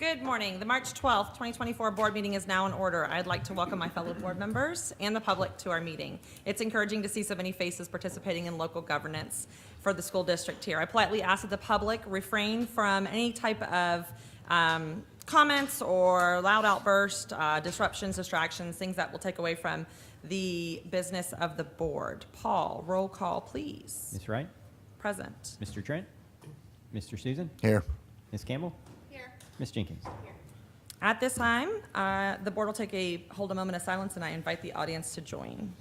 Good morning. The March 12th, 2024 board meeting is now in order. I'd like to welcome my fellow board members and the public to our meeting. It's encouraging to see so many faces participating in local governance for the school district here. I politely ask that the public refrain from any type of comments or loud outbursts, disruptions, distractions, things that will take away from the business of the board. Paul, roll call, please. Ms. Wright? Present. Mr. Trent? Mr. Susan? Here. Ms. Campbell? Here. Ms. Jenkins? At this time, the board will hold a moment of silence, and I invite the audience to join.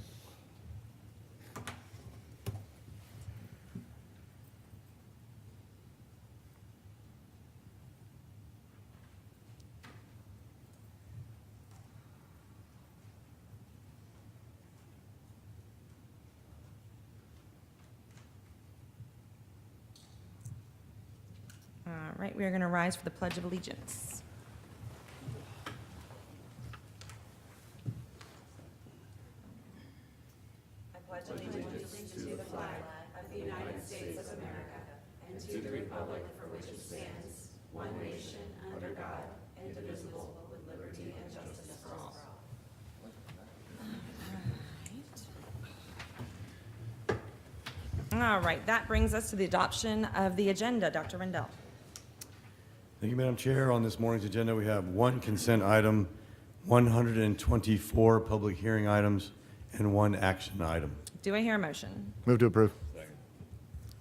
All right, we are going to rise for the Pledge of Allegiance. I pledge allegiance to the flag of the United States of America and to the republic for which it stands, one nation, under God, indivisible, with liberty and justice for all. All right, that brings us to the adoption of the agenda. Dr. Rendell. Thank you, Madam Chair. On this morning's agenda, we have one consent item, 124 public hearing items, and one action item. Do I hear a motion? Move to approve.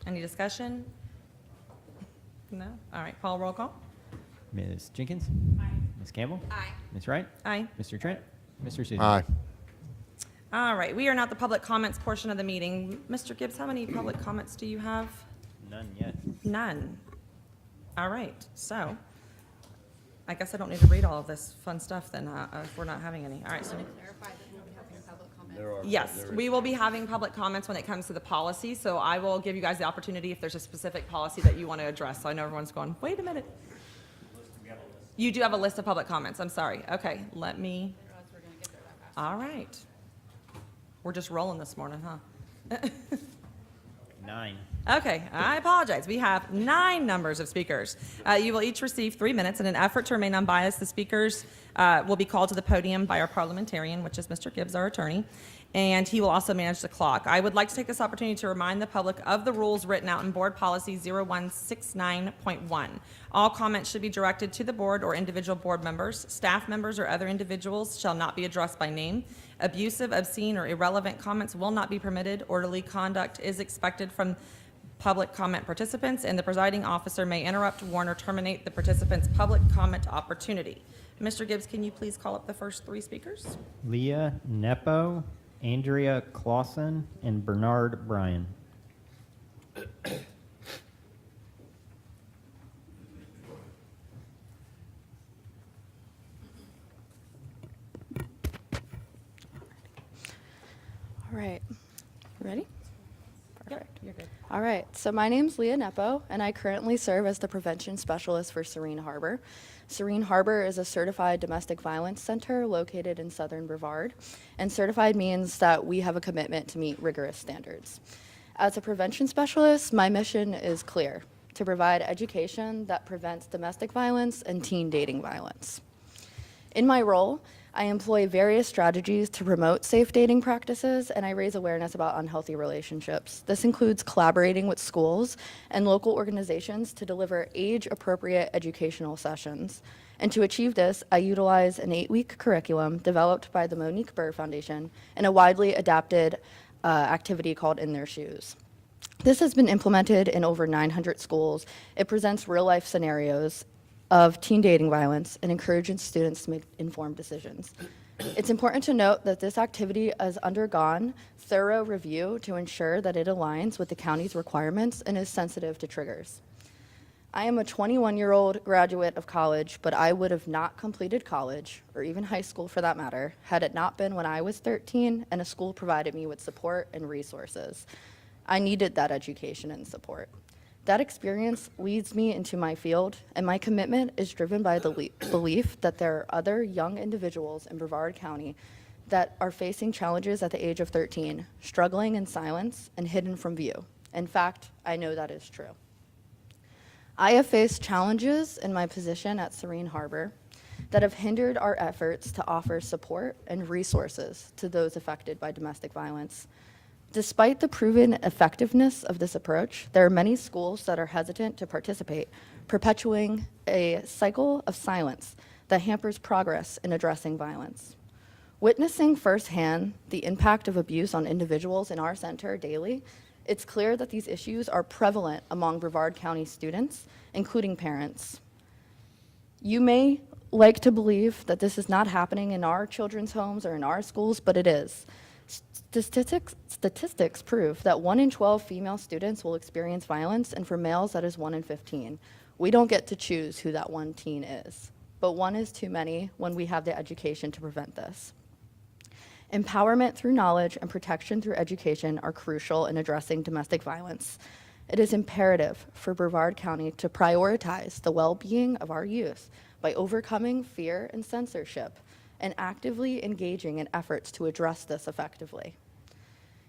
Any discussion? No? All right, Paul, roll call. Ms. Jenkins? Aye. Ms. Campbell? Aye. Ms. Wright? Aye. Mr. Trent? Mr. Susan? Aye. All right, we are now at the public comments portion of the meeting. Mr. Gibbs, how many public comments do you have? None yet. None. All right, so I guess I don't need to read all of this fun stuff then, if we're not having any. All right, so Clarify that we'll be having public comment. yes, we will be having public comments when it comes to the policy, so I will give you guys the opportunity if there's a specific policy that you want to address. So I know everyone's going, wait a minute. You do have a list of public comments, I'm sorry. Okay, let me, Otherwise, we're gonna get there that fast. all right. We're just rolling this morning, huh? 9. Okay, I apologize. We have 9 numbers of speakers. You will each receive 3 minutes. In an effort to remain unbiased, the speakers will be called to the podium by our parliamentarian, which is Mr. Gibbs, our attorney, and he will also manage the clock. I would like to take this opportunity to remind the public of the rules written out in Board Policy 0169.1. All comments should be directed to the board or individual board members. Staff members or other individuals shall not be addressed by name. Abusive, obscene, or irrelevant comments will not be permitted. Orderly conduct is expected from public comment participants, and the presiding officer may interrupt, warn, or terminate the participant's public comment opportunity. Mr. Gibbs, can you please call up the first 3 speakers? Leah Nepo, Andrea Clausen, and Bernard Bryan. All right. Ready? Yep, you're good. All right. So my name's Leah Nepo, and I currently serve as the prevention specialist for Serene Harbor. Serene Harbor is a certified domestic violence center located in southern Brevard, and certified means that we have a commitment to meet rigorous standards. As a prevention specialist, my mission is clear: to provide education that prevents domestic violence and teen dating violence. In my role, I employ various strategies to promote safe dating practices, and I raise awareness about unhealthy relationships. This includes collaborating with schools and local organizations to deliver age-appropriate educational sessions. And to achieve this, I utilize an 8-week curriculum developed by the Monique Burr Foundation and a widely adapted activity called In Their Shoes. This has been implemented in over 900 schools. It presents real-life scenarios of teen dating violence and encourages students to make informed decisions. It's important to note that this activity has undergone thorough review to ensure that it aligns with the county's requirements and is sensitive to triggers. I am a 21-year-old graduate of college, but I would have not completed college, or even high school for that matter, had it not been when I was 13 and a school provided me with support and resources. I needed that education and support. That experience leads me into my field, and my commitment is driven by the belief that there are other young individuals in Brevard County that are facing challenges at the age of 13, struggling in silence and hidden from view. In fact, I know that is true. I have faced challenges in my position at Serene Harbor that have hindered our efforts to offer support and resources to those affected by domestic violence. Despite the proven effectiveness of this approach, there are many schools that are hesitant to participate, perpetuating a cycle of silence that hampers progress in addressing violence. Witnessing firsthand the impact of abuse on individuals in our center daily, it's clear that these issues are prevalent among Brevard County students, including parents. You may like to believe that this is not happening in our children's homes or in our schools, but it is. Statistics prove that 1 in 12 female students will experience violence, and for males, that is 1 in 15. We don't get to choose who that one teen is, but one is too many when we have the education to prevent this. Empowerment through knowledge and protection through education are crucial in addressing domestic violence. It is imperative for Brevard County to prioritize the well-being of our youth by overcoming fear and censorship and actively engaging in efforts to address this effectively.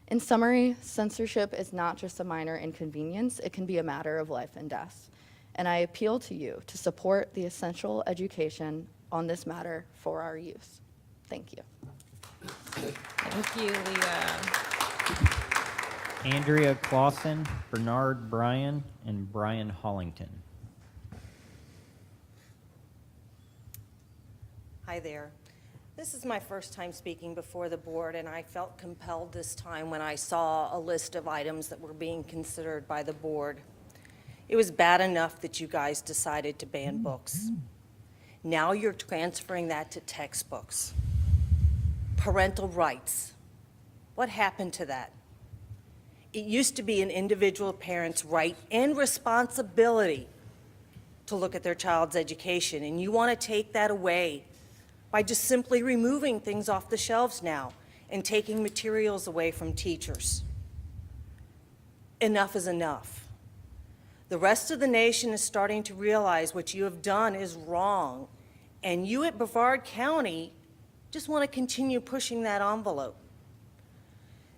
In summary, censorship is not just a minor inconvenience, it can be a matter of life and death. And I appeal to you to support the essential education on this matter for our youth. Thank you. Thank you, Leah. Andrea Clausen, Bernard Bryan, and Brian Hollington. Hi there. This is my first time speaking before the board, and I felt compelled this time when I saw a list of items that were being considered by the board. It was bad enough that you guys decided to ban books. Now you're transferring that to textbooks. Parental rights. What happened to that? It used to be an individual parent's right and responsibility to look at their child's education, and you want to take that away by just simply removing things off the shelves now and taking materials away from teachers. Enough is enough. The rest of the nation is starting to realize what you have done is wrong, and you at Brevard County just want to continue pushing that envelope.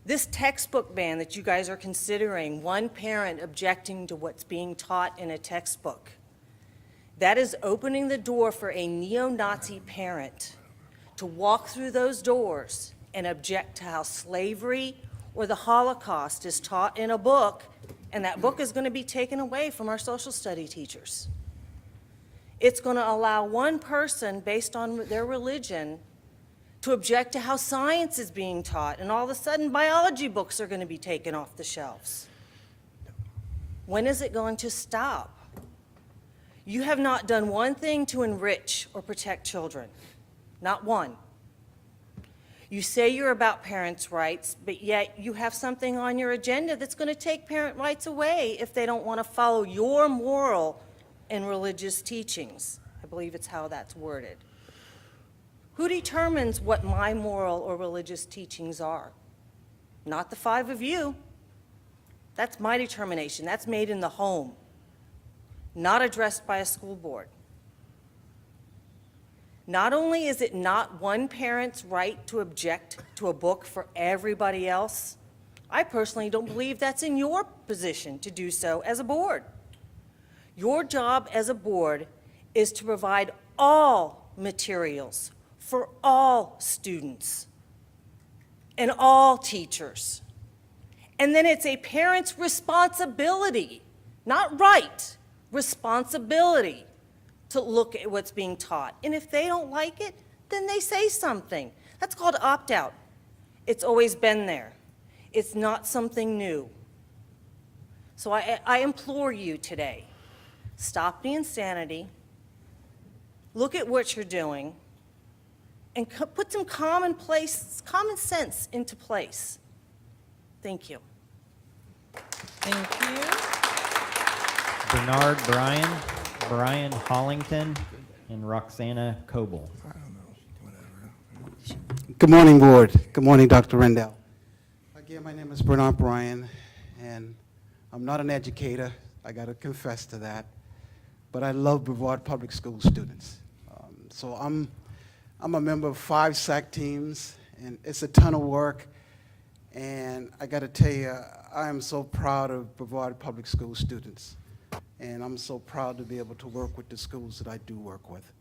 This textbook ban that you guys are considering, one parent objecting to what's being taught in a textbook, that is opening the door for a neo-Nazi parent to walk through those doors and object to how slavery or the Holocaust is taught in a book, and that book is going to be taken away from our social study teachers. It's going to allow one person, based on their religion, to object to how science is being taught, and all of a sudden biology books are going to be taken off the shelves. When is it going to stop? You have not done one thing to enrich or protect children, not one. You say you're about parents' rights, but yet you have something on your agenda that's going to take parent rights away if they don't want to follow your moral and religious teachings. I believe it's how that's worded. Who determines what my moral or religious teachings are? Not the 5 of you. That's my determination. That's made in the home, not addressed by a school board. Not only is it not one parent's right to object to a book for everybody else, I personally don't believe that's in your position to do so as a board. Your job as a board is to provide all materials for all students and all teachers. And then it's a parent's responsibility, not right, responsibility to look at what's being taught. And if they don't like it, then they say something. That's called opt-out. It's always been there. It's not something new. So I implore you today, stop the insanity, look at what you're doing, and put some common sense into place. Thank you. Thank you. Bernard Bryan, Brian Hollington, and Roxana Coble. Good morning, Board. Good morning, Dr. Rendell. Again, my name is Bernard Bryan, and I'm not an educator. I got to confess to that. But I love Brevard Public School students. So I'm a member of 5 SAC teams, and it's a ton of work. And I got to tell you, I am so proud of Brevard Public School students. and I'm so proud to be able to work with the schools that I do work with.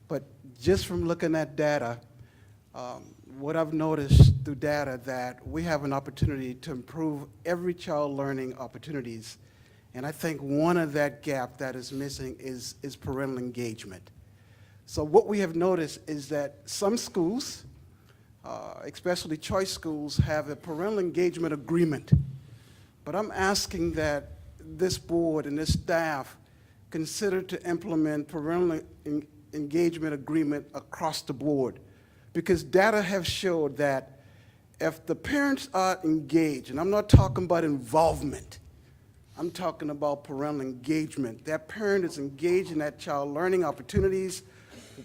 But just from looking at data, what I've noticed through data that we have an opportunity to improve every child learning opportunities. And I think one of that gap that is missing is parental engagement. So what we have noticed is that some schools, especially choice schools, have a parental engagement agreement. But I'm asking that this board and this staff consider to implement parental engagement agreement across the board. Because data have showed that if the parents are engaged, and I'm not talking about involvement, I'm talking about parental engagement. That parent is engaged in that child learning opportunities,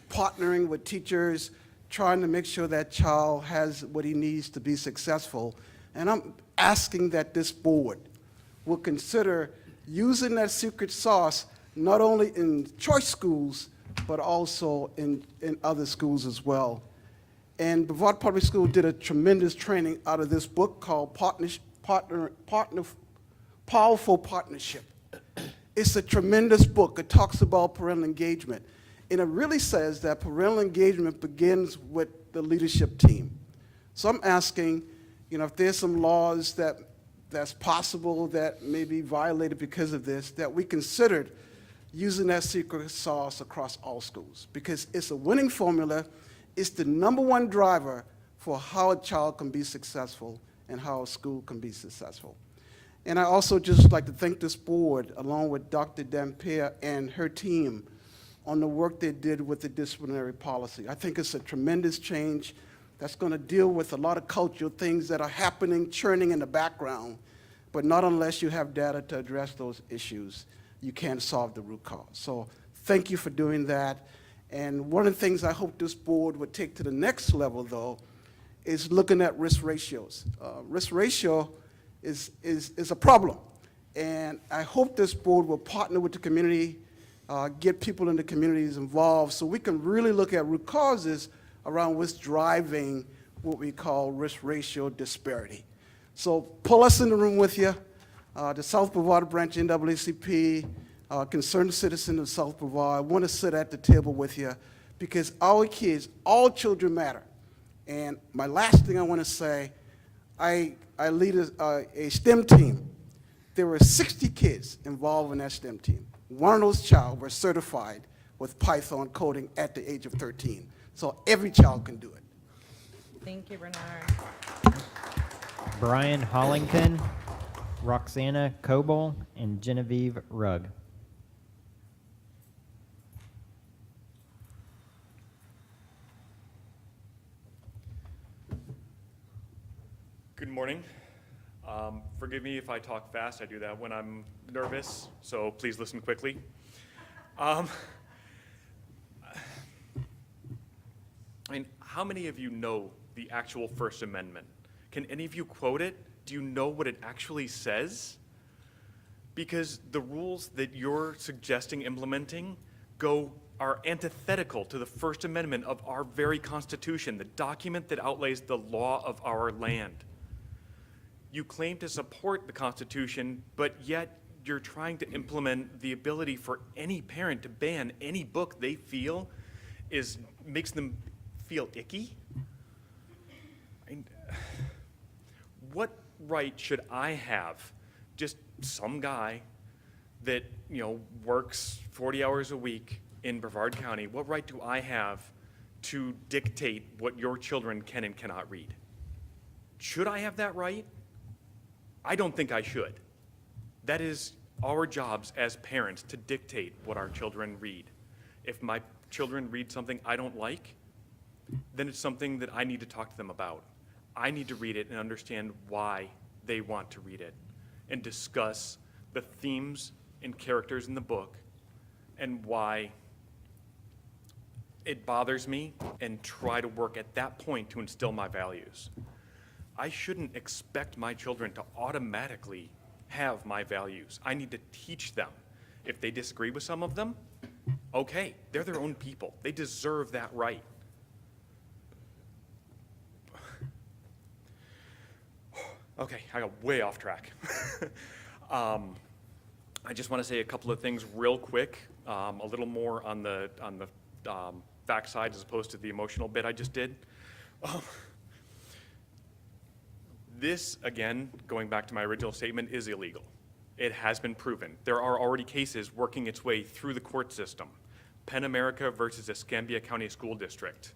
partnering with teachers, trying to make sure that child has what he needs to be successful. And I'm asking that this board will consider using that secret sauce not only in choice schools, but also in other schools as well. And Brevard Public School did a tremendous training out of this book called Powerful Partnership. It's a tremendous book. It talks about parental engagement. And it really says that parental engagement begins with the leadership team. So I'm asking, if there's some laws that's possible that may be violated because of this, that we considered using that secret sauce across all schools. Because it's a winning formula. It's the #1 driver for how a child can be successful and how a school can be successful. And I also just like to thank this board, along with Dr. Dampier and her team, on the work they did with the disciplinary policy. I think it's a tremendous change that's going to deal with a lot of cultural things that are happening, churning in the background, but not unless you have data to address those issues, you can't solve the root cause. So thank you for doing that. And one of the things I hope this board would take to the next level, though, is looking at risk ratios. Risk ratio is a problem. And I hope this board will partner with the community, get people in the communities involved so we can really look at root causes around what's driving what we call risk ratio disparity. So pull us in the room with you. The South Brevard branch NAACP, concerned citizen of South Brevard, want to sit at the table with you because our kids, all children matter. And my last thing I want to say, I lead a STEM team. There were 60 kids involved in that STEM team. One of those child were certified with Python coding at the age of 13. So every child can do it. Thank you, Bernard. Brian Hollington, Roxana Coble, and Genevieve Rugg. Good morning. Forgive me if I talk fast. I do that when I'm nervous, so please listen quickly. How many of you know the actual First Amendment? Can any of you quote it? Do you know what it actually says? Because the rules that you're suggesting implementing are antithetical to the First Amendment of our very Constitution, the document that outlays the law of our land. You claim to support the Constitution, but yet you're trying to implement the ability for any parent to ban any book they feel makes them feel icky. What right should I have, just some guy that works 40 hours a week in Brevard County, what right do I have to dictate what your children can and cannot read? Should I have that right? I don't think I should. That is our jobs as parents to dictate what our children read. If my children read something I don't like, then it's something that I need to talk to them about. I need to read it and understand why they want to read it and discuss the themes and characters in the book and why it bothers me and try to work at that point to instill my values. I shouldn't expect my children to automatically have my values. I need to teach them. If they disagree with some of them, okay, they're their own people. They deserve that right. Okay, I got way off track. I just want to say a couple of things real quick, a little more on the fact side as opposed to the emotional bit I just did. This, again, going back to my original statement, is illegal. It has been proven. There are already cases working its way through the court system. Penn America versus Escambia County School District.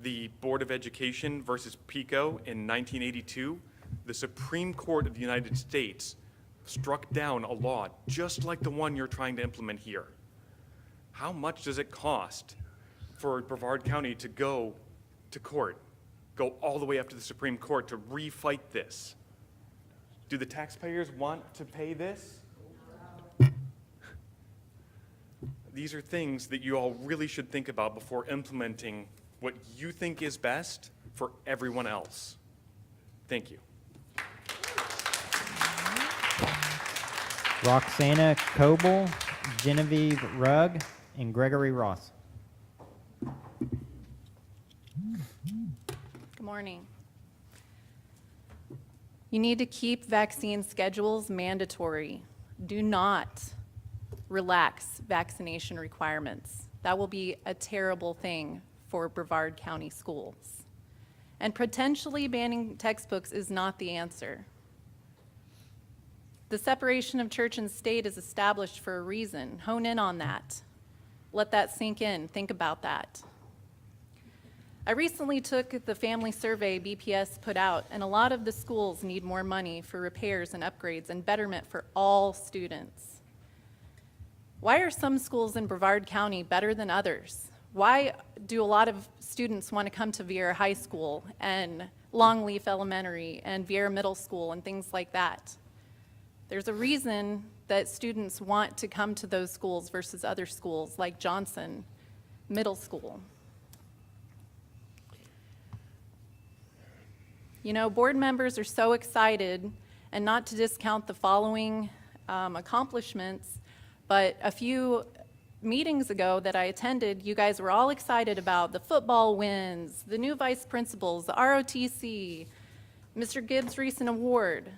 The Board of Education versus PICO in 1982, the Supreme Court of the United States struck down a law just like the one you're trying to implement here. How much does it cost for Brevard County to go to court, go all the way up to the Supreme Court to refight this? Do the taxpayers want to pay this? These are things that you all really should think about before implementing what you think is best for everyone else. Thank you. Roxana Coble, Genevieve Rugg, and Gregory Ross. Good morning. You need to keep vaccine schedules mandatory. Do not relax vaccination requirements. That will be a terrible thing for Brevard County schools. And potentially banning textbooks is not the answer. The separation of church and state is established for a reason. Hone in on that. Let that sink in. Think about that. I recently took the family survey BPS put out, and a lot of the schools need more money for repairs and upgrades and betterment for all students. Why are some schools in Brevard County better than others? Why do a lot of students want to come to Vieira High School and Longleaf Elementary and Vieira Middle School and things like that? There's a reason that students want to come to those schools versus other schools like Johnson Middle School. You know, board members are so excited, and not to discount the following accomplishments, but a few meetings ago that I attended, you guys were all excited about the football wins, the new vice principals, the ROTC, Mr. Gibbs' recent award,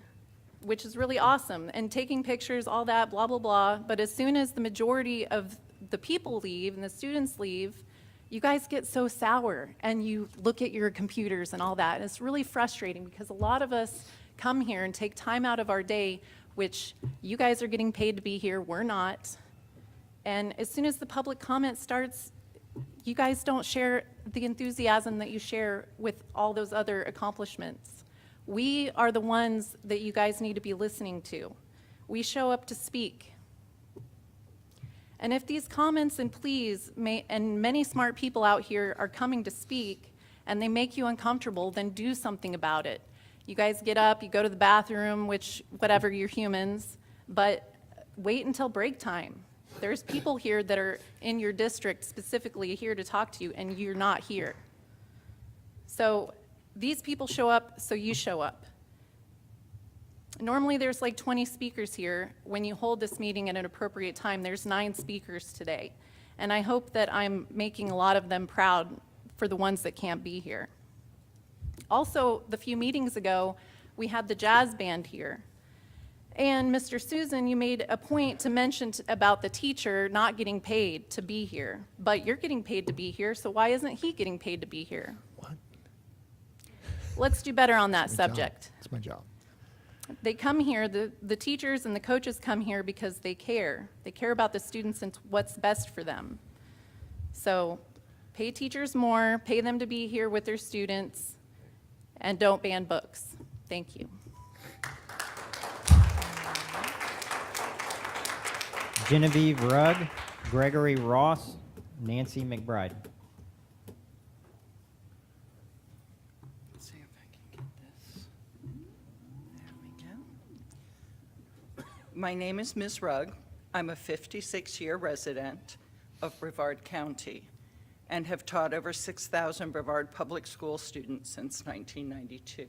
which is really awesome, and taking pictures, all that, blah, blah, blah. But as soon as the majority of the people leave and the students leave, you guys get so sour and you look at your computers and all that. And it's really frustrating because a lot of us come here and take time out of our day, which you guys are getting paid to be here, we're not. And as soon as the public comment starts, you guys don't share the enthusiasm that you share with all those other accomplishments. We are the ones that you guys need to be listening to. We show up to speak. And if these comments and pleas, and many smart people out here are coming to speak, and they make you uncomfortable, then do something about it. You guys get up, you go to the bathroom, which, whatever, you're humans, but wait until break time. There's people here that are in your district specifically here to talk to you, and you're not here. So these people show up, so you show up. Normally there's like 20 speakers here. When you hold this meeting at an appropriate time, there's 9 speakers today. And I hope that I'm making a lot of them proud for the ones that can't be here. Also, the few meetings ago, we had the jazz band here. And Mr. Susan, you made a point to mention about the teacher not getting paid to be here. But you're getting paid to be here, so why isn't he getting paid to be here? What? Let's do better on that subject. It's my job. They come here, the teachers and the coaches come here because they care. They care about the students and what's best for them. So pay teachers more, pay them to be here with their students, and don't ban books. Thank you. Genevieve Rugg, Gregory Ross, Nancy McBride. Let's see if I can get this. There we go. My name is Ms. Rugg. I'm a 56-year resident of Brevard County and have taught over 6,000 Brevard Public School students since 1992.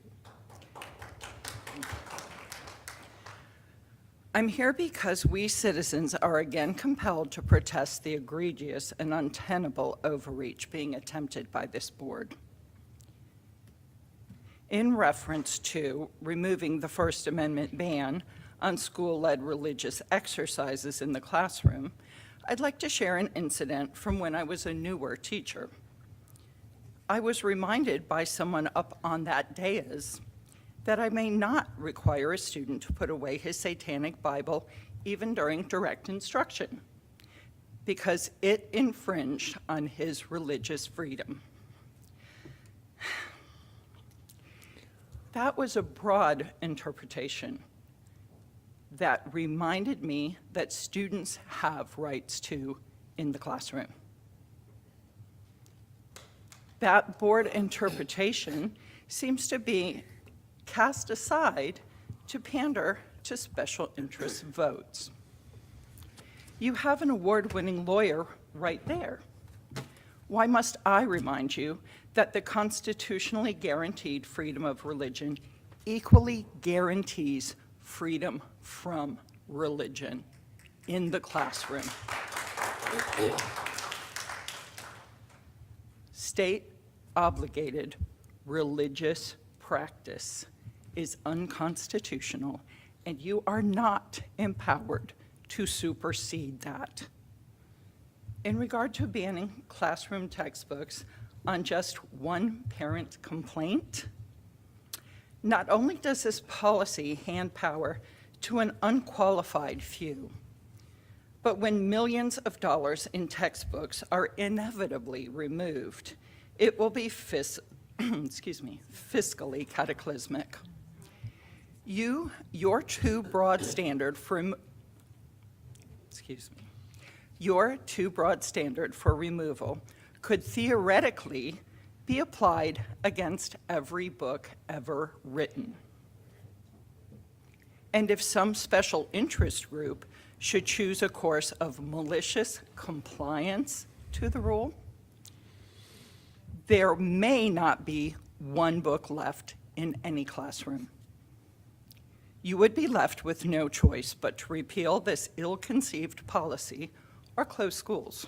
I'm here because we citizens are again compelled to protest the egregious and untenable overreach being attempted by this board. In reference to removing the First Amendment ban on school-led religious exercises in the classroom, I'd like to share an incident from when I was a newer teacher. I was reminded by someone up on that dais that I may not require a student to put away his satanic Bible even during direct instruction, because it infringed on his religious freedom. That was a broad interpretation that reminded me that students have rights too in the classroom. That board interpretation seems to be cast aside to pander to special interest votes. You have an award-winning lawyer right there. Why must I remind you that the constitutionally guaranteed freedom of religion equally guarantees freedom from religion in the classroom? State-obligated religious practice is unconstitutional, and you are not empowered to supersede that. In regard to banning classroom textbooks on just one parent complaint, not only does this policy hand power to an unqualified few, but when millions of dollars in textbooks are inevitably removed, it will be fiscally cataclysmic. Your too broad standard for removal could theoretically be applied against every book ever written. And if some special interest group should choose a course of malicious compliance to the rule, there may not be one book left in any classroom. You would be left with no choice but to repeal this ill-conceived policy or close schools.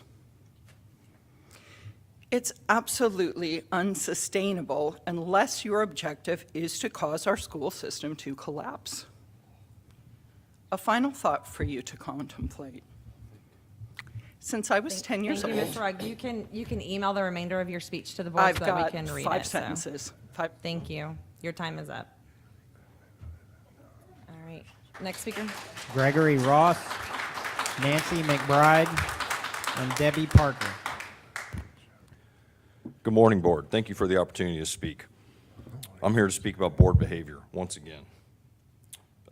It's absolutely unsustainable unless your objective is to cause our school system to collapse. A final thought for you to contemplate. Since I was 10 years Thank you, old, Ms. Rugg. You can email the remainder of your speech to the board I've so that we got can read 5 it. so. sentences. Thank you. Your time is up. All right. Next speaker. Gregory Ross, Nancy McBride, and Debbie Parker. Good morning, Board. Thank you for the opportunity to speak. I'm here to speak about board behavior once again.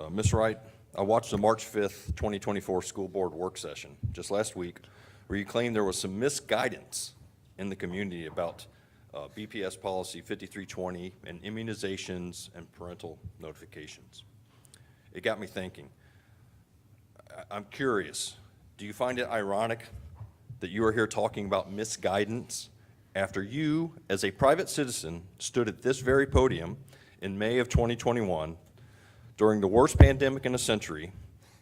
Ms. Wright, I watched the March 5th, 2024 school board work session just last week where you claimed there was some misguidance in the community about BPS policy 5320 and immunizations and parental notifications. It got me thinking. I'm curious, do you find it ironic that you are here talking about misguidance after you, as a private citizen, stood at this very podium in May of 2021 during the worst pandemic in a century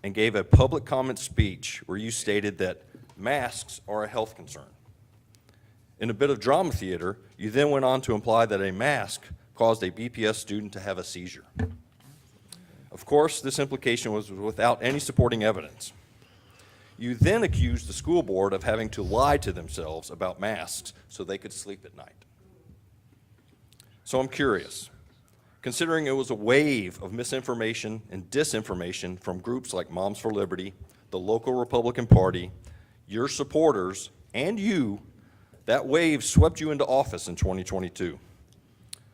and gave a public comment speech where you stated that masks are a health concern? In a bit of drama theater, you then went on to imply that a mask caused a BPS student to have a seizure. Of course, this implication was without any supporting evidence. You then accused the school board of having to lie to themselves about masks so they could sleep at night. So I'm curious, considering it was a wave of misinformation and disinformation from groups like Moms for Liberty, the local Republican Party, your supporters, and you, that wave swept you into office in 2022.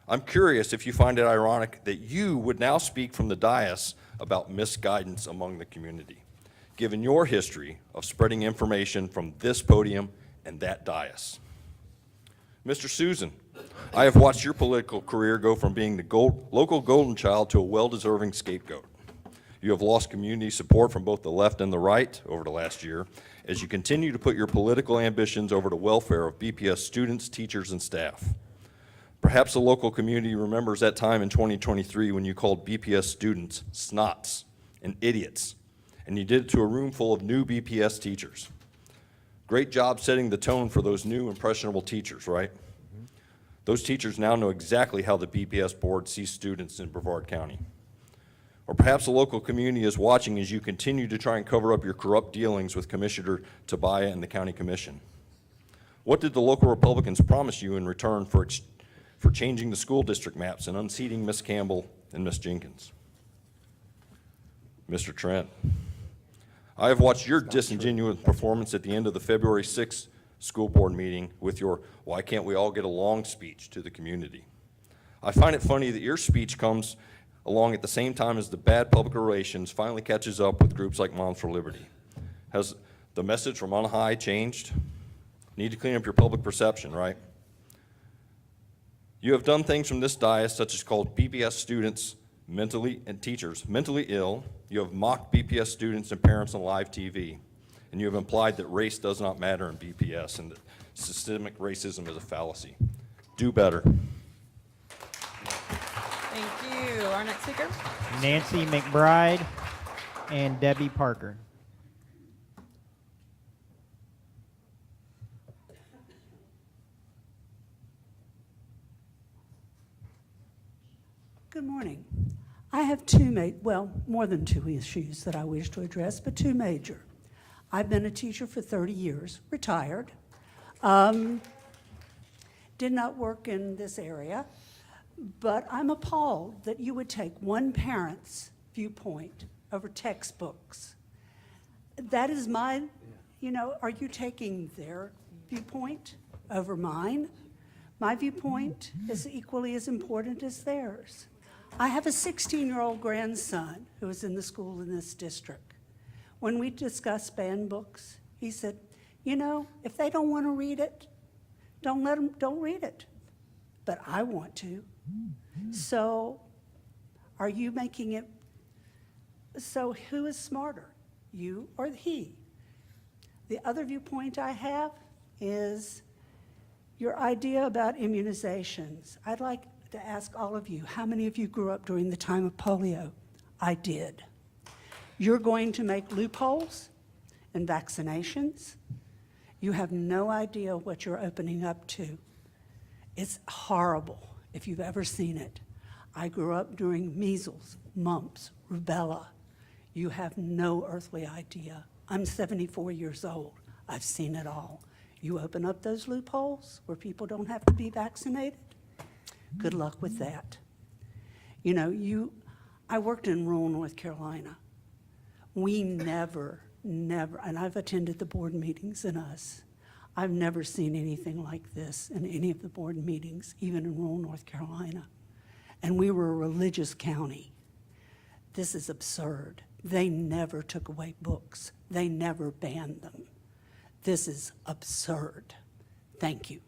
I'm curious if you find it ironic that you would now speak from the dais about misguidance among the community, given your history of spreading information from this podium and that dais. Mr. Susan, I have watched your political career go from being the local golden child to a well-deserving scapegoat. You have lost community support from both the left and the right over the last year as you continue to put your political ambitions over the welfare of BPS students, teachers, and staff. Perhaps the local community remembers that time in 2023 when you called BPS students snots and idiots, and you did it to a room full of new BPS teachers. Great job setting the tone for those new impressionable teachers, right? Those teachers now know exactly how the BPS board sees students in Brevard County. Or perhaps the local community is watching as you continue to try and cover up your corrupt dealings with Commissioner Tobias and the County Commission. What did the local Republicans promise you in return for changing the school district maps and unseating Miss Campbell and Miss Jenkins? Mr. Trent, I have watched your disingenuous performance at the end of the February 6th school board meeting with your "why can't we all get along" speech to the community. I find it funny that your speech comes along at the same time as the bad public relations finally catches up with groups like Moms for Liberty. Has the message from on high changed? Need to clean up your public perception, right? You have done things from this dais such as called BPS students and teachers mentally ill. You have mocked BPS students and parents on live TV. And you have implied that race does not matter in BPS and that systemic racism is a fallacy. Do better. Thank you. Our next speaker. Nancy McBride and Debbie Parker. Good morning. I have more than two issues that I wish to address, but two major. I've been a teacher for 30 years, retired. Did not work in this area, but I'm appalled that you would take one parent's viewpoint over textbooks. That is mine. Are you taking their viewpoint over mine? My viewpoint is equally as important as theirs. I have a 16-year-old grandson who is in the school in this district. When we discussed banned books, he said, if they don't want to read it, don't read it. But I want to. So are you making it, so who is smarter, you or he? The other viewpoint I have is your idea about immunizations. I'd like to ask all of you, how many of you grew up during the time of polio? I did. You're going to make loopholes in vaccinations. You have no idea what you're opening up to. It's horrible if you've ever seen it. I grew up during measles, mumps, rubella. You have no earthly idea. I'm 74 years old. I've seen it all. You open up those loopholes where people don't have to be vaccinated, good luck with that. I worked in rural North Carolina. We never, and I've attended the board meetings in us. I've never seen anything like this in any of the board meetings, even in rural North Carolina. And we were a religious county. This is absurd. They never took away books. They never banned them. This is absurd. Thank you.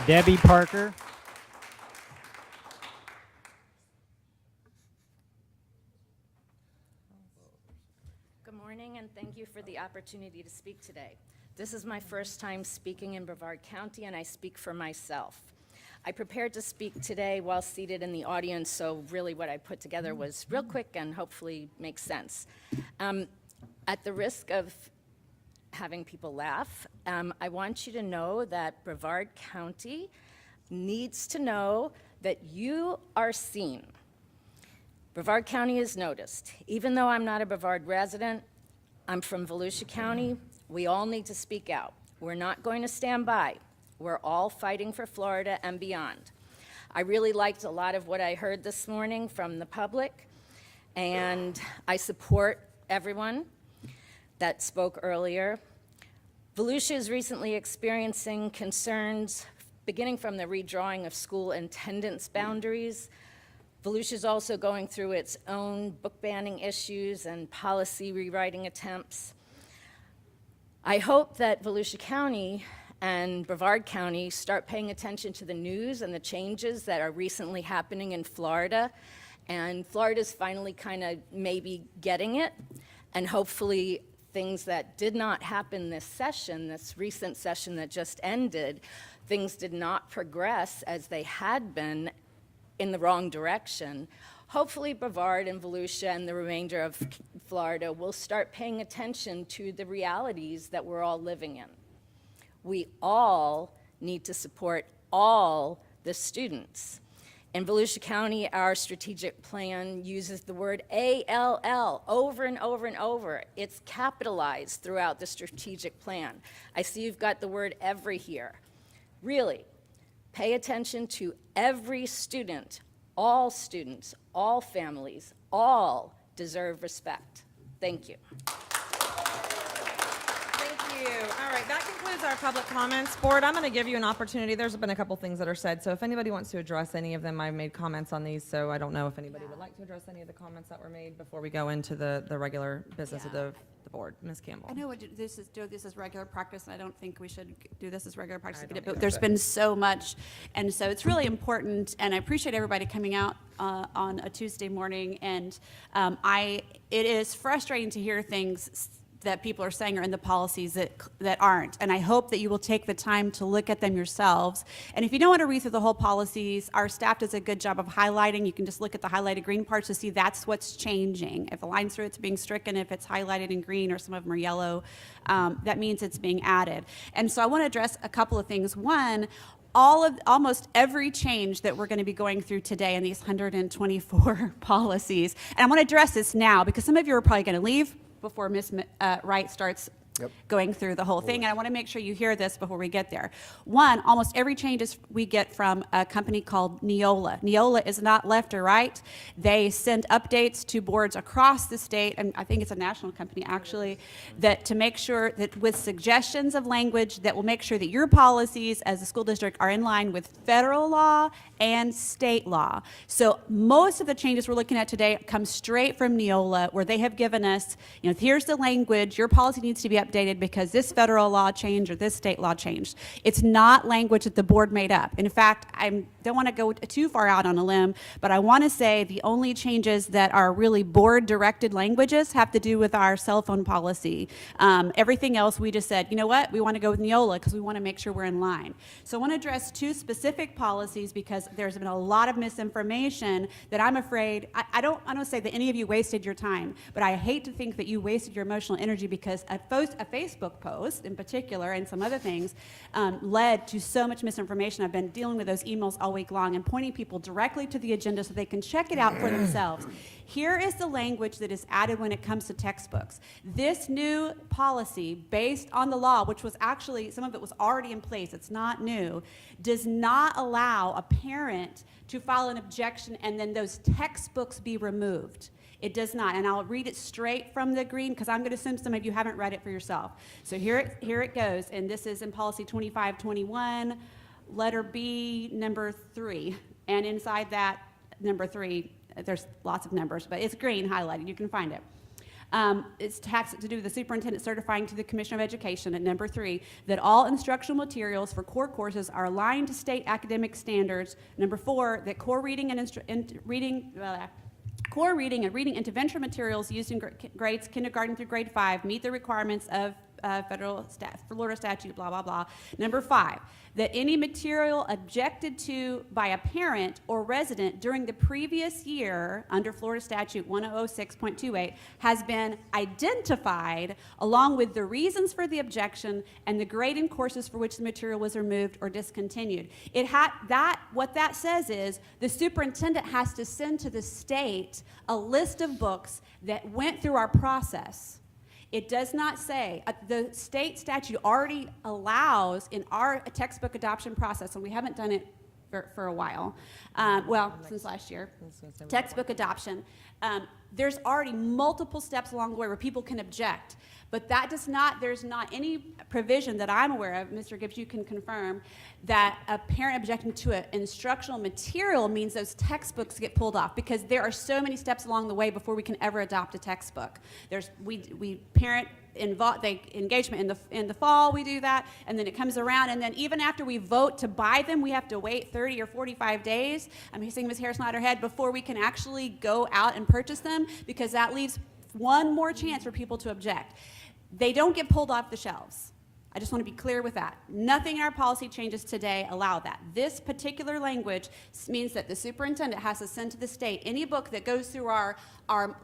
Debbie Parker. Good morning, and thank you for the opportunity to speak today. This is my first time speaking in Brevard County, and I speak for myself. I prepared to speak today while seated in the audience, so really what I put together was real quick and hopefully makes sense. At the risk of having people laugh, I want you to know that Brevard County needs to know that you are seen. Brevard County is noticed. Even though I'm not a Brevard resident, I'm from Volusia County. We all need to speak out. We're not going to stand by. We're all fighting for Florida and beyond. I really liked a lot of what I heard this morning from the public, and I support everyone that spoke earlier. Volusia is recently experiencing concerns beginning from the redrawing of school attendance boundaries. Volusia is also going through its own book banning issues and policy rewriting attempts. I hope that Volusia County and Brevard County start paying attention to the news and the changes that are recently happening in Florida. And Florida's finally kind of maybe getting it. And hopefully things that did not happen this session, this recent session that just ended, things did not progress as they had been in the wrong direction. Hopefully Brevard and Volusia and the remainder of Florida will start paying attention to the realities that we're all living in. We all need to support all the students. In Volusia County, our strategic plan uses the word ALL over and over and over. It's capitalized throughout the strategic plan. I see you've got the word every here. Really, pay attention to every student, all families, all deserve respect. Thank you. Thank you. All right, that concludes our public comments. Board, I'm going to give you an opportunity. There's been a couple things that are said, so if anybody wants to address any of them, I made comments on these, so I don't know if anybody would like to address any of the comments that were made before we go into the regular business of the board. Ms. Campbell. I know this is regular practice, and I don't think we should do this as regular practice. I don't But either, there's but- been so much, and so it's really important, and I appreciate everybody coming out on a Tuesday morning, and it is frustrating to hear things that people are saying are in the policies that aren't. And I hope that you will take the time to look at them yourselves. And if you don't want to read through the whole policies, our staff does a good job of highlighting. You can just look at the highlighted green parts to see that's what's changing. If a line through it's being stricken, if it's highlighted in green or some of them are yellow, that means it's being added. And so I want to address a couple of things. One, almost every change that we're going to be going through today in these 124 policies. And I want to address this now because some of you are probably going to leave before Ms. Wright starts going through the whole thing, and I want to make sure you hear this before we get there. One, almost every change we get from a company called Neola. Neola is not left or right. They send updates to boards across the state, and I think it's a national company actually, that to make sure that with suggestions of language that will make sure that your policies as a school district are in line with federal law and state law. So most of the changes we're looking at today come straight from Neola, where they have given us, here's the language, your policy needs to be updated because this federal law changed or this state law changed. It's not language that the board made up. In fact, I don't want to go too far out on a limb, but I want to say the only changes that are really board-directed languages have to do with our cell phone policy. Everything else, we just said, you know what, we want to go with Neola because we want to make sure we're in line. So I want to address two specific policies because there's been a lot of misinformation that I'm afraid, I don't say that any of you wasted your time, but I hate to think that you wasted your emotional energy because a Facebook post in particular and some other things led to so much misinformation. I've been dealing with those emails all week long and pointing people directly to the agenda so they can check it out for themselves. Here is the language that is added when it comes to textbooks. This new policy, based on the law, which was actually, some of it was already in place, it's not new, does not allow a parent to file an objection and then those textbooks be removed. It does not, and I'll read it straight from the green because I'm going to assume some of you haven't read it for yourself. So here it goes, and this is in policy 2521, letter B, number 3, and inside that number 3, there's lots of numbers, but it's green highlighted. You can find it. It's tasked to do with the superintendent certifying to the Commissioner of Education at number 3 that all instructional materials for core courses are aligned to state academic standards. Number 4, that core reading and core reading and reading intervention materials used in grades kindergarten through grade 5 meet the requirements of Florida statute, blah, blah, blah. Number 5, that any material objected to by a parent or resident during the previous year under Florida statute 1006.28 has been identified along with the reasons for the objection and the grade and courses for which the material was removed or discontinued. What that says is the superintendent has to send to the state a list of books that went through our process. It does not say, the state statute already allows in our textbook adoption process, and we haven't done it for a while, since last year, textbook adoption. There's already multiple steps along the way where people can object, but there's not any provision that I'm aware of, Mr. Gibbs, you can confirm, that a parent objecting to an instructional material means those textbooks get pulled off because there are so many steps along the way before we can ever adopt a textbook. Engagement in the fall, we do that, and then it comes around, and then even after we vote to buy them, we have to wait 30 or 45 days. I'm seeing Ms. Harris nod her head before we can actually go out and purchase them because that leaves one more chance for people to object. They don't get pulled off the shelves. I just want to be clear with that. Nothing in our policy changes today allow that. This particular language means that the superintendent has to send to the state any book that goes through our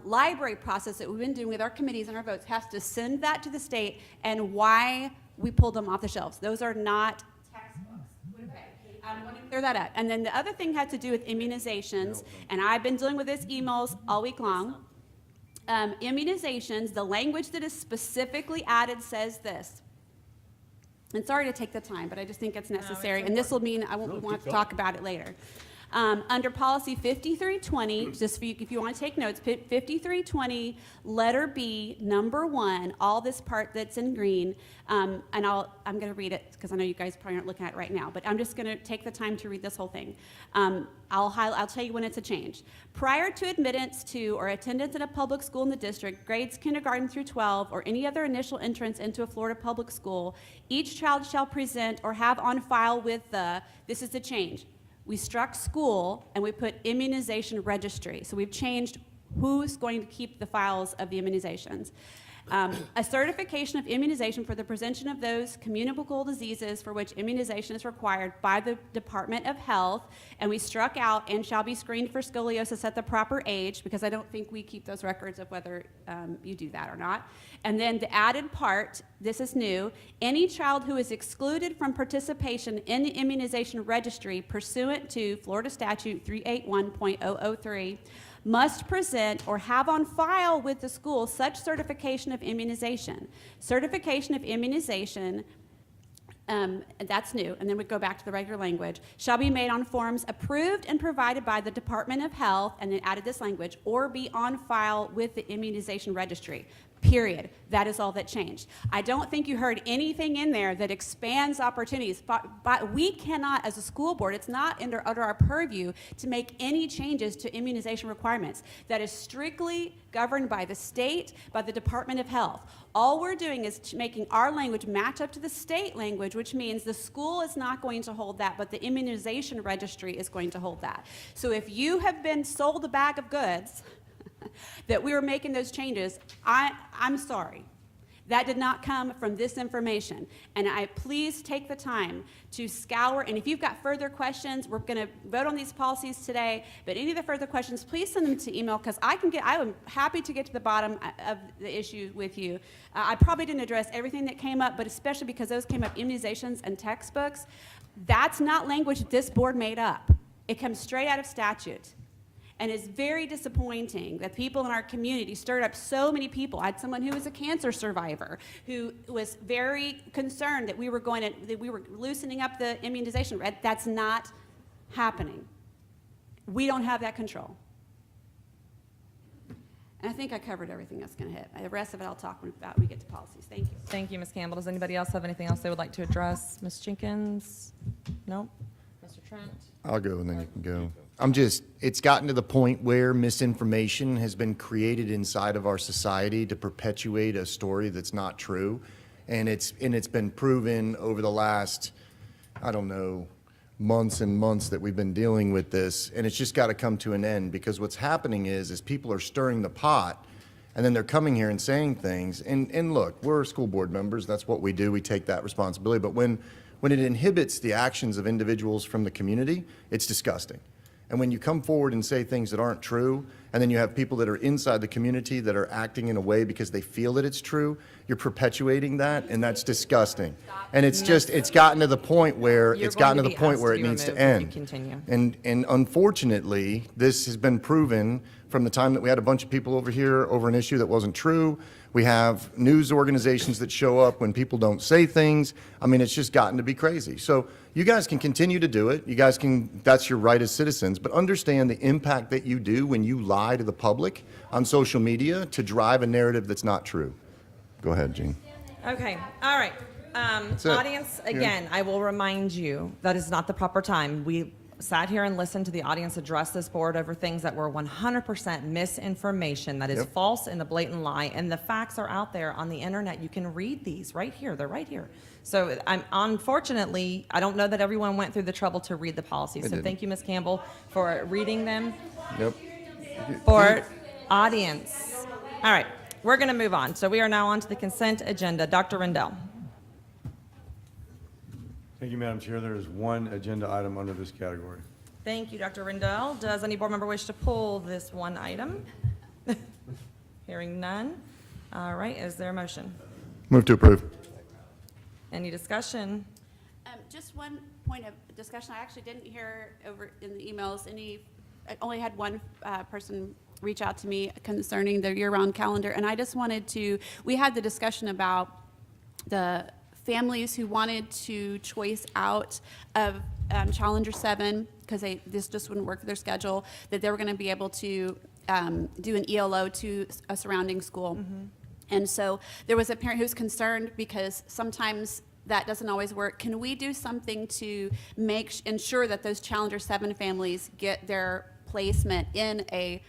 library process that we've been doing with our committees and our votes, has to send that to the state and why we pulled them off the shelves. Those are not textbooks. Okay. I want to clear that up. And then the other thing had to do with immunizations, and I've been dealing with this emails all week long. Immunizations, the language that is specifically added says this. And sorry to take the time, but I just think it's necessary, and this will mean I won't want to talk about it later. Under policy 5320, just for you, if you want to take notes, 5320, letter B, number 1, all this part that's in green, and I'm going to read it because I know you guys probably aren't looking at it right now, but I'm just going to take the time to read this whole thing. I'll tell you when it's a change. Prior to admittance to or attendance in a public school in the district, grades kindergarten through 12, or any other initial entrance into a Florida public school, each child shall present or have on file with this is the change. We struck school and we put immunization registry. So we've changed who's going to keep the files of the immunizations. A certification of immunization for the prevention of those communicable diseases for which immunization is required by the Department of Health, and we struck out and shall be screened for scoliosis at the proper age, because I don't think we keep those records of whether you do that or not. And then the added part, this is new, any child who is excluded from participation in the immunization registry pursuant to Florida Statute 381.003 must present or have on file with the school such certification of immunization. Certification of immunization, that's new, and then we go back to the regular language, shall be made on forms approved and provided by the Department of Health, and then added this language, or be on file with the immunization registry. Period. That is all that changed. I don't think you heard anything in there that expands opportunities, but we cannot, as a school board, it's not under our purview to make any changes to immunization requirements. That is strictly governed by the state, by the Department of Health. All we're doing is making our language match up to the state language, which means the school is not going to hold that, but the immunization registry is going to hold that. So if you have been sold a bag of goods that we were making those changes, I'm sorry. That did not come from this information. And please take the time to scour, and if you've got further questions, we're going to vote on these policies today, but any of the further questions, please send them to email, because I am happy to get to the bottom of the issue with you. I probably didn't address everything that came up, but especially because those came up, immunizations and textbooks. That's not language this board made up. It comes straight out of statute. And it's very disappointing that people in our community stirred up so many people. I had someone who was a cancer survivor who was very concerned that we were loosening up the immunization. That's not happening. We don't have that control. And I think I covered everything that's going to hit. The rest of it I'll talk about when we get to policies. Thank you. Thank you, Ms. Campbell. Does anybody else have anything else they would like to address? Ms. Jenkins? No? Mr. Trent? I'll go and then you can go. It's gotten to the point where misinformation has been created inside of our society to perpetuate a story that's not true. And it's been proven over the last, I don't know, months and months that we've been dealing with this. And it's just got to come to an end, because what's happening is people are stirring the pot, and then they're coming here and saying things. And look, we're school board members. That's what we do. We take that responsibility. But when it inhibits the actions of individuals from the community, it's disgusting. And when you come forward and say things that aren't true, and then you have people that are inside the community that are acting in a way because they feel that it's true, you're perpetuating that, and that's disgusting. And it's gotten to the point where it needs to end. Continue. And unfortunately, this has been proven from the time that we had a bunch of people over here over an issue that wasn't true. We have news organizations that show up when people don't say things. I mean, it's just gotten to be crazy. So you guys can continue to do it. You guys can, that's your right as citizens, but understand the impact that you do when you lie to the public on social media to drive a narrative that's not true. Go ahead, Jean. Okay, all right. it. Audience, again, I will remind you, that is not the proper time. We sat here and listened to the audience address this board over things that were 100% misinformation, that is false and a blatant lie, and the facts are out there on the internet. You can read these right here. They're right here. So unfortunately, I don't know that everyone went through the trouble to read the policies. So thank you, Ms. Campbell, for reading them. Yep. For audience. All right, we're going to move on. So we are now on to the consent agenda. Dr. Rendell. Thank you, Madam Chair. There is one agenda item under this category. Thank you, Dr. Rendell. Does any board member wish to pull this one item? Hearing none. All right, is there a motion? Move to approve. Any discussion? Just one point of discussion. I actually didn't hear over in the emails I only had one person reach out to me concerning the year-round calendar, and I just wanted we had the discussion about the families who wanted to choice out of Challenger 7 because this just wouldn't work for their schedule, that they were going to be able to do an ELO to a surrounding school. And so there was a parent who was concerned because sometimes that doesn't always work. Can we do something to ensure that those Challenger 7 families get their placement in a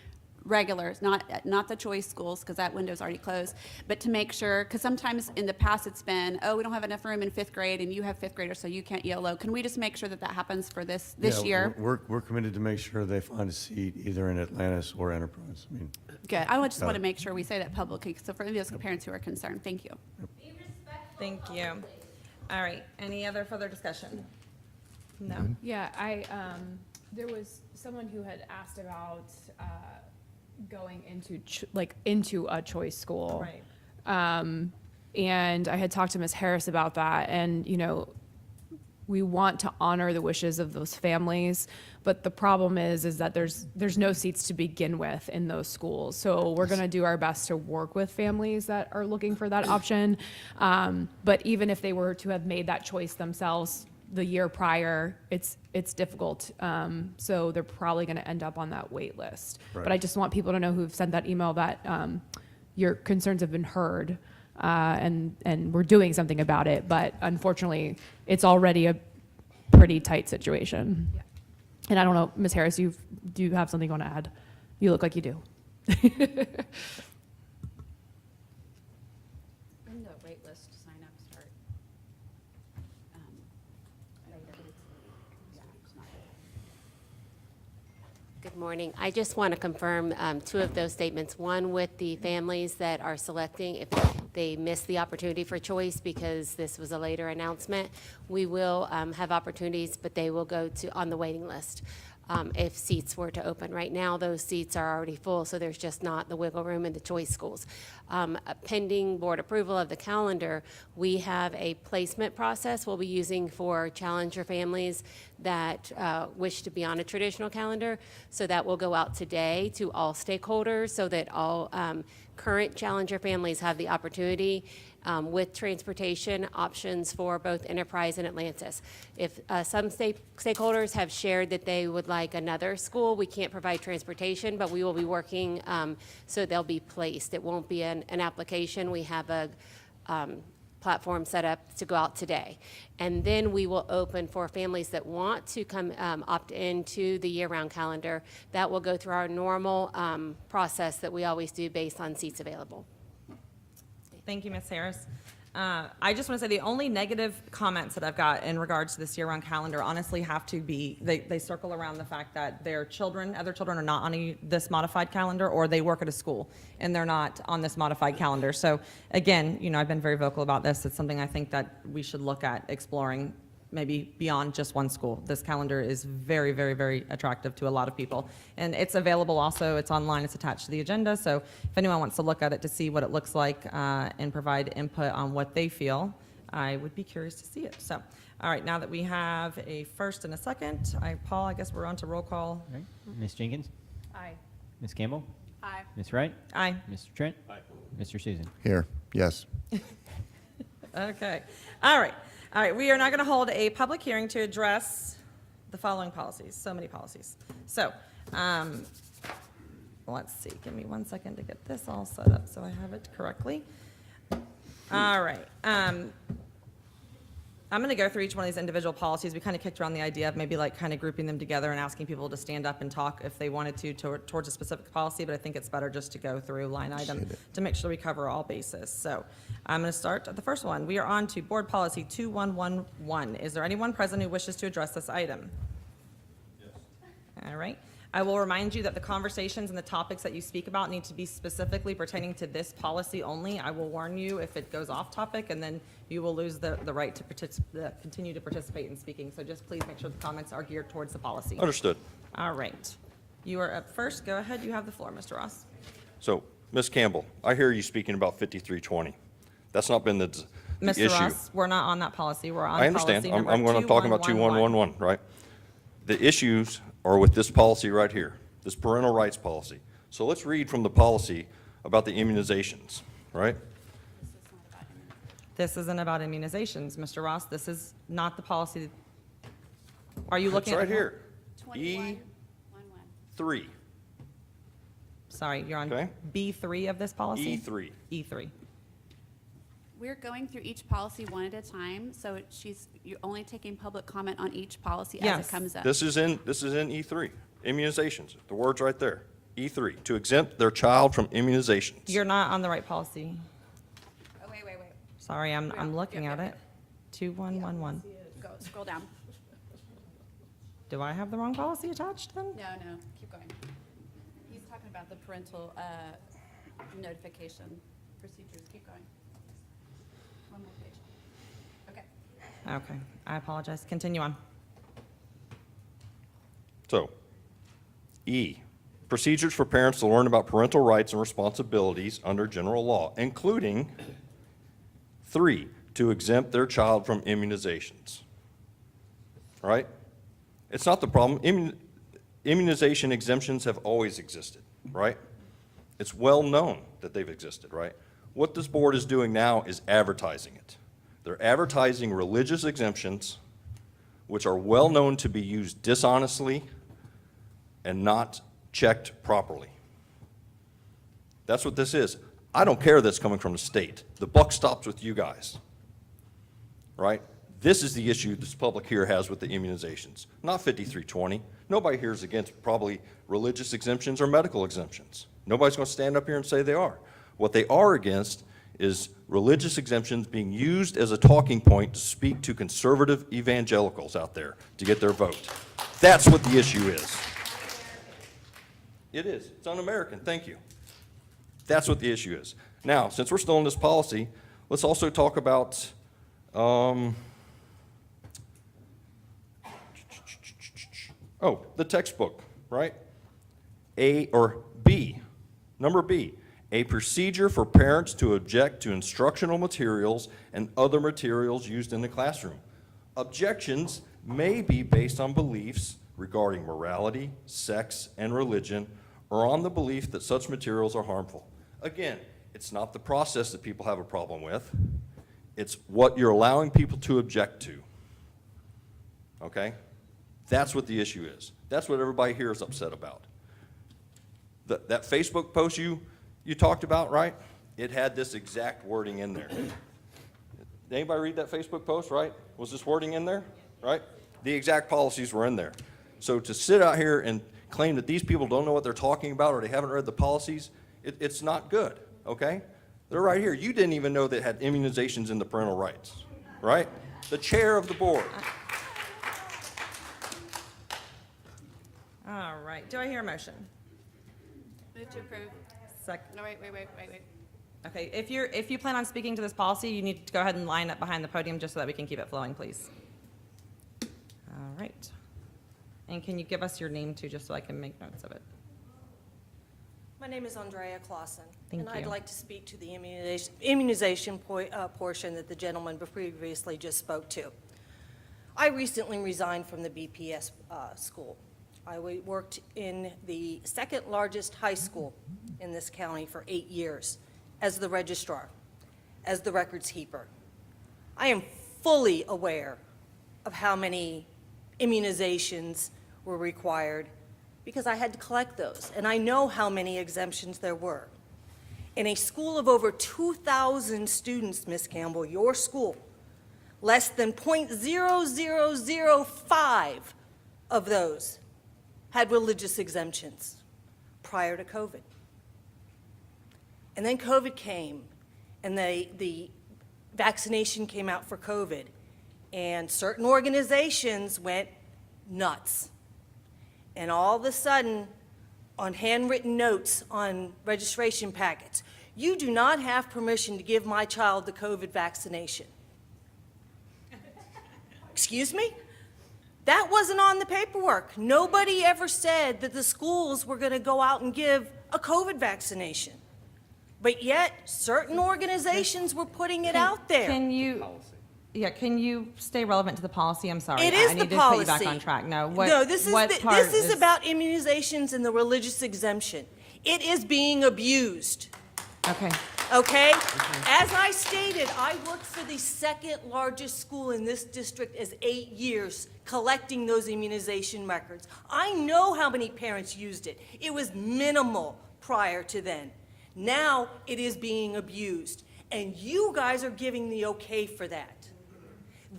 regular, not the choice schools, because that window's already closed, but to make sure, because sometimes in the past it's been, oh, we don't have enough room in 5th grade and you have 5th graders, so you can't ELO. Can we just make sure that happens for this Yeah, year? We're committed to make sure they find a seat either in Atlantis or Enterprise. I mean, Good. I just Got want it. to make sure we say that publicly, so for those parents who are concerned, thank you. Thank you. All right, any other further discussion? No? Yeah, there was someone who had asked about going into a choice school. Right. And I had talked to Ms. Harris about that, and, we want to honor the wishes of those families, but the problem is that there's no seats to begin with in those schools. So we're going to do our best to work with families that are looking for that option. But even if they were to have made that choice themselves the year prior, it's difficult. So they're probably going to end up on that wait list. Right. But I just want people to know who've sent that email that your concerns have been heard. And we're doing something about it, but unfortunately, it's already a pretty tight situation. Yeah. And I don't know, Ms. Harris, do you have something you want to add? You look like you do. When the wait list sign up start? Good morning. I just want to confirm two of those statements. One with the families that are selecting, if they miss the opportunity for choice because this was a later announcement, we will have opportunities, but they will go on the waiting list if seats were to open. Right now, those seats are already full, so there's just not the wiggle room in the choice schools. Pending board approval of the calendar, we have a placement process we'll be using for Challenger families that wish to be on a traditional calendar. So that will go out today to all stakeholders so that all current Challenger families have the opportunity with transportation options for both Enterprise and Atlantis. If some stakeholders have shared that they would like another school, we can't provide transportation, but we will be working so they'll be placed. It won't be an application. We have a platform set up to go out today. And then we will open for families that want to come opt into the year-round calendar. That will go through our normal process that we always do based on seats available. Thank you, Ms. Harris. I just want to say the only negative comments that I've got in regards to this year-round calendar honestly have to be, they circle around the fact that other children are not on this modified calendar, or they work at a school and they're not on this modified calendar. So again, I've been very vocal about this. It's something I think that we should look at exploring maybe beyond just one school. This calendar is very, very, very attractive to a lot of people. And it's available also, it's online, it's attached to the agenda. So if anyone wants to look at it to see what it looks like and provide input on what they feel, I would be curious to see it. So, all right, now that we have a first and a second, Paul, I guess we're on to roll call. All right. Ms. Jenkins? Aye. Ms. Campbell? Aye. Ms. Wright? Aye. Mr. Trent? Aye. Mr. Susan? Here, yes. Okay. All right. All right. We are now going to hold a public hearing to address the following policies. So many policies. So, let's see. Give me 1 second to get this all set up so I have it correctly. All right. I'm going to go through each one of these individual policies. We kind of kicked around the idea of maybe kind of grouping them together and asking people to stand up and talk if they wanted to towards a specific policy, but I think it's better just to go through line item to make sure we cover all bases. So I'm going to start at the first one. We are on to Board Policy 2111. Is there anyone present who wishes to address this item? Yes. All right. I will remind you that the conversations and the topics that you speak about need to be specifically pertaining to this policy only. I will warn you if it goes off topic, and then you will lose the right to continue to participate in speaking. So just please make sure the comments are geared towards the policy. Understood. All right. You are up first. Go ahead. You have the floor, Mr. Ross. So, Ms. Campbell, I hear you speaking about 5320. That's not been the issue. Mr. Ross, we're not on that policy. We're on I understand. policy number I'm going to talk about 2111, right? The issues are with this policy right here, this parental rights policy. So let's read from the policy about the immunizations, right? This isn't about immunizations, Mr. Ross. This is not the policy. Are you looking It's at? right here. 21, E3. Sorry, you're on Okay. B3 of this policy? E3. E3. We're going through each policy one at a time, so you're only taking public comment on each policy as Yes. it comes up. This is in E3, immunizations, the word's right there. E3, to exempt their child from immunizations. You're not on the right policy. Oh, wait. Sorry, I'm looking at it. 2111. Go, scroll down. Do I have the wrong policy attached then? No, keep going. He's talking about the parental notification procedures. Keep going. One more page. Okay. Okay, I apologize. Continue on. So, E, procedures for parents to learn about parental rights and responsibilities under general law, including 3, to exempt their child from immunizations. Right? It's not the problem. Immunization exemptions have always existed, right? It's well known that they've existed, right? What this board is doing now is advertising it. They're advertising religious exemptions, which are well known to be used dishonestly and not checked properly. That's what this is. I don't care that's coming from the state. The buck stops with you guys, right? This is the issue this public here has with the immunizations, not 5320. Nobody here is against probably religious exemptions or medical exemptions. Nobody's going to stand up here and say they are. What they are against is religious exemptions being used as a talking point to speak to conservative evangelicals out there to get their vote. That's what the issue is. It is. It's un-American. Thank you. That's what the issue is. Now, since we're still in this policy, let's also talk about the textbook, right? Number B, a procedure for parents to object to instructional materials and other materials used in the classroom. Objections may be based on beliefs regarding morality, sex, and religion, or on the belief that such materials are harmful. Again, it's not the process that people have a problem with. It's what you're allowing people to object to. Okay? That's what the issue is. That's what everybody here is upset about. That Facebook post you talked about, right? It had this exact wording in there. Did anybody read that Facebook post, right? Was this wording in there, right? The exact policies were in there. So to sit out here and claim that these people don't know what they're talking about or they haven't read the policies, it's not good, okay? They're right here. You didn't even know they had immunizations in the parental rights, right? The chair of the board. All right, do I hear a motion? Move to approve. No, wait. Okay, if you plan on speaking to this policy, you need to go ahead and line up behind the podium just so that we can keep it flowing, please. All right. And can you give us your name too, just so I can make notes of it? My name is Andrea Clausen. Thank And I'd you. like to speak to the immunization portion that the gentleman previously just spoke to. I recently resigned from the BPS school. I worked in the second largest high school in this county for 8 years as the registrar, as the records keeper. I am fully aware of how many immunizations were required because I had to collect those, and I know how many exemptions there were. In a school of over 2,000 students, Ms. Campbell, your school, less than 0.0005 of those had religious exemptions prior to COVID. And then COVID came, and the vaccination came out for COVID, and certain organizations went nuts. And all of a sudden, on handwritten notes on registration packets, you do not have permission to give my child the COVID vaccination. Excuse me? That wasn't on the paperwork. Nobody ever said that the schools were going to go out and give a COVID vaccination. But yet, certain organizations were putting it out there. Can you stay relevant to the policy? I'm sorry. It is I the need to put you back policy. on track. No, this is what part this is about immunizations and the religious exemption. It is being abused. Okay. Okay? As I stated, I worked for the second largest school in this district as 8 years collecting those immunization records. I know how many parents used it. It was minimal prior to then. Now it is being abused, and you guys are giving the okay for that.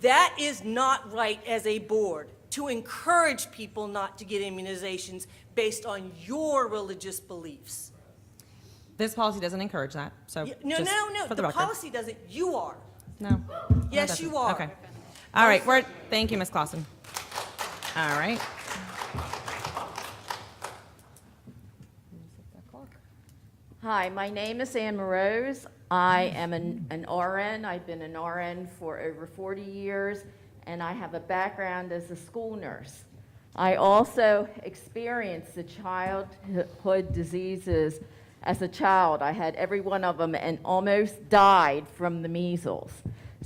That is not right as a board, to encourage people not to get immunizations based on your religious beliefs. This policy doesn't encourage that, so No, just no, for the record. policy doesn't. You are. No. Yes, doesn't. you are. Okay. All right, thank you, Ms. Clausen. All right. Hi, my name is Ann Morose. I am an RN. I've been an RN for over 40 years, and I have a background as a school nurse. I also experienced the childhood diseases as a child. I had every one of them and almost died from the measles.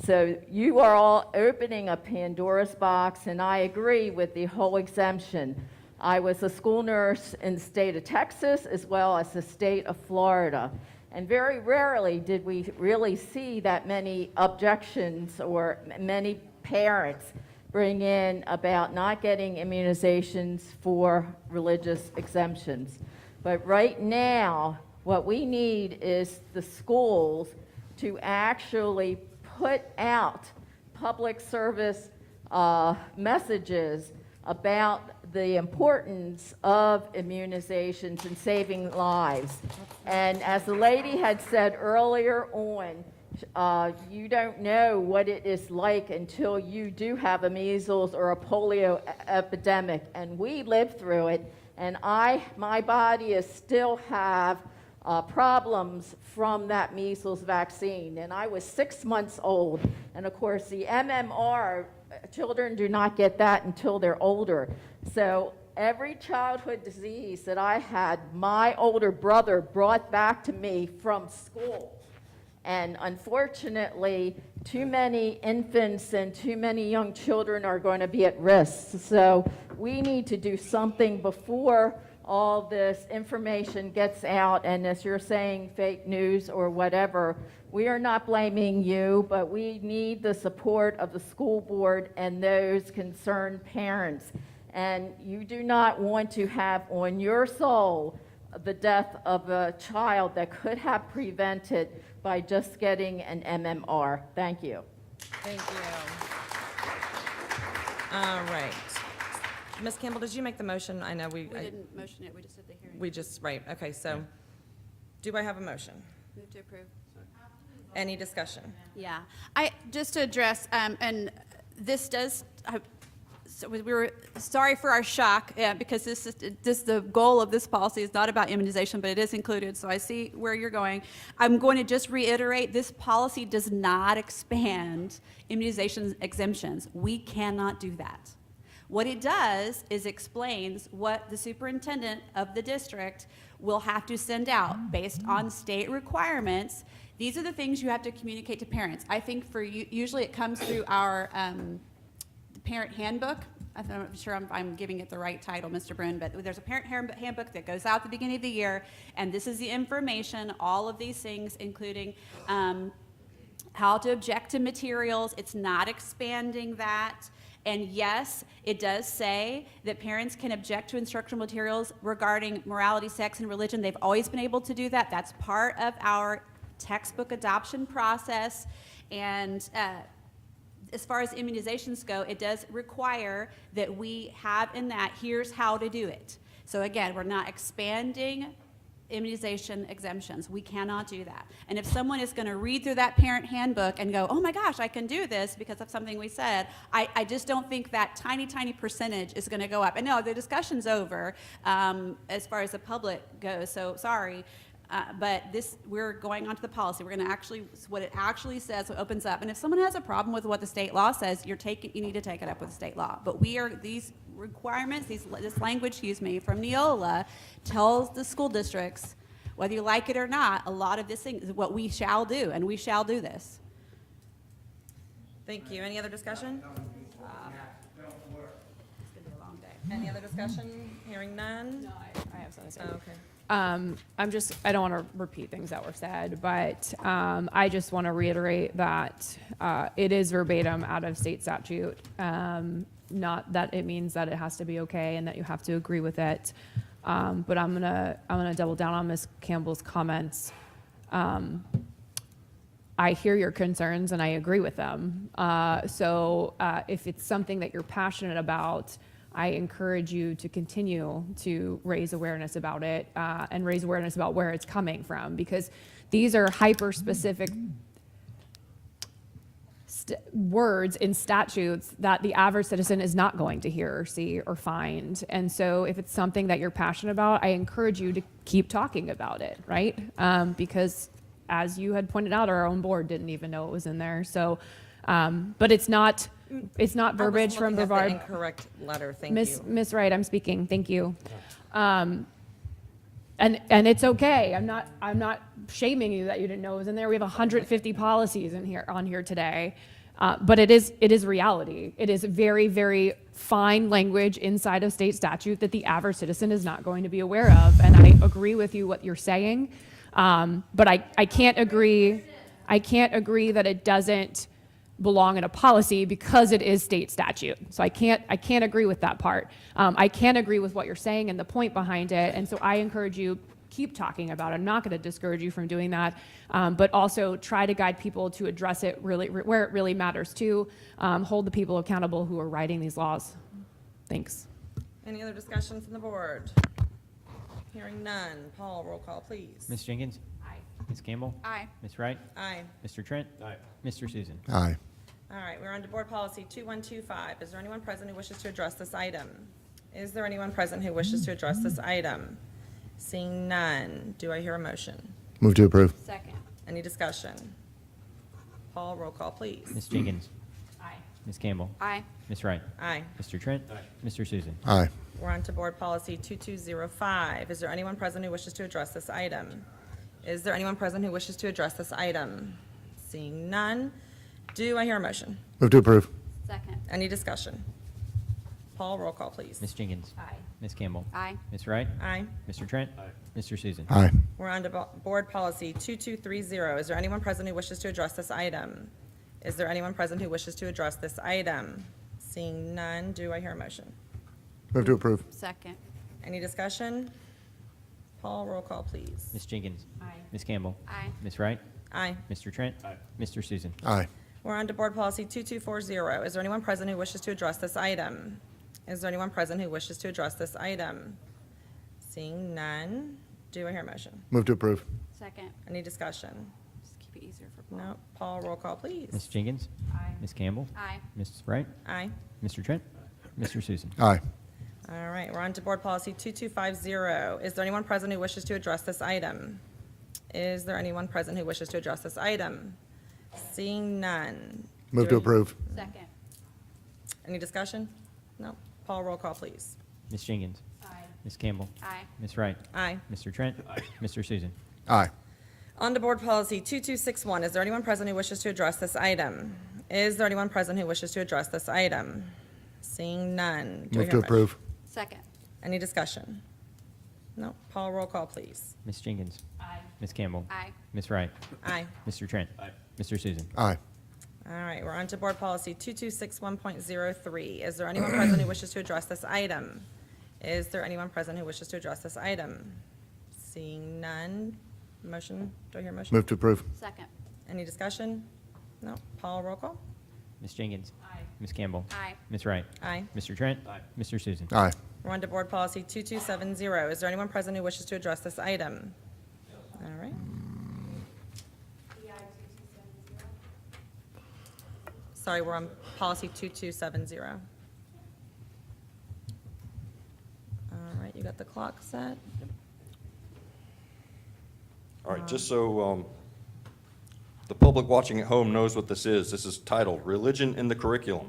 So you are all opening a Pandora's box, and I agree with the whole exemption. I was a school nurse in the state of Texas as well as the state of Florida. And very rarely did we really see that many objections or many parents bring in about not getting immunizations for religious exemptions. But right now, what we need is the schools to actually put out public service messages about the importance of immunizations and saving lives. And as the lady had said earlier on, you don't know what it is like until you do have a measles or a polio epidemic, and we lived through it, and my body is still have problems from that measles vaccine, and I was 6 months old, and of course the MMR, children do not get that until they're older. So every childhood disease that I had, my older brother brought back to me from school. And unfortunately, too many infants and too many young children are going to be at risk. So we need to do something before all this information gets out, and as you're saying, fake news or whatever. We are not blaming you, but we need the support of the school board and those concerned parents. And you do not want to have on your soul the death of a child that could have prevented by just getting an MMR. Thank you. Thank you. All right. Ms. Campbell, did you make the motion? I know We didn't motion it, we just did the hearing. we just, right, okay, so do I have a motion? Move to approve. Any discussion? Yeah, just to address, and this does, so we were sorry for our shock, because the goal of this policy is not about immunization, but it is included, so I see where you're going. I'm going to just reiterate, this policy does not expand immunization exemptions. We cannot do that. What it does is explains what the superintendent of the district will have to send out based on state requirements. These are the things you have to communicate to parents. I think for you, usually it comes through our parent handbook. I'm not sure I'm giving it the right title, Mr. Brune, but there's a parent handbook that goes out at the beginning of the year, and this is the information, all of these things, including how to object to materials. It's not expanding that. And yes, it does say that parents can object to instructional materials regarding morality, sex, and religion. They've always been able to do that. That's part of our textbook adoption process. And as far as immunizations go, it does require that we have in that, here's how to do it. So again, we're not expanding immunization exemptions. We cannot do that. And if someone is going to read through that parent handbook and go, oh my gosh, I can do this because of something we said, I just don't think that tiny, tiny percentage is going to go up. And no, the discussion's over as far as the public goes, so sorry. But we're going on to the policy. We're going to actually, what it actually says, it opens up. And if someone has a problem with what the state law says, you need to take it up with the state law. But these requirements, this language, from Neola tells the school districts Whether you like it or not, a lot of this thing is what we shall do, and we shall do this. Thank you. Any other discussion? It's gonna be a long day. Any other discussion? Hearing none? No, I have something to say. Oh, okay. I don't want to repeat things that were said, but I just want to reiterate that it is verbatim out of state statute. Not that it means that it has to be okay and that you have to agree with it. But I'm gonna double down on Ms. Campbell's comments. I hear your concerns and I agree with them. So if it's something that you're passionate about, I encourage you to continue to raise awareness about it and raise awareness about where it's coming from, because these are hyper-specific words in statutes that the average citizen is not going to hear or see or find. And so if it's something that you're passionate about, I encourage you to keep talking about it, right? Because as you had pointed out, our own board didn't even know it was in there. So, but it's not verbiage from Brevard. I was looking at the incorrect letter, thank you. Miss Wright, I'm speaking, thank you. And it's okay, I'm not shaming you that you didn't know it was in there. We have 150 policies on here today. But it is reality. It is very, very fine language inside of state statute that the average citizen is not going to be aware of. And I agree with you what you're saying. But I can't agree that it doesn't belong in a policy because it is state statute. So I can't agree with that part. I can agree with what you're saying and the point behind it. And so I encourage you, keep talking about it. I'm not going to discourage you from doing that, but also try to guide people to address it really where it really matters too. Hold the people accountable who are writing these laws. Thanks. Any other discussion from the board? Hearing none. Paul, roll call, please. Ms. Jenkins? Aye. Ms. Campbell? Aye. Ms. Wright? Aye. Mr. Trent? Aye. Mr. Susan? Aye. All right, we're on to board policy 2125. Is there anyone present who wishes to address this item? Is there anyone present who wishes to address this item? Seeing none, do I hear a motion? Move to approve. Second. Any discussion? Paul, roll call, please. Ms. Jenkins? Aye. Ms. Campbell? Aye. Ms. Wright? Aye. Mr. Trent? Mr. Susan? Aye. We're on to board policy 2205. Is there anyone present who wishes to address this item? Is there anyone present who wishes to address this item? Seeing none, do I hear a motion? Move to approve. Second. Any discussion? Paul, roll call, please. Ms. Jenkins? Aye. Ms. Campbell? Aye. Ms. Wright? Aye. Mr. Trent? Mr. Susan? Aye. We're on to board policy 2230. Is there anyone present who wishes to address this item? Is there anyone present who wishes to address this item? Seeing none, do I hear a motion? Move to approve. Second. Any discussion? Paul, roll call, please. Ms. Jenkins? Aye. Ms. Campbell? Aye. Ms. Wright? Aye. Mr. Trent? Mr. Susan? Aye. We're on to board policy 2240. Is there anyone present who wishes to address this item? Is there anyone present who wishes to address this item? Seeing none, do I hear a motion? Move to approve. Second. Any discussion? Just keep it easier for Paul. No. Paul, roll call, please. Ms. Jenkins? Aye. Ms. Campbell? Aye. Ms. Wright? Aye. Mr. Trent? Mr. Susan? Aye. All right, we're on to board policy 2250. Is there anyone present who wishes to address this item? Is there anyone present who wishes to address this item? Seeing none. Move do to I- approve. Second. Any discussion? No. Paul, roll call, please. Ms. Jenkins? Aye. Ms. Campbell? Aye. Ms. Wright? Aye. Mr. Trent? Mr. Susan? Aye. On to board policy 2261. Is there anyone present who wishes to address this item? Is there anyone present who wishes to address this item? Seeing none. Do I Move hear to a motion? approve. Second. Any discussion? No. Paul, roll call, please. Ms. Jenkins? Aye. Ms. Campbell? Aye. Ms. Wright? Aye. Mr. Trent? Mr. Susan? Aye. All right, we're on to board policy 2261.03. Is there anyone present who wishes to address this item? Is there anyone present who wishes to address this item? Seeing none. Motion, do I hear a motion? Move to approve. Second. Any discussion? No. Paul, roll call? Ms. Jenkins? Aye. Ms. Campbell? Aye. Ms. Wright? Aye. Mr. Trent? Mr. Susan? Aye. We're on to board policy 2270. Is there anyone present who wishes to address this item? All right. Sorry, we're on policy 2270. All right, you got the clock set? All right, just so the public watching at home knows what this is titled Religion in the Curriculum.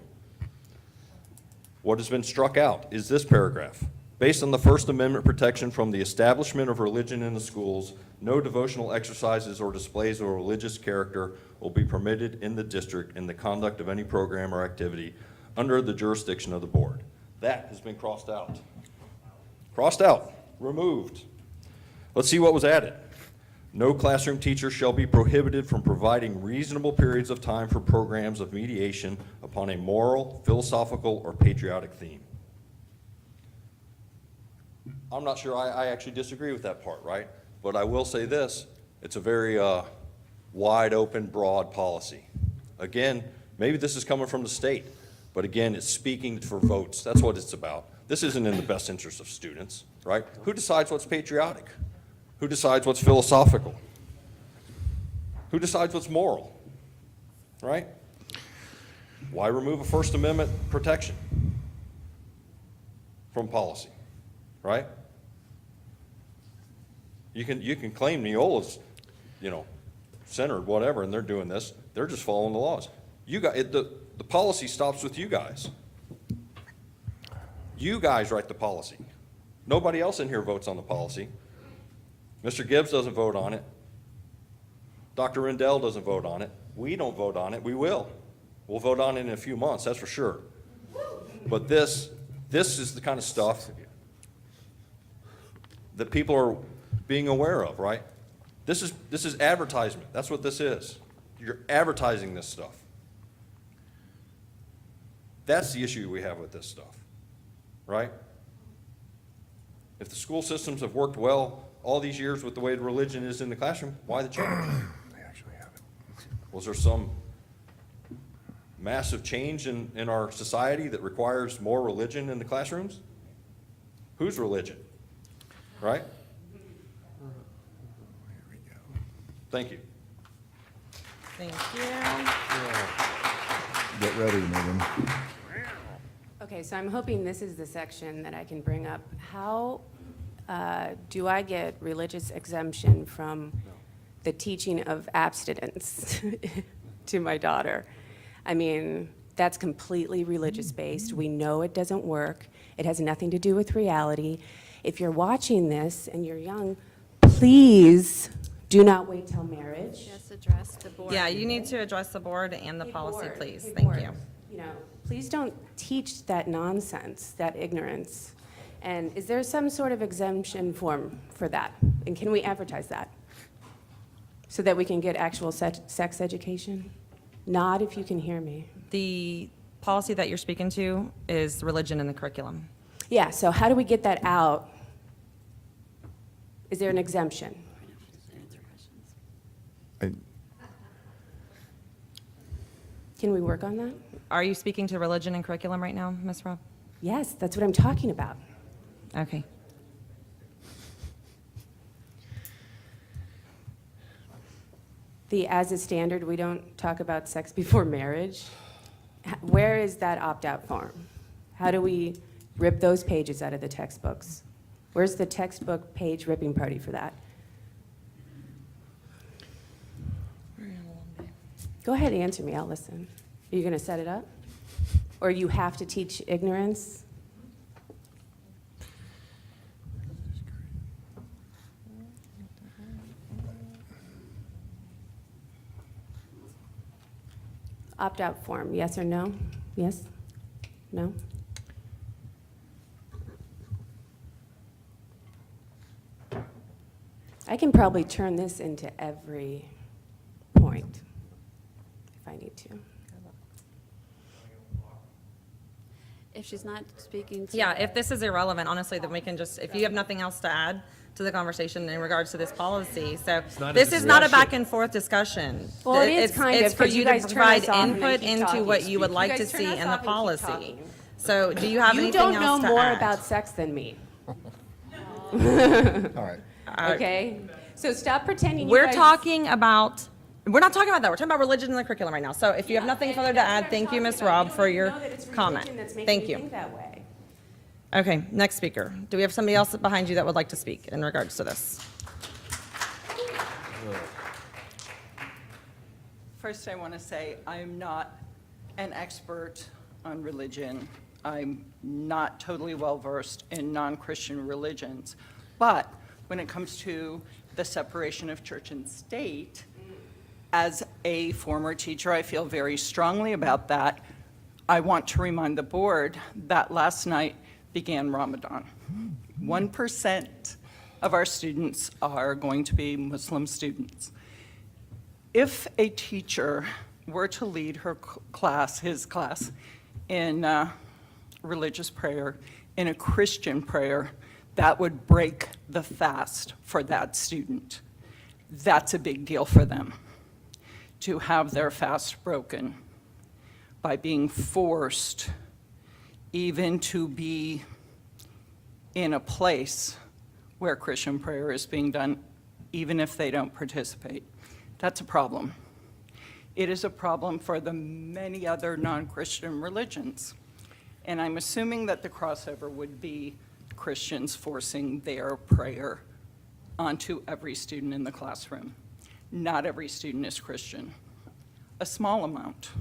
What has been struck out is this paragraph. Based on the First Amendment protection from the establishment of religion in the schools, no devotional exercises or displays of religious character will be permitted in the district in the conduct of any program or activity under the jurisdiction of the board. That has been crossed out. Crossed out, removed. Let's see what was added. No classroom teacher shall be prohibited from providing reasonable periods of time for programs of mediation upon a moral, philosophical, or patriotic theme. I'm not sure I actually disagree with that part, right? But I will say this, it's a very wide open, broad policy. Again, maybe this is coming from the state, but again, it's speaking for votes. That's what it's about. This isn't in the best interest of students, right? Who decides what's patriotic? Who decides what's philosophical? Who decides what's moral, right? Why remove a First Amendment protection from policy, right? You can claim Neola's, centered, whatever, and they're doing this. They're just following the laws. The policy stops with you guys. You guys write the policy. Nobody else in here votes on the policy. Mr. Gibbs doesn't vote on it. Dr. Rendell doesn't vote on it. We don't vote on it. We will. We'll vote on it in a few months, that's for sure. But this is the kind of stuff that people are being aware of, right? This is advertisement. That's what this is. You're advertising this stuff. That's the issue we have with this stuff, right? If the school systems have worked well all these years with the way religion is in the classroom, why the change? They actually haven't. Was there some massive change in our society that requires more religion in the classrooms? Whose religion? Right? Thank you. Thank you. Get ready, Megan. Okay, so I'm hoping this is the section that I can bring up. How do I get religious exemption from the teaching of abstinence to my daughter? I mean, that's completely religious-based. We know it doesn't work. It has nothing to do with reality. If you're watching this and you're young, please do not wait till marriage. Just address the board. Yeah, you need to address the board and the policy, Board, please. hey, Thank board, you. You know, please don't teach that nonsense, that ignorance. And is there some sort of exemption form for that? And can we advertise that? So that we can get actual sex education? Nod if you can hear me. The policy that you're speaking to is religion in the curriculum. Yeah, so how do we get that out? Is there an exemption? Can we work on that? Are you speaking to religion and curriculum right now, Ms. Robb? Yes, that's what I'm talking about. Okay. As a standard, we don't talk about sex before marriage. Where is that opt-out form? How do we rip those pages out of the textbooks? Where's the textbook page ripping party for that? Go ahead, answer me, I'll listen. Are you gonna set it up? Or you have to teach ignorance? Opt-out form, yes or no? Yes? No? I can probably turn this into every point if I need to. If she's not speaking to. Yeah, if this is irrelevant, honestly, then we can just, if you have nothing else to add to the conversation in regards to this policy. So this is not a back and forth discussion. Well, it is It's- kind of, It's for 'cause you you to guys turn provide us off and then input keep into talking. what you would You like to guys turn see us in the off and keep policy. talking. So do you have You anything else don't to add? know more about sex than me. All right. Okay? So stop pretending you We're guys- talking about, we're not talking about that. We're talking about religion in the curriculum right now. So if you have nothing further to add, thank you, Ms. Robb, for your comment. Thank you. That way. Okay, next speaker. Do we have somebody else behind you that would like to speak in regards to this? First, I want to say I am not an expert on religion. I'm not totally well-versed in non-Christian religions. But when it comes to the separation of church and state, as a former teacher, I feel very strongly about that. I want to remind the board that last night began Ramadan. 1% of our students are going to be Muslim students. If a teacher were to lead her class, his class, in religious prayer, in a Christian prayer, that would break the fast for that student. That's a big deal for them, to have their fast broken by being forced even to be in a place where Christian prayer is being done, even if they don't participate. That's a problem. It is a problem for the many other non-Christian religions. And I'm assuming that the crossover would be Christians forcing their prayer onto every student in the classroom. Not every student is Christian. A small amount.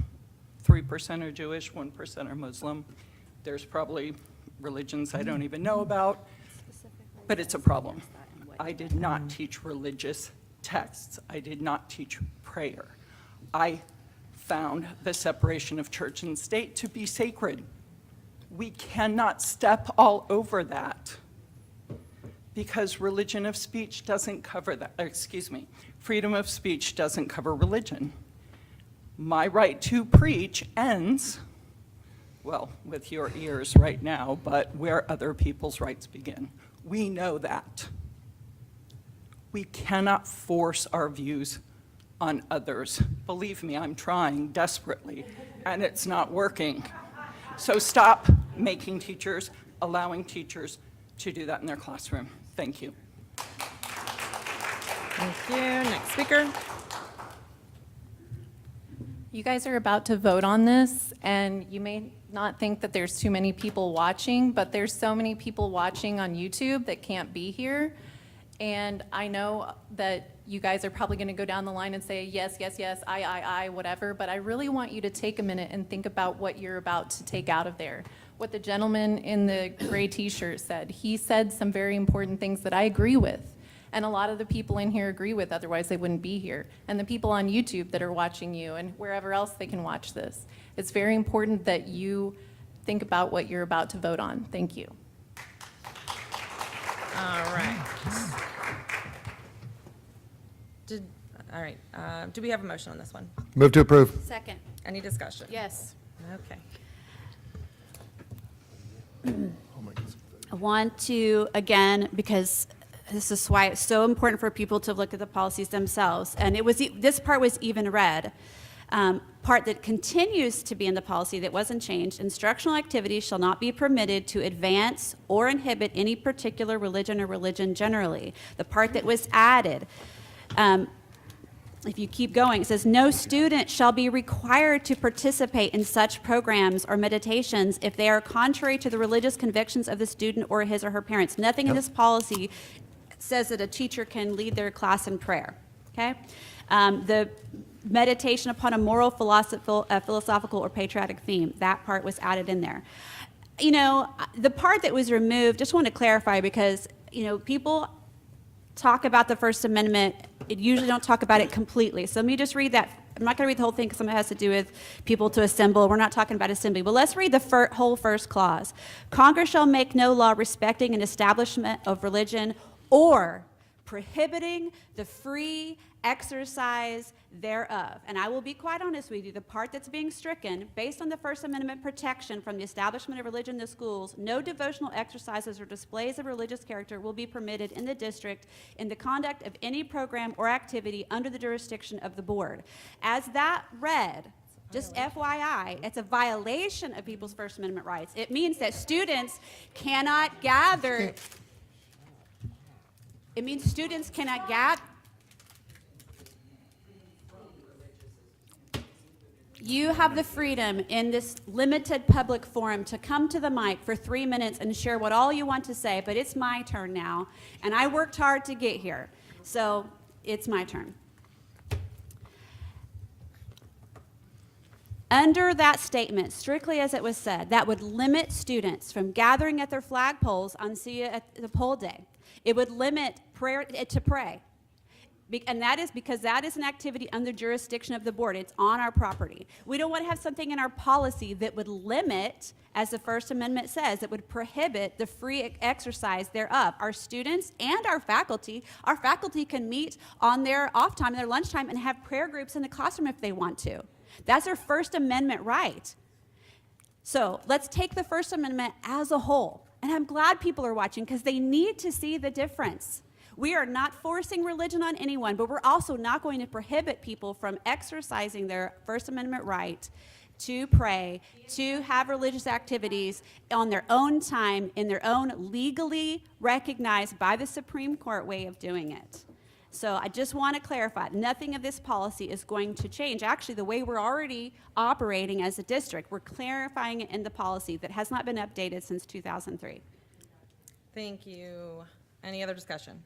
3% are Jewish, 1% are Muslim. There's probably religions I don't even know about, but it's a problem. I did not teach religious texts. I did not teach prayer. I found the separation of church and state to be sacred. We cannot step all over that because religion of speech doesn't cover that, freedom of speech doesn't cover religion. My right to preach ends, well, with your ears right now, but where other people's rights begin. We know that. We cannot force our views on others. Believe me, I'm trying desperately, and it's not working. So stop making teachers, allowing teachers to do that in their classroom. Thank you. Thank you. Next speaker. You guys are about to vote on this, and you may not think that there's too many people watching, but there's so many people watching on YouTube that can't be here. And I know that you guys are probably going to go down the line and say, yes, yes, yes, I, whatever, but I really want you to take a minute and think about what you're about to take out of there. What the gentleman in the gray t-shirt said. He said some very important things that I agree with. And a lot of the people in here agree with, otherwise they wouldn't be here. And the people on YouTube that are watching you and wherever else they can watch this. It's very important that you think about what you're about to vote on. Thank you. All right. All right. Do we have a motion on this one? Move to approve. Second. Any discussion? Yes. Okay. I want to, again, because this is why it's so important for people to look at the policies themselves. And it was this part was even read. Part that continues to be in the policy that wasn't changed, instructional activities shall not be permitted to advance or inhibit any particular religion or religion generally. The part that was added, if you keep going, it says, no student shall be required to participate in such programs or meditations if they are contrary to the religious convictions of the student or his or her parents. Nothing in this policy says that a teacher can lead their class in prayer, okay? The meditation upon a moral, philosophical, or patriotic theme, that part was added in there. You know, the part that was removed, just want to clarify because, you know, people talk about the First Amendment, it usually don't talk about it completely. So let me just read that. I'm not going to read the whole thing because some of it has to do with people to assemble. We're not talking about assembly. But let's read the whole first clause. Congress shall make no law respecting an establishment of religion or prohibiting the free exercise thereof. And I will be quite honest with you, the part that's being stricken, based on the First Amendment protection from the establishment of religion in the schools, no devotional exercises or displays of religious character will be permitted in the district in the conduct of any program or activity under the jurisdiction of the board. As that read, just FYI, it's a violation of people's First Amendment rights. It means that students cannot gather. It means students cannot gather. You have the freedom in this limited public forum to come to the mic for 3 minutes and share what all you want to say, but it's my turn now, and I worked hard to get here, so it's my turn. Under that statement, strictly as it was said, that would limit students from gathering at their flagpoles on See You at the Poll Day. It would limit prayer to pray. And that is because that is an activity under jurisdiction of the board. It's on our property. We don't want to have something in our policy that would limit, as the First Amendment says, that would prohibit the free exercise thereof. Our students and our faculty can meet on their off time, their lunchtime, and have prayer groups in the classroom if they want to. That's their First Amendment right. So let's take the First Amendment as a whole. And I'm glad people are watching because they need to see the difference. We are not forcing religion on anyone, but we're also not going to prohibit people from exercising their First Amendment right to pray, to have religious activities on their own time, in their own legally recognized by the Supreme Court way of doing it. So I just want to clarify, nothing of this policy is going to change. Actually, the way we're already operating as a district, we're clarifying it in the policy that has not been updated since 2003. Thank you. Any other discussion?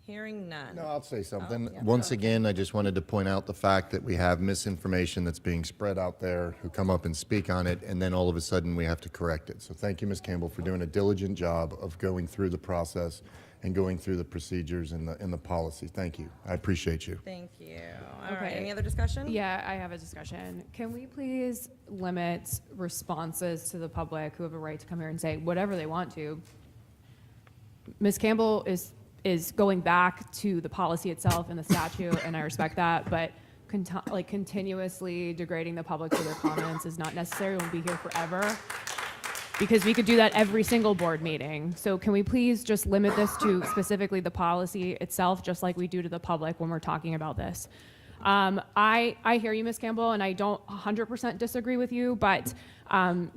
Hearing none. No, I'll say something. yeah, Once go again, I just wanted to point out the fact that we have misinformation that's being spread out there who come up and speak on it, and then all of a sudden we have to correct it. So thank you, Ms. Campbell, for doing a diligent job of going through the process and going through the procedures and the policy. Thank you. I appreciate you. Thank you. All right, Okay. any other discussion? Yeah, I have a discussion. Can we please limit responses to the public who have a right to come here and say whatever they want to? Ms. Campbell is going back to the policy itself and the statute, and I respect that, but continuously degrading the public for their comments is not necessary. We'll be here forever. Because we could do that every single board meeting. So can we please just limit this to specifically the policy itself, just like we do to the public when we're talking about this? I hear you, Ms. Campbell, and I don't 100% disagree with you, but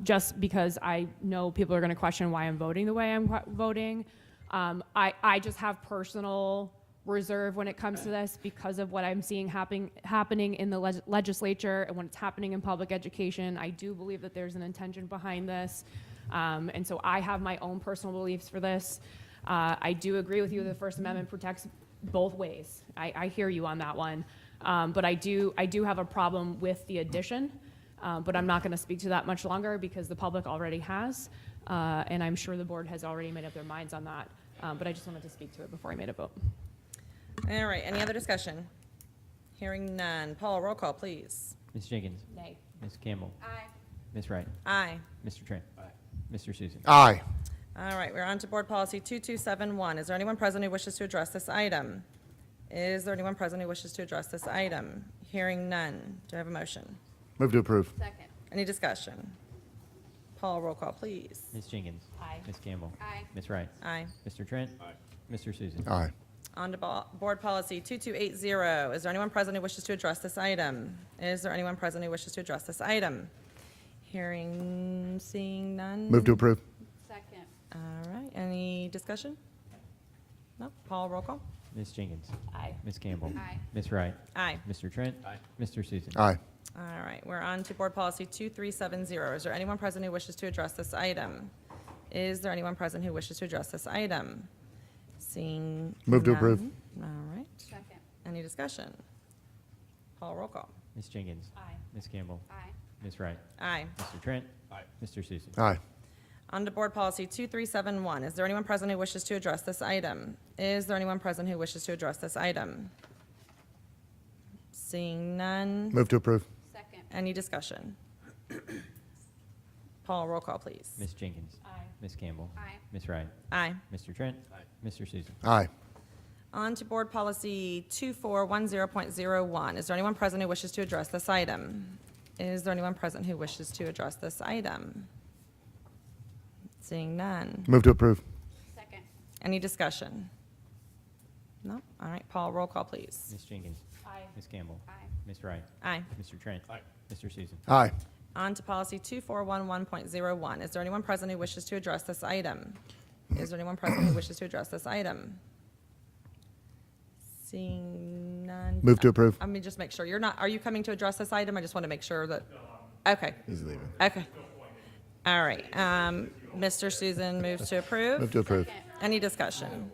just because I know people are going to question why I'm voting the way I'm voting, I just have personal reserve when it comes to this because of what I'm seeing happening in the legislature and when it's happening in public education. I do believe that there's an intention behind this. And so I have my own personal beliefs for this. I do agree with you that the First Amendment protects both ways. I hear you on that one. But I do have a problem with the addition, but I'm not going to speak to that much longer because the public already has, and I'm sure the board has already made up their minds on that. But I just wanted to speak to it before I made a vote. All right, any other discussion? Hearing none. Paul, roll call, please. Ms. Jenkins. Nay. Ms. Campbell. Aye. Ms. Wright. Aye. Mr. Trent. Aye. Mr. Susan. Aye. All right, we're on to Board Policy 2271. Is there anyone present who wishes to address this item? Is there anyone present who wishes to address this item? Hearing none. Do I have a motion? Move to approve. Second. Any discussion? Paul, roll call, please. Ms. Jenkins. Aye. Ms. Campbell. Aye. Ms. Wright. Aye. Mr. Trent. Aye. Mr. Susan. Aye. On to Board Policy 2280. Is there anyone present who wishes to address this item? Is there anyone present who wishes to address this item? Seeing none. Move to approve. Second. All right, any discussion? No? Paul, roll call? Ms. Jenkins. Aye. Ms. Campbell. Aye. Ms. Wright. Aye. Mr. Trent. Aye. Mr. Susan. Aye. All right, we're on to Board Policy 2370. Is there anyone present who wishes to address this item? Is there anyone present who wishes to address this item? Seeing Move to none. approve. All right. Second. Any discussion? Paul, roll call. Ms. Jenkins. Aye. Ms. Campbell. Aye. Ms. Wright. Aye. Mr. Trent. Aye. Mr. Susan. Aye. On to Board Policy 2371. Is there anyone present who wishes to address this item? Is there anyone present who wishes to address this item? Seeing none. Move to approve. Second. Any discussion? Paul, roll call, please. Ms. Jenkins. Aye. Ms. Campbell. Aye. Ms. Wright. Aye. Mr. Trent. Aye. Mr. Susan. Aye. On to Board Policy 2410.01. Is there anyone present who wishes to address this item? Is there anyone present who wishes to address this item? Seeing none. Move to approve. Second. Any discussion? No? All right, Paul, roll call, please. Ms. Jenkins. Aye. Ms. Campbell. Aye. Ms. Wright. Aye. Mr. Trent. Aye. Mr. Susan. Aye. On to Policy 2411.01. Is there anyone present who wishes to address this item? Is there anyone present who wishes to address this item? Seeing none. Move to approve. Let me just make sure. Are you coming to address this item? I just want to make sure that, okay. He's leaving. Okay. All right. Mr. Susan moves to approve. Move to approve. Any discussion?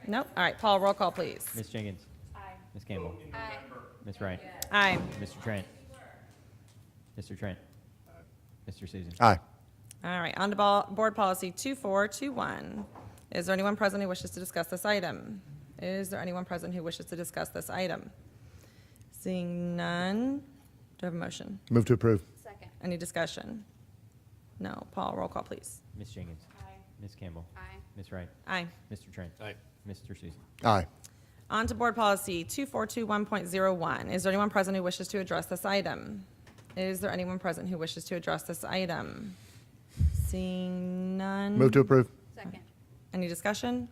Nope. All right, Paul, roll call, please. Ms. Jenkins. Aye. Ms. Campbell. Aye. Ms. Wright. Aye. Mr. Trent. Mr. Trent. Mr. Susan. Aye. All right, on to Board Policy 2421. Is there anyone present who wishes to discuss this item? Is there anyone present who wishes to discuss this item? Seeing none, do I have a motion? Move to approve. Second. Any discussion? No. Paul, roll call, please. Ms. Jenkins. Aye. Ms. Campbell. Aye. Ms. Wright. Aye. Mr. Trent. Aye. Mr. Susan. Aye. On to Board Policy 2421.01. Is there anyone present who wishes to address this item? Is there anyone present who wishes to address this item? Seeing none. Move to approve. Second. Any discussion?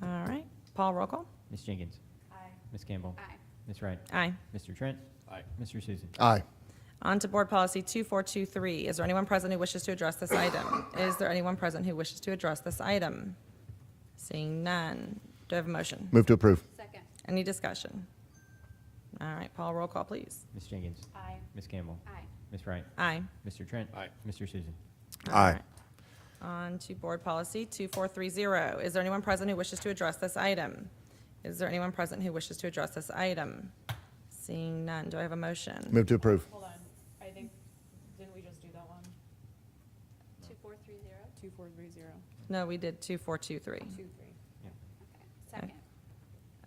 All right. Paul, roll call. Ms. Jenkins. Aye. Ms. Campbell. Aye. Ms. Wright. Aye. Mr. Trent. Aye. Mr. Susan. Aye. On to Board Policy 2423. Is there anyone present who wishes to address this item? Is there anyone present who wishes to address this item? Seeing none. Do I have a motion? Move to approve. Second. Any discussion? All right, Paul, roll call, please. Ms. Jenkins. Aye. Ms. Campbell. Aye. Ms. Wright. Aye. Mr. Trent. Aye. Mr. Susan. All Aye. right. On to Board Policy 2430. Is there anyone present who wishes to address this item? Is there anyone present who wishes to address this item? Seeing none. Do I have a motion? Move to approve. Hold on, I think, didn't we just do that one? 2430. 2430. No, we did 2423. 23. Second.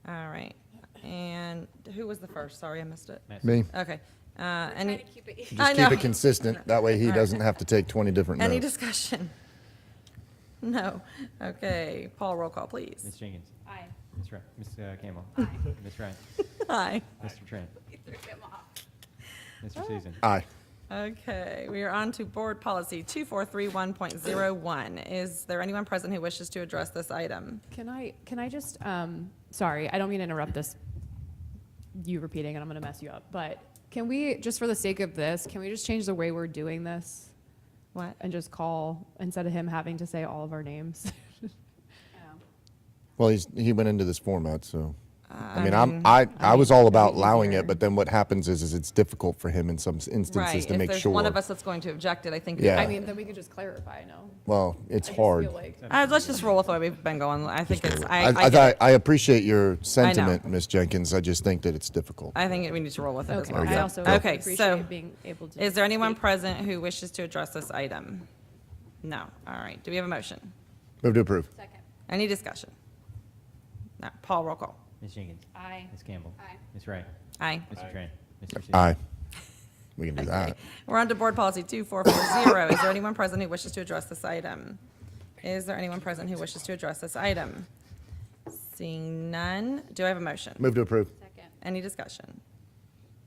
All right. And who was the first? Sorry, I missed it. Me. Okay. Trying Any, to keep it. I Just keep know. it consistent. That way he All right. doesn't have to take 20 different Any notes. discussion? No. Okay. Paul, roll call, please. Ms. Jenkins. Aye. Ms. Wright. Ms. Campbell. Aye. Ms. Wright. Aye. Mr. Trent. You threw him off. Mr. Susan. Aye. Okay, we are on to Board Policy 2431.01. Is there anyone present who wishes to address this item? Can I just, sorry, I don't mean to interrupt this, you repeating, and I'm gonna mess you up, but can we, just for the sake of this, can we just change the way we're doing this? What? And just call, instead of him having to say all of our names? Well, he went into this format, so. I mean, mean, I was all about it'd be allowing easier. it, but then what happens is it's difficult for him in some instances Right, to if make there's sure. one of us that's going to object it, I think. Yeah. I mean, then we could just clarify, no? Well, it's I just hard. feel like- Let's just roll with the way we've been going. I think it's, I appreciate your sentiment, Ms. Jenkins. I just think that it's difficult. I think we need to roll with it as Okay, well. There you I go. also Okay, so appreciate being able to. is there anyone speak. present who wishes to address this item? No. All right. Do we have a motion? Move to approve. Second. Any discussion? No. Paul, roll call. Ms. Jenkins. Aye. Ms. Campbell. Aye. Ms. Wright. Aye. Mr. Trent. Mr. Susan. Aye. We can do that. We're on to Board Policy 2440. Is there anyone present who wishes to address this item? Is there anyone present who wishes to address this item? Seeing none, do I have a motion? Move to approve. Second. Any discussion?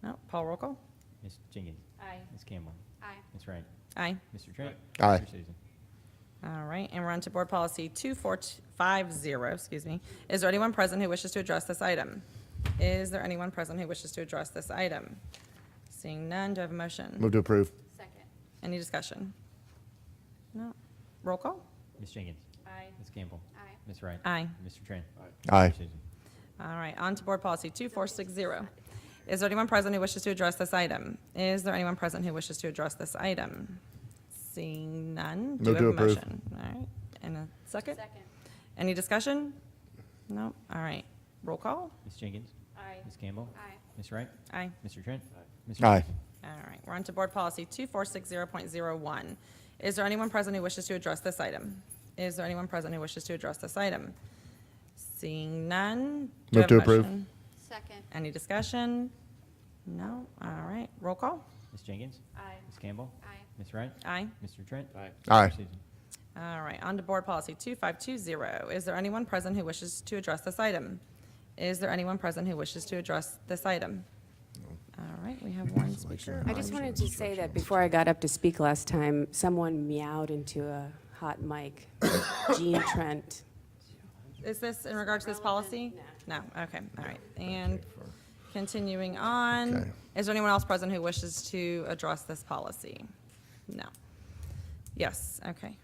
No. Paul, roll call. Ms. Jenkins. Aye. Ms. Campbell. Aye. Ms. Wright. Aye. Mr. Trent. Aye. Mr. Susan. All right, and we're on to Board Policy 2450, excuse me. Is there anyone present who wishes to address this item? Is there anyone present who wishes to address this item? Seeing none, do I have a motion? Move to approve. Second. Any discussion? No. Roll call? Ms. Jenkins. Aye. Ms. Campbell. Aye. Ms. Wright. Aye. Mr. Trent. Aye. Mr. Susan. All right, on to Board Policy 2460. Is there anyone present who wishes to address this item? Is there anyone present who wishes to address this item? Seeing none, do Move we to have a approve. motion? All right, and a second? Second. Any discussion? No? All right, roll call? Ms. Jenkins. Aye. Ms. Campbell. Aye. Ms. Wright. Aye. Mr. Trent. Mr. Aye. Susan. All right, we're on to Board Policy 2460.01. Is there anyone present who wishes to address this item? Is there anyone present who wishes to address this item? Seeing none, do I Move have to a approve. motion? Second. Any discussion? No? All right, roll call? Ms. Jenkins. Aye. Ms. Campbell. Aye. Ms. Wright. Aye. Mr. Trent. Aye. Mr. Susan. All right, on to Board Policy 2520. Is there anyone present who wishes to address this item? Is there anyone present who wishes to address this item? All right, we have one speaker. I just wanted to say that before I got up to speak last time, someone meowed into a hot mic. Jean Trent. Is this in regards to this policy? No, okay, all right. And continuing on, Okay. is there anyone else present who wishes to address this policy? No. Yes, okay.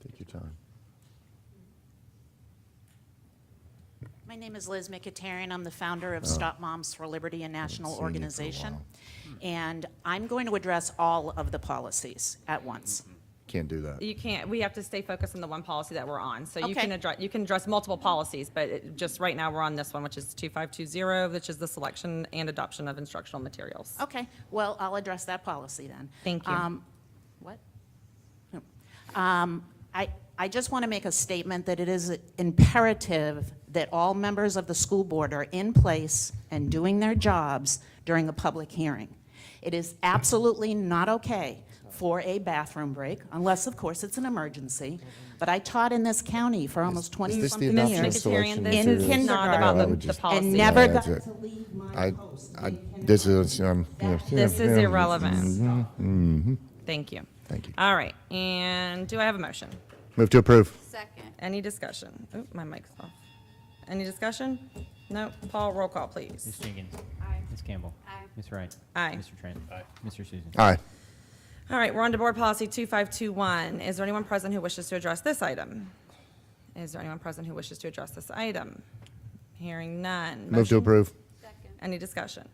Take your time. My name is Liz Mkhitaryan. I'm the founder of Stop Moms for Liberty, a national seen you for a organization. while. And I'm going to address all of the policies at once. can't do that. You can't, we have to stay focused on the one policy that we're on. So you Okay. you can address multiple policies, but just right now, we're on this one, which is 2520, which is the selection and adoption of instructional materials. Okay, well, I'll address that policy then. Thank you. What? I just want to make a statement that it is imperative that all members of the school board are in place and doing their jobs during a public hearing. It is absolutely not okay for a bathroom break, unless, of course, it's an emergency. But I taught in this county for almost 20-something Ms. years. Secretarian, this In is not kindergarten. about the policy. And never Yeah, got that's to it. leave my post. This is, This is irrelevant. Mm-hmm. Thank you. Thank you. All right, and do I have a motion? Move to approve. Second. Any discussion? Oh, my mic's off. Any discussion? No. Paul, roll call, please. Ms. Jenkins. Aye. Ms. Campbell. Aye. Ms. Wright. Aye. Mr. Trent. Aye. Mr. Susan. Aye. All right, we're on to board policy 2521. Is there anyone present who wishes to address this item? Is there anyone present who wishes to address this item? Hearing none. Move to Motion? approve. Second. Any discussion?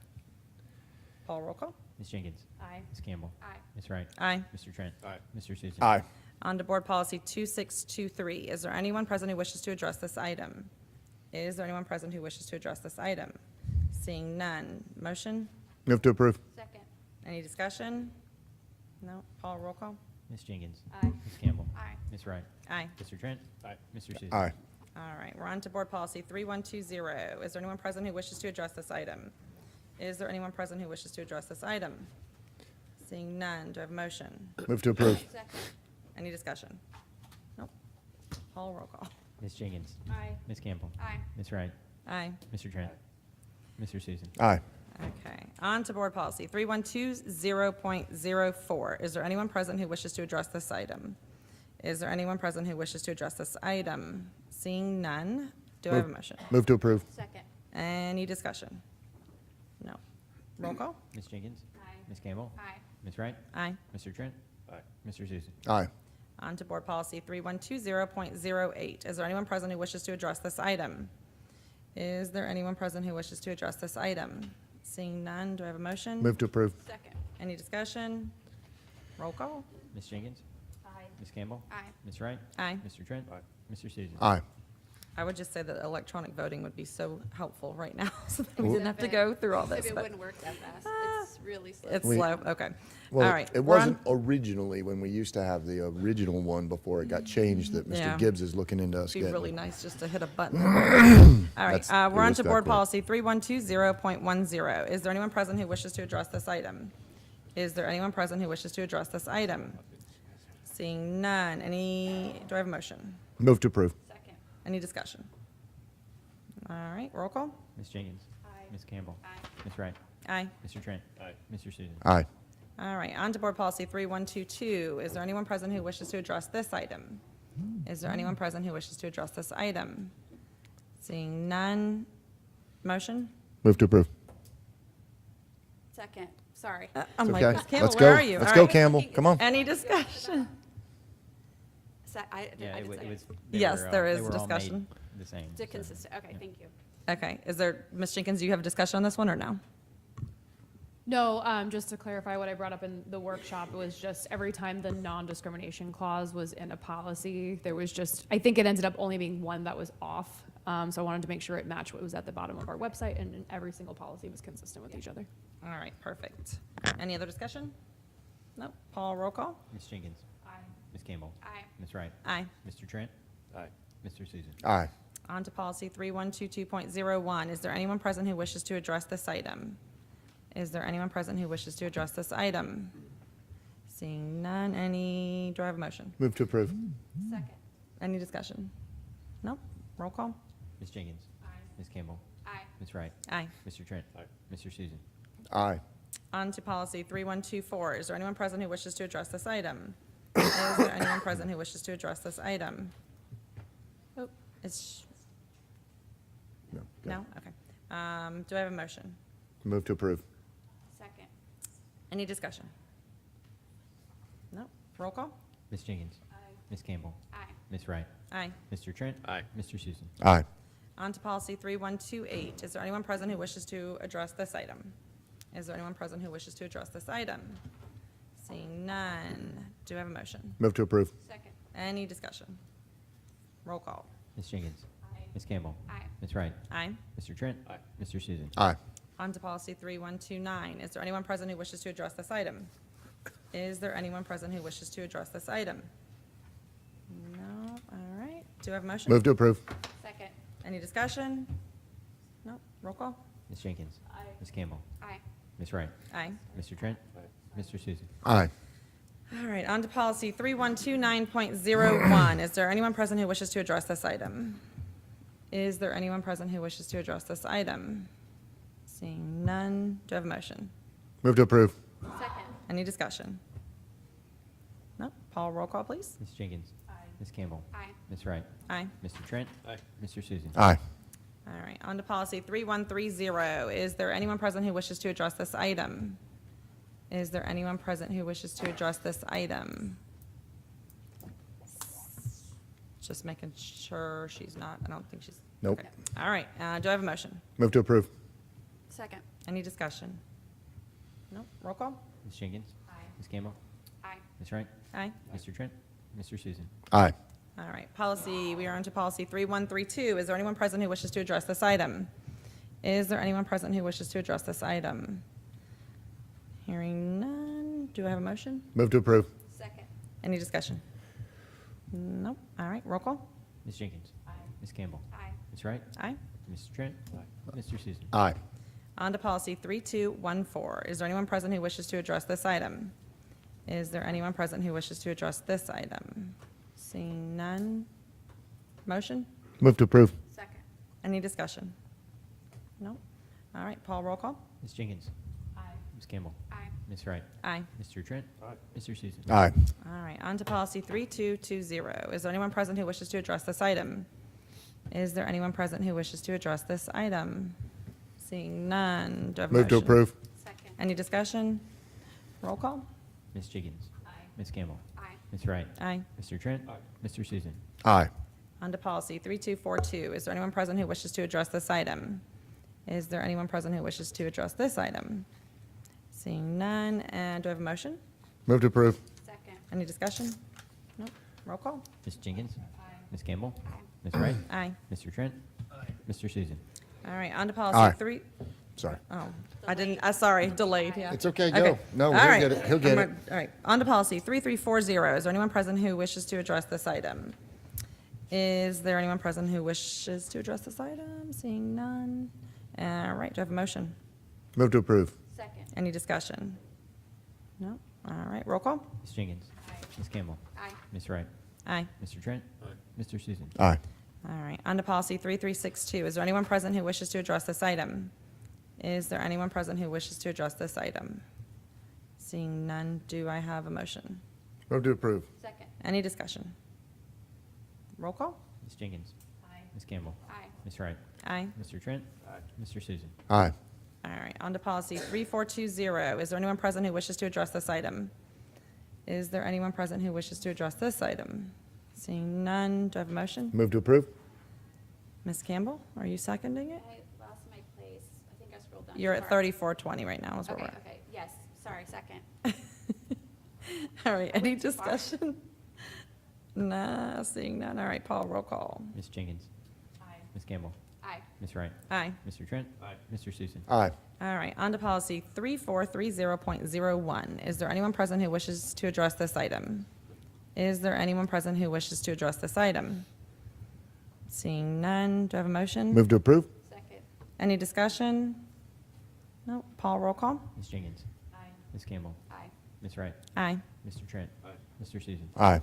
Paul, roll call. Ms. Jenkins. Aye. Ms. Campbell. Aye. Ms. Wright. Aye. Mr. Trent. Aye. Mr. Susan. Aye. On to board policy 2623. Is there anyone present who wishes to address this item? Is there anyone present who wishes to address this item? Seeing none. Motion? Move to approve. Second. Any discussion? No. Paul, roll call. Ms. Jenkins. Aye. Ms. Campbell. Aye. Ms. Wright. Aye. Mr. Trent. Aye. Mr. Susan. Aye. All right, we're on to board policy 3120. Is there anyone present who wishes to address this item? Is there anyone present who wishes to address this item? Seeing none, do I have a motion? Move to approve. Second. Any discussion? Nope. Paul, roll call. Ms. Jenkins. Aye. Ms. Campbell. Aye. Ms. Wright. Aye. Mr. Trent. Mr. Susan. Aye. Okay, on to board policy 3120.04. Is there anyone present who wishes to address this item? Is there anyone present who wishes to address this item? Seeing none, do I have a motion? Move to approve. Second. Any discussion? No. Roll call? Ms. Jenkins. Aye. Ms. Campbell. Aye. Ms. Wright. Aye. Mr. Trent. Aye. Mr. Susan. Aye. On to board policy 3120.08. Is there anyone present who wishes to address this item? Is there anyone present who wishes to address this item? Seeing none, do I have a motion? Move to approve. Second. Any discussion? Roll call? Ms. Jenkins. Aye. Ms. Campbell. Aye. Ms. Wright. Aye. Mr. Trent. Aye. Mr. Susan. Aye. I would just say that electronic voting would be so helpful right now, so that we didn't have to go through all this. If it but wouldn't work that fast. It's really slow. It's We- slow, okay. All Well, right. it we're on- wasn't originally when we used to have the original one before it got changed that Yeah. Mr. Gibbs is looking into us It'd be getting. really nice just to hit a button. All right, That's- we're it on was to that board quick. policy 3120.10. Is there anyone present who wishes to address this item? Is there anyone present who wishes to address this item? Seeing none, do I have a motion? Move to approve. Second. Any discussion? All right, roll call? Ms. Jenkins. Aye. Ms. Campbell. Aye. Ms. Wright. Aye. Mr. Trent. Aye. Mr. Susan. Aye. All right, on to board policy 3122. Is there anyone present who wishes to address this item? Is there anyone present who wishes to address this item? Seeing none, motion? Move to approve. Second. Sorry. I'm It's like, okay. Ms. Campbell, Let's where go. are you? Let's All go, right. Campbell. Come on. Any discussion? Yeah, it was. Yes, there is they were all made discussion. The same. It's so- consistent. Okay, thank you. Okay, is there, Ms. Jenkins, do you have a discussion on this one or no? No, just to clarify what I brought up in the workshop, it was just every time the non-discrimination clause was in a policy, there was just, I think it ended up only being one that was off. So I wanted to make sure it matched what was at the bottom of our website and every single policy was consistent with each other. All right, perfect. Any other discussion? No. Paul, roll call? Ms. Jenkins. Aye. Ms. Campbell. Aye. Ms. Wright. Aye. Mr. Trent. Aye. Mr. Susan. Aye. On to policy 3122.01. Is there anyone present who wishes to address this item? Is there anyone present who wishes to address this item? Seeing none, do I have a motion? Move to approve. Second. Any discussion? No? Roll call? Ms. Jenkins. Aye. Ms. Campbell. Aye. Ms. Wright. Aye. Mr. Trent. Aye. Mr. Susan. Aye. On to policy 3124. Is there anyone present who wishes to address this item? Is there anyone present who wishes to address this item? Oh, it's, No. go. no? Okay. Do I have a motion? Move to approve. Second. Any discussion? No? Roll call? Ms. Jenkins. Aye. Ms. Campbell. Aye. Ms. Wright. Aye. Mr. Trent. Aye. Mr. Susan. Aye. On to policy 3128. Is there anyone present who wishes to address this item? Is there anyone present who wishes to address this item? Seeing none, do I have a motion? Move to approve. Second. Any discussion? Roll call. Ms. Jenkins. Ms. Campbell. Aye. Ms. Wright. Aye. Mr. Trent. Mr. Susan. Aye. On to policy 3129. Is there anyone present who wishes to address this item? Is there anyone present who wishes to address this item? No, all right. Do I have a motion? Move to approve. Second. Any discussion? No, roll call. Ms. Jenkins. Aye. Ms. Campbell. Aye. Ms. Wright. Aye. Mr. Trent. Mr. Susan. Aye. All right, on to policy 3129.01. Is there anyone present who wishes to address this item? Is there anyone present who wishes to address this item? Seeing none, do I have a motion? Move to approve. Second. Any discussion? No, Paul, roll call, please. Ms. Jenkins. Aye. Ms. Campbell. Aye. Ms. Wright. Aye. Mr. Trent. Mr. Susan. Aye. All right, on to policy 3130. Is there anyone present who wishes to address this item? Is there anyone present who wishes to address this item? Just making sure she's not, I don't think she's. Nope. okay. All right, do I have a motion? Move to approve. Second. Any discussion? No, roll call? Ms. Jenkins. Aye. Ms. Campbell. Aye. Ms. Wright. Aye. Mr. Trent. Mr. Susan. Aye. All right, policy, we are on to policy 3132. Is there anyone present who wishes to address this item? Is there anyone present who wishes to address this item? Hearing none, do I have a motion? Move to approve. Second. Any discussion? Nope. All right, roll call? Ms. Jenkins. Aye. Ms. Campbell. Aye. Ms. Wright. Aye. Mr. Trent. Mr. Susan. Aye. On to policy 3214. Is there anyone present who wishes to address this item? Is there anyone present who wishes to address this item? Seeing none. Motion? Move to approve. Second. Any discussion? No? All right, Paul, roll call? Ms. Jenkins. Aye. Ms. Campbell. Aye. Ms. Wright. Aye. Mr. Trent. Mr. Susan. Aye. All right, on to policy 3220. Is there anyone present who wishes to address this item? Is there anyone present who wishes to address this item? Seeing none, do I have a Move to motion? approve. Second. Any discussion? Roll call? Ms. Jenkins. Aye. Ms. Campbell. Aye. Ms. Wright. Aye. Mr. Trent. Mr. Susan. Aye. On to policy 3242. Is there anyone present who wishes to address this item? Is there anyone present who wishes to address this item? Seeing none, and do I have a motion? Move to approve. Second. Any discussion? Nope. Roll call? Ms. Jenkins. Aye. Ms. Campbell. Aye. Ms. Wright. Aye. Mr. Trent. Mr. Susan. All right, on to Aye. policy 3. Sorry. Oh, I didn't, sorry, delayed, yeah. It's okay, go. No, All he'll right. get it. He'll get I'm it. All right, on to policy 3340. Is there anyone present who wishes to address this item? Is there anyone present who wishes to address this item? Seeing none. All right, do I have a motion? Move to approve. Second. Any discussion? No? All right, roll call? Ms. Jenkins. Aye. Ms. Campbell. Aye. Ms. Wright. Aye. Mr. Trent. Mr. Susan. Aye. All right, on to policy 3362. Is there anyone present who wishes to address this item? Is there anyone present who wishes to address this item? Seeing none, do I have a motion? Move to approve. Second. Any discussion? Roll call? Ms. Jenkins. Aye. Ms. Campbell. Aye. Ms. Wright. Aye. Mr. Trent. Mr. Susan. Aye. All right, on to policy 3420. Is there anyone present who wishes to address this item? Is there anyone present who wishes to address this item? Seeing none, do I have a motion? Move to approve. Ms. Campbell, are you seconding it? I lost my place. I think I scrolled down. You're too at far. 3420 right now, is where Okay, we're at. okay, yes, sorry, second. All right, any went too far. discussion? Nah, seeing none. All right, Paul, roll call. Ms. Jenkins. Aye. Ms. Campbell. Aye. Ms. Wright. Aye. Mr. Trent. Mr. Susan. Aye. All right, on to policy 3430.01. Is there anyone present who wishes to address this item? Is there anyone present who wishes to address this item? Seeing none, do I have a motion? Move to approve. Second. Any discussion? No. Paul, roll call? Ms. Jenkins. Aye. Ms. Campbell. Aye. Ms. Wright. Aye. Mr. Trent. Mr. Susan. Aye.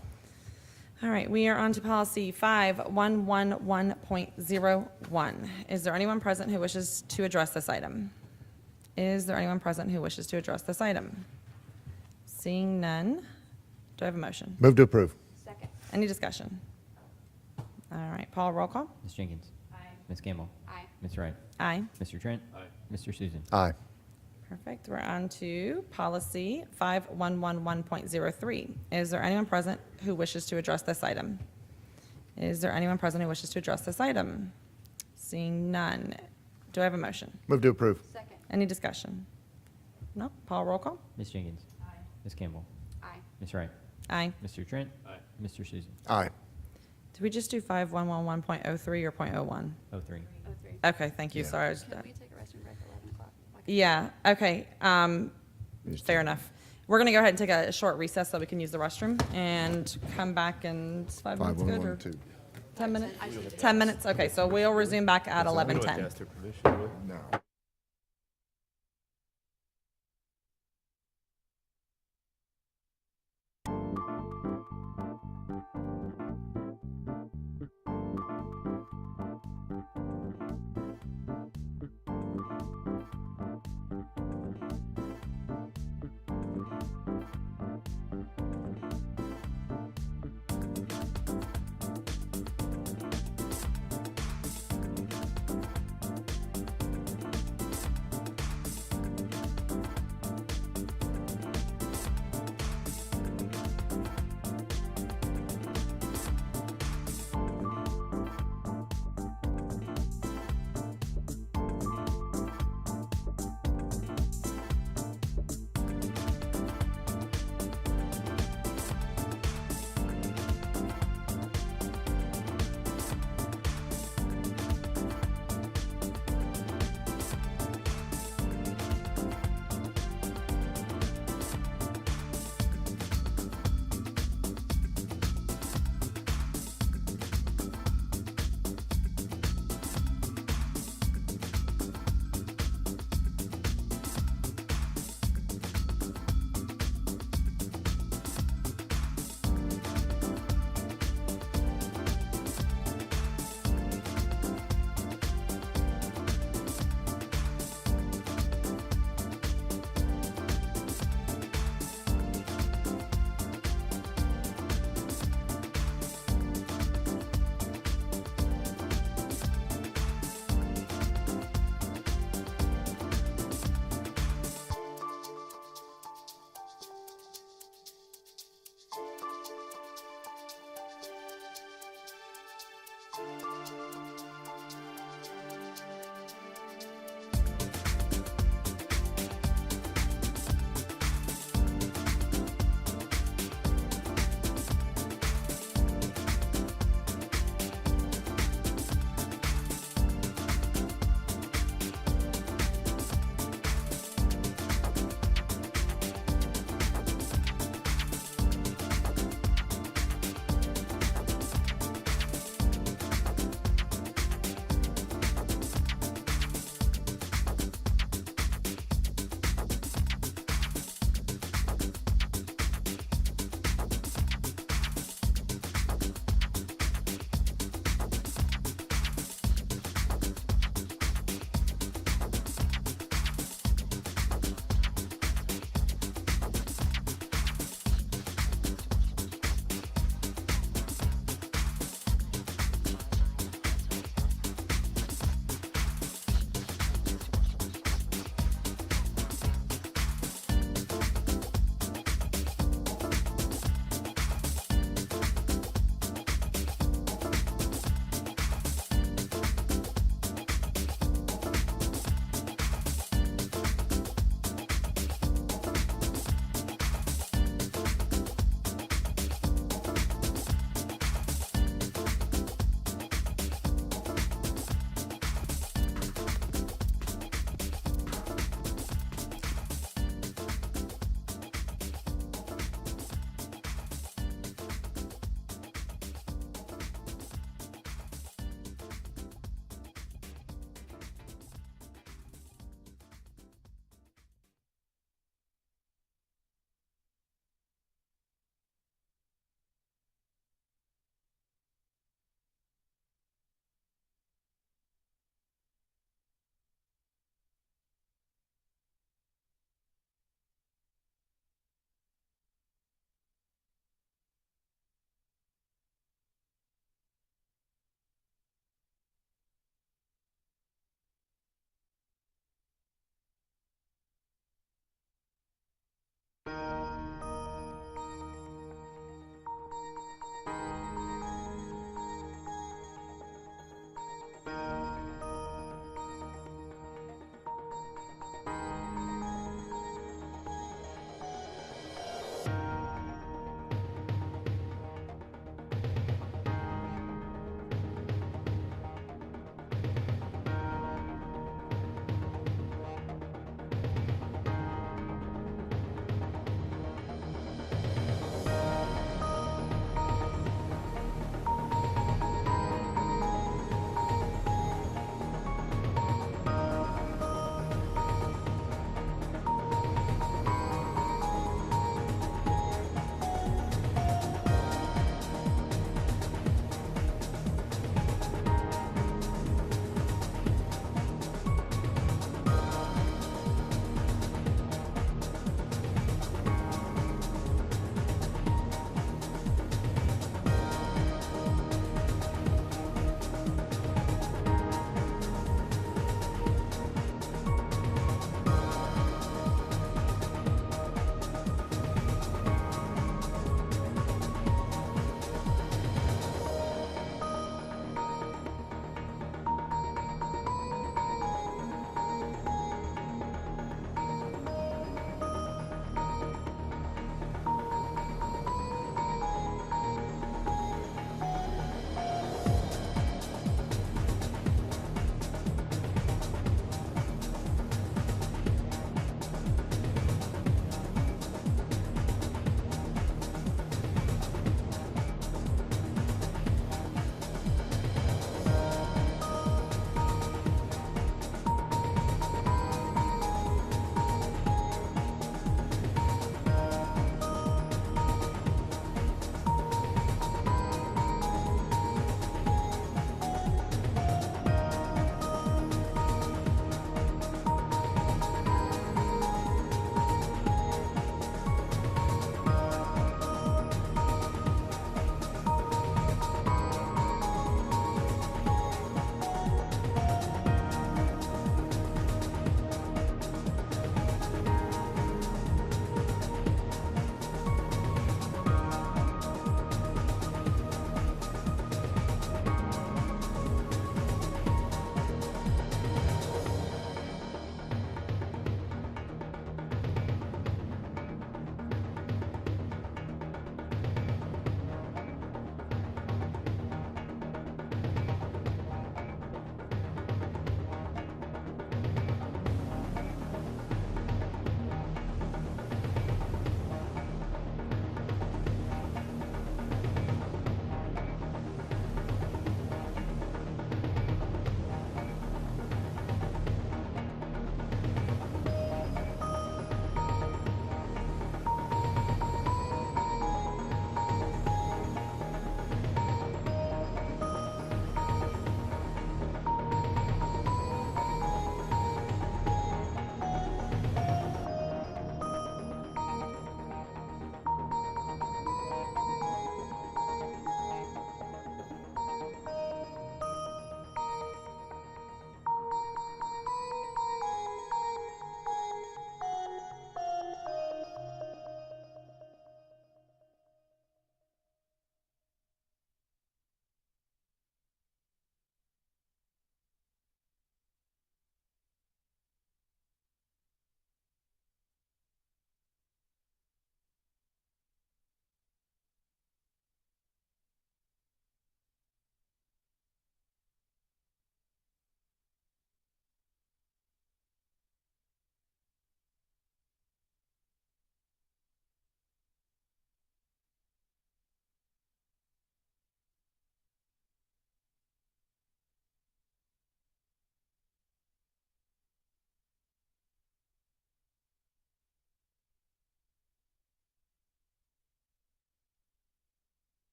All right, we are on to policy 5111.01. Is there anyone present who wishes to address this item? Is there anyone present who wishes to address this item? Seeing none, do I have a motion? Move to approve. Second. Any discussion? All right, Paul, roll call? Ms. Jenkins. Aye. Ms. Campbell. Aye. Ms. Wright. Aye. Mr. Trent. Mr. Susan. Aye. Perfect. We're on to policy 5111.03. Is there anyone present who wishes to address this item? Is there anyone present who wishes to address this item? Seeing none, do I have a motion? Move to approve. Second. Any discussion? No? Paul, roll call? Ms. Jenkins. Aye. Ms. Campbell. Ms. Wright? Aye. Mr. Trent? Mr. Susan? Aye. Did we just do 5111.03 or .01? 03. Okay, thank you. Yeah. Sorry. Can we take a restroom break at 11 o'clock? Yeah, okay. Fair enough. We're going to go ahead and take a short recess so we can use the restroom and come back in 5 minutes. Good, or 10 minutes? 10 minutes? Okay, so we'll resume back at 11:10. No.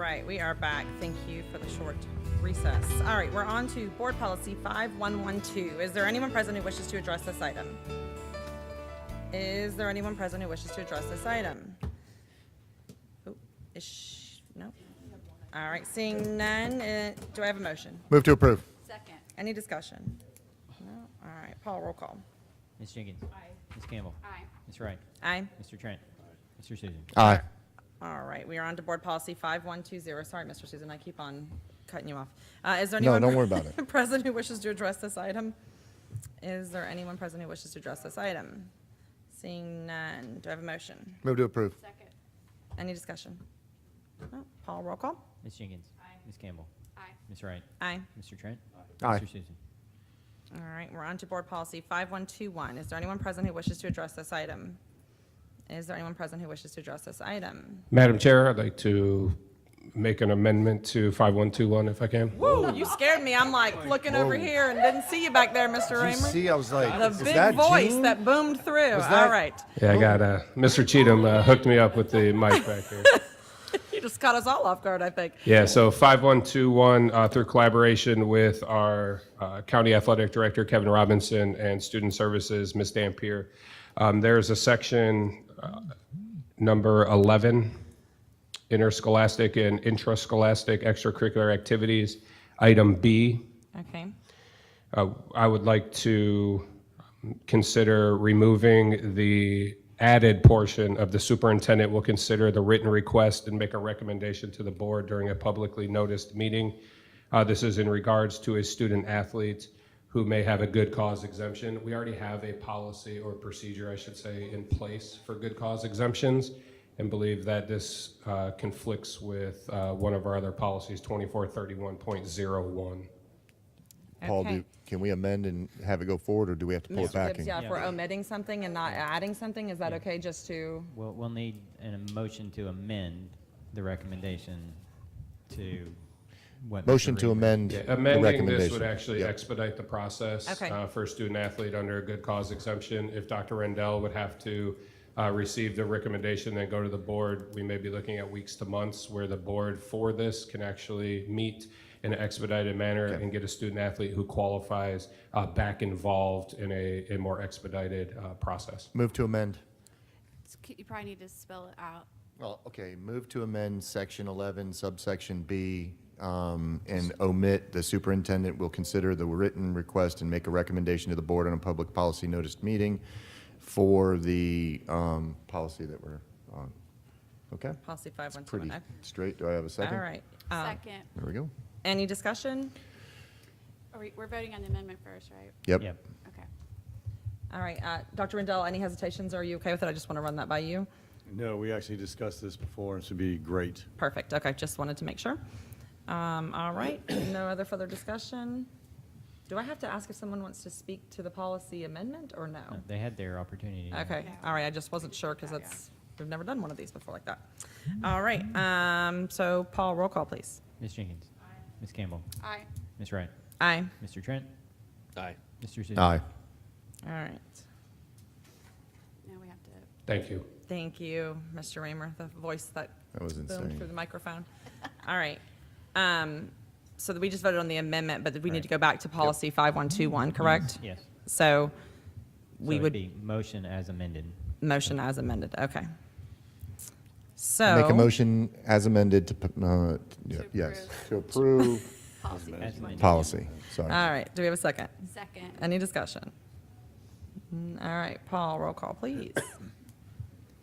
right, we are back. Thank you for the short recess. All right, we're on to Board Policy 5112. Is there anyone present who wishes to address this item? Is there anyone present who wishes to address this item? Oh, no. All right, seeing none, do I have a motion? Move to approve. Second. Any discussion? No? All right, Paul, roll call. Ms. Jenkins. Aye. Ms. Campbell. Aye. Ms. Wright. Aye. Mr. Trent. Mr. Susan. Aye. All right, we are on to Board Policy 5120. Sorry, Mr. Susan, I keep on cutting you off. Is there No, anyone don't worry about it. present who wishes to address this item? Is there anyone present who wishes to address this item? Seeing none, do I have a motion? Move to approve. Second. Any discussion? No? Paul, roll call. Ms. Jenkins. Aye. Ms. Campbell. Aye. Ms. Wright. Aye. Mr. Trent. Aye. Mr. Susan. All right, we're on to Board Policy 5121. Is there anyone present who wishes to address this item? Is there anyone present who wishes to address this item? Madam Chair, I'd like to make an amendment to 5121 if I can. Woo, you scared me. I'm like looking over here and didn't see you back there, Mr. Did you Raymer. see? I was like, The is big that voice Gene? that boomed through. Was All that- right. Yeah, I got Mr. Cheatham hooked me up with the mic back here. You just caught us all off guard, I think. Yeah, so 5121, through collaboration with our County Athletic Director, Kevin Robinson, and Student Services, Ms. Dampier, there's a section number 11, interscholastic and intrascholastic extracurricular activities, item B. Okay. I would like to consider removing the added portion of the superintendent will consider the written request and make a recommendation to the board during a publicly noticed meeting. This is in regards to a student athlete who may have a good cause exemption. We already have a policy or procedure, I should say, in place for good cause exemptions, and believe that this conflicts with one of our other policies, 2431.01. Paul, Okay. can we amend and have it go forward, or do we have to pull it Mr. back? Gibbs, yeah, if we're omitting something and not adding something, is that okay just to? We'll need a motion to amend the recommendation to what? Motion Mr. to Reamer- amend the Amending this recommendation. would actually Yep. expedite the process Okay. for a student athlete under a good cause exemption. If Dr. Rendell would have to receive the recommendation, then go to the board, we may be looking at weeks to months where the board for this can actually meet in an expedited manner and get a student athlete who qualifies back involved in a more expedited process. Move to amend. You probably need to spell it out. Well, okay, move to amend section 11, subsection B, and omit the superintendent will consider the written request and make a recommendation to the board on a public policy noticed meeting for the policy that we're on. Okay? Policy Pretty 5121. straight. Do I have a second? All right. Second. There we go. Any discussion? We're voting on the amendment first, right? Yep. Okay. All right, Dr. Rendell, any hesitations? Are you okay with it? I just want to run that by you. No, we actually discussed this before, and it should be great. Perfect. Okay, just wanted to make sure. All right, no other further discussion. Do I have to ask if someone wants to speak to the policy amendment or no? They had their opportunity. Okay, all right, I just wasn't sure because we've never done one of these before like that. All right, so Paul, roll call, please. Ms. Jenkins. Aye. Ms. Campbell. Aye. Ms. Wright. Aye. Mr. Trent. Aye. Mr. Susan. Aye. All right. Now we have to. Thank you. Thank you, Mr. Raymer, the voice that That was boomed insane. through the microphone. All right. So we just voted on the amendment, but we need to go back to policy 5121, correct? Yes. So So we it'd would, be motion as amended. motion as amended, okay. So. Make a motion as amended to, yes, to approve Policy. As amended. policy. Sorry. All right, do we have a second? Second. Any discussion? All right, Paul, roll call, please.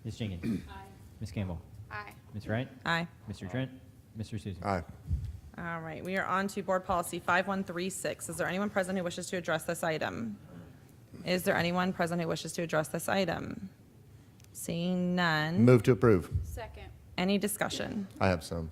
Ms. Jenkins. Aye. Ms. Campbell. Aye. Ms. Wright. Aye. Mr. Trent. Mr. Susan. Aye. All right, we are on to board policy 5136. Is there anyone present who wishes to address this item? Is there anyone present who wishes to address this item? Seeing none. Move to approve. Second. Any discussion? I have some.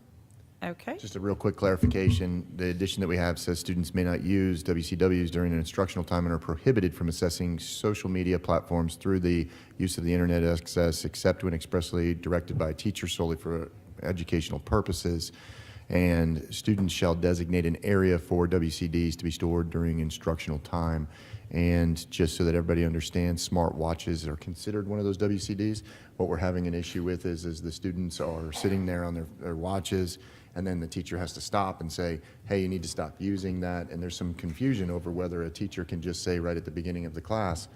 Okay. Just a real quick clarification. The addition that we have says students may not use WCWs during an instructional time and are prohibited from accessing social media platforms through the use of the internet access except when expressly directed by a teacher solely for educational purposes. And students shall designate an area for WCDs to be stored during instructional time. And just so that everybody understands, smart watches are considered one of those WCDs. What we're having an issue with is the students are sitting there on their watches and then the teacher has to stop and say, hey, you need to stop using that. And there's some confusion over whether a teacher can just say right at the beginning of the class,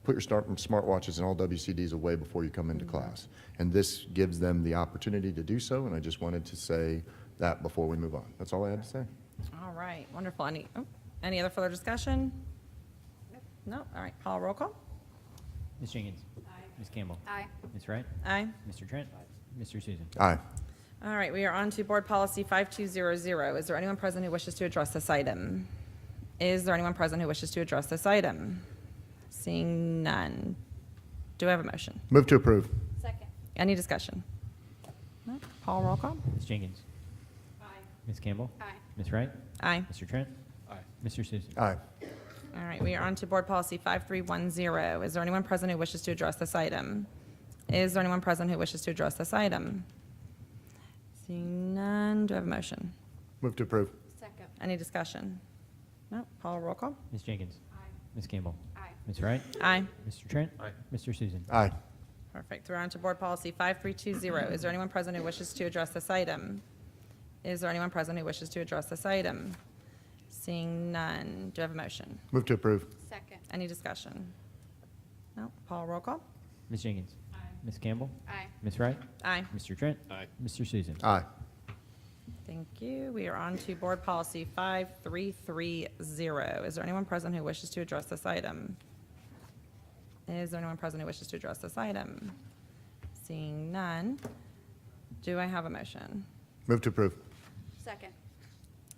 put your smartwatches and all WCDs away before you come into class. And this gives them the opportunity to do so, and I just wanted to say that before we move on. That's all I had to say. All right, wonderful. Any other further discussion? No? All right, Paul, roll call. Ms. Jenkins? Aye. Ms. Campbell? Aye. Ms. Wright? Aye. Mr. Trent? Aye. Mr. Susan? Aye. All right, we are on to Board Policy 5200. Is there anyone present who wishes to address this item? Is there anyone present who wishes to address this item? Seeing none. Do I have a motion? Move to approve. Second. Any discussion? No? Paul, roll call. Ms. Jenkins? Aye. Ms. Campbell? Aye. Ms. Wright? Aye. Mr. Trent? Aye. Mr. Susan? Aye. All right, we are on to Board Policy 5310. Is there anyone present who wishes to address this item? Is there anyone present who wishes to address this item? Seeing none, do I have a motion? Move to approve. Second. Any discussion? No? Paul, roll call. Ms. Jenkins? Aye. Ms. Campbell? Aye. Ms. Wright? Aye. Mr. Trent? Aye. Mr. Susan? Aye. Perfect. We're on to Board Policy 5320. Is there anyone present who wishes to address this item? Is there anyone present who wishes to address this item? Seeing none, do I have a motion? Move to approve. Second. Any discussion? No? Paul, roll call. Ms. Jenkins? Aye. Ms. Campbell? Aye. Ms. Wright? Aye. Mr. Trent? Aye. Mr. Susan? Aye. Thank you. We are on to Board Policy 5330. Is there anyone present who wishes to address this item? Is there anyone present who wishes to address this item? Seeing none, do I have a motion? Move to approve. Second.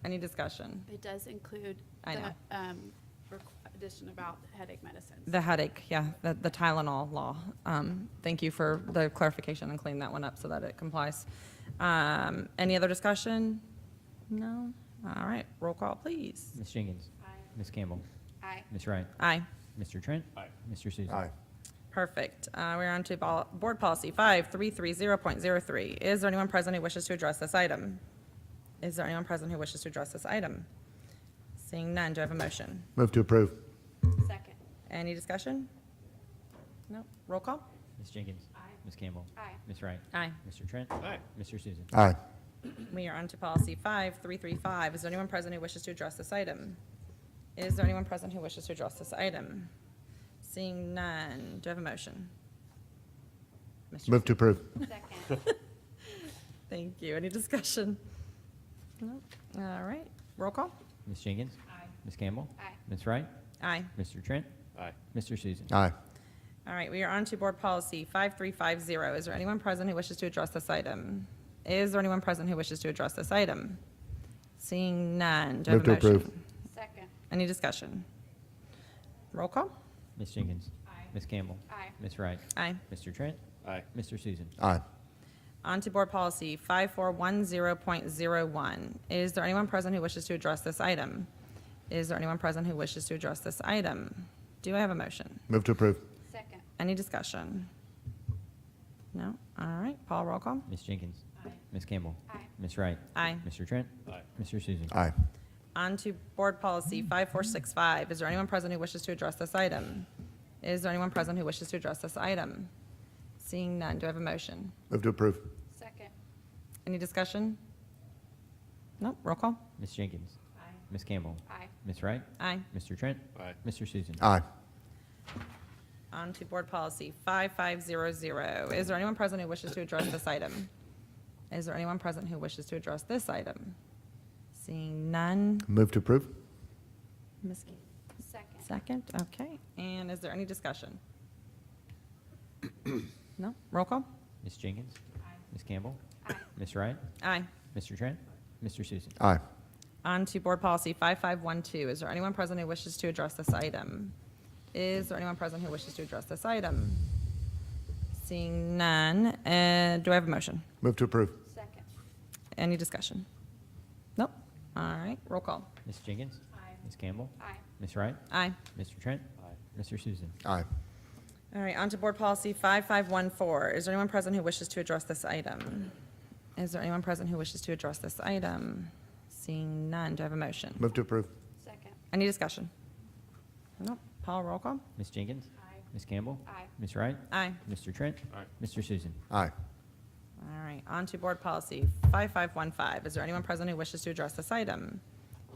Any discussion? It does include I know. the addition about headache medicines. The headache, yeah, the Tylenol law. Thank you for the clarification and cleaning that one up so that it complies. Any other discussion? No? All right, roll call, please. Ms. Jenkins? Aye. Ms. Campbell? Aye. Ms. Wright? Aye. Mr. Trent? Aye. Mr. Susan? Aye. Perfect. We're on to Board Policy 5330.03. Is there anyone present who wishes to address this item? Is there anyone present who wishes to address this item? Seeing none, do I have a motion? Move to approve. Second. Any discussion? No? Roll call? Ms. Jenkins? Aye. Ms. Campbell? Aye. Ms. Wright? Aye. Mr. Trent? Aye. Mr. Susan? Aye. We are on to Policy 5335. Is there anyone present who wishes to address this item? Is there anyone present who wishes to address this item? Seeing none, do I have a motion? Mr. Move to approve. Second. Thank you. Any discussion? No? All right. Roll call? Ms. Jenkins? Aye. Ms. Campbell? Aye. Ms. Wright? Aye. Mr. Trent? Aye. Mr. Susan? Aye. All right, we are on to Board Policy 5350. Is there anyone present who wishes to address this item? Is there anyone present who wishes to address this item? Seeing none, do I have Move a to motion? approve. Second. Any discussion? Roll call? Ms. Jenkins? Aye. Ms. Campbell? Aye. Ms. Wright? Aye. Mr. Trent? Aye. Mr. Susan? Aye. On to Board Policy 5410.01. Is there anyone present who wishes to address this item? Is there anyone present who wishes to address this item? Do I have a motion? Move to approve. Second. Any discussion? No? All right, Paul, roll call? Ms. Jenkins? Aye. Ms. Campbell? Aye. Ms. Wright? Aye. Mr. Trent? Aye. Mr. Susan? Aye. On to Board Policy 5465. Is there anyone present who wishes to address this item? Is there anyone present who wishes to address this item? Seeing none, do I have a motion? Move to approve. Second. Any discussion? No, roll call? Ms. Jenkins? Aye. Ms. Campbell? Aye. Ms. Wright? Aye. Mr. Trent? Aye. Mr. Susan? Aye. On to Board Policy 5500. Is there anyone present who wishes to address this item? Is there anyone present who wishes to address this item? Seeing none. Move to approve. Ms. Second. Second, okay. And is there any discussion? No? Roll call? Ms. Jenkins? Aye. Ms. Campbell? Aye. Ms. Wright? Aye. Mr. Trent? Mr. Susan? Aye. On to Board Policy 5512. Is there anyone present who wishes to address this item? Is there anyone present who wishes to address this item? Seeing none, do I have a motion? Move to approve. Second. Any discussion? Nope. All right, roll call. Ms. Jenkins? Aye. Ms. Campbell? Aye. Ms. Wright? Aye. Mr. Trent? Aye. Mr. Susan? Aye. All right, on to Board Policy 5514. Is there anyone present who wishes to address this item? Is there anyone present who wishes to address this item? Seeing none, do I have a motion? Move to approve. Second. Any discussion? Nope. Paul, roll call? Ms. Jenkins? Aye. Ms. Campbell? Aye. Ms. Wright? Aye. Mr. Trent? Aye. Mr. Susan? Aye. All right, on to board policy 5515. Is there anyone present who wishes to address this item?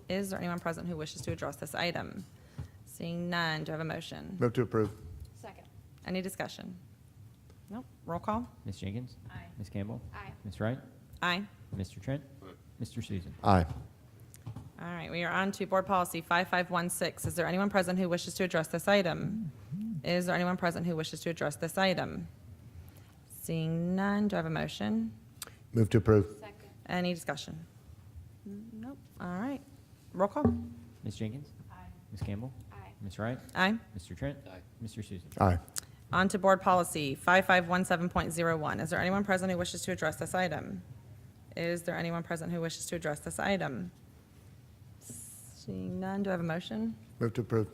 Is there anyone present who wishes to address this item? Seeing none, do I have a motion? Move to approve. Second. Any discussion? Nope. Roll call? Ms. Jenkins? Aye. Ms. Campbell? Aye. Ms. Wright? Aye. Mr. Trent? Mr. Susan? Aye. All right, we are on to board policy 5516. Is there anyone present who wishes to address this item? Is there anyone present who wishes to address this item? Seeing none, do I have a motion? Move to approve. Second. Any discussion? Nope. All right. Roll call? Ms. Jenkins? Aye. Ms. Campbell? Aye. Ms. Wright? Aye. Mr. Trent? Mr. Susan? Aye. On to board policy 5517.01. Is there anyone present who wishes to address this item? Is there anyone present who wishes to address this item? Seeing none, do I have a motion? Move to approve.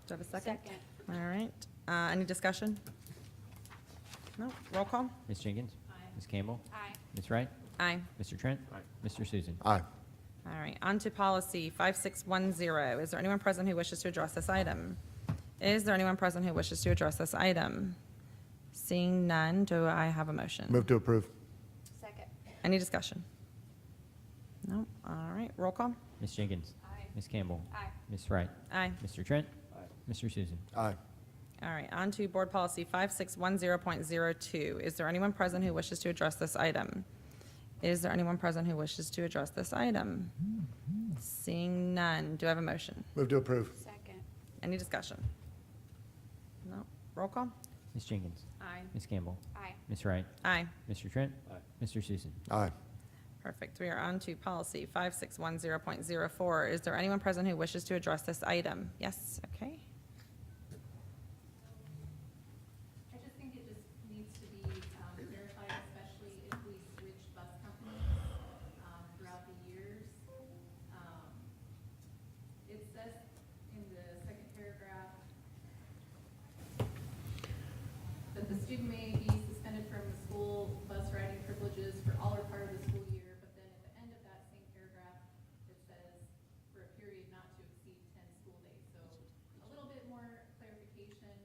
Do I have a second? Second. All right. Any discussion? No. Roll call? Ms. Jenkins? Aye. Ms. Campbell? Aye. Ms. Wright? Aye. Mr. Trent? Mr. Susan? Aye. All right. On to policy 5610. Is there anyone present who wishes to address this item? Is there anyone present who wishes to address this item? Seeing none, do I have a motion? Move to approve. Second. Any discussion? No. All right. Roll call? Ms. Jenkins? Aye. Ms. Campbell? Aye. Ms. Wright? Aye. Mr. Trent? Mr. Susan? Aye. All right. On to board policy 5610.02. Is there anyone present who wishes to address this item? Is there anyone present who wishes to address this item? Seeing none, do I have a motion? Move to approve. Second. Any discussion? No. Roll call? Ms. Jenkins? Aye. Ms. Campbell? Aye. Ms. Wright? Aye. Mr. Trent? Mr. Susan? Aye. Perfect. We are on to policy 5610.04. Is there anyone present who wishes to address this item? Yes, okay. I just think it just needs to be verified, especially if we switch bus companies throughout the years. It says in the second paragraph that the student may be suspended from the school bus riding privileges for all or part of the school year, but then at the end of that same paragraph, it says for a period not to exceed 10 school days. So a little bit more clarification.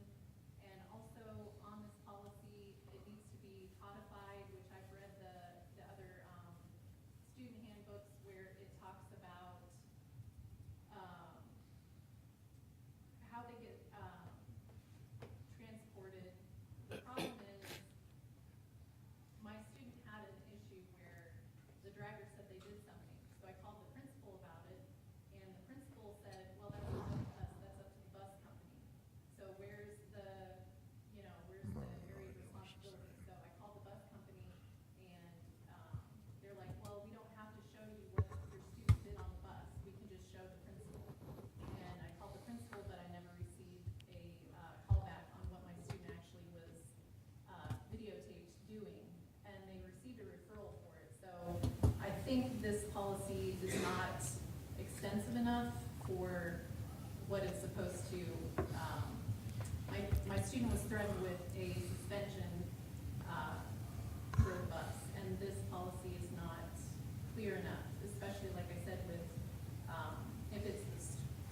And also on this policy, it needs to be codified, which I've read the other student handbooks where it talks about how they get transported. The problem is, my student had an issue where the driver said they did something. So I called the principal about it, and the principal said, well, that's not up to us, that's up to the bus company. So where's the area of responsibility? So I called the bus company, and they're like, well, we don't have to show you what your student did on the bus. We can just show the principal. And I called the principal, but I never received a callback on what my student actually was videotaped doing. And they received a referral for it. So I think this policy is not extensive enough for what it's supposed to. My student was threatened with a suspension for the bus, and this policy is not clear enough, especially like I said with, if it's the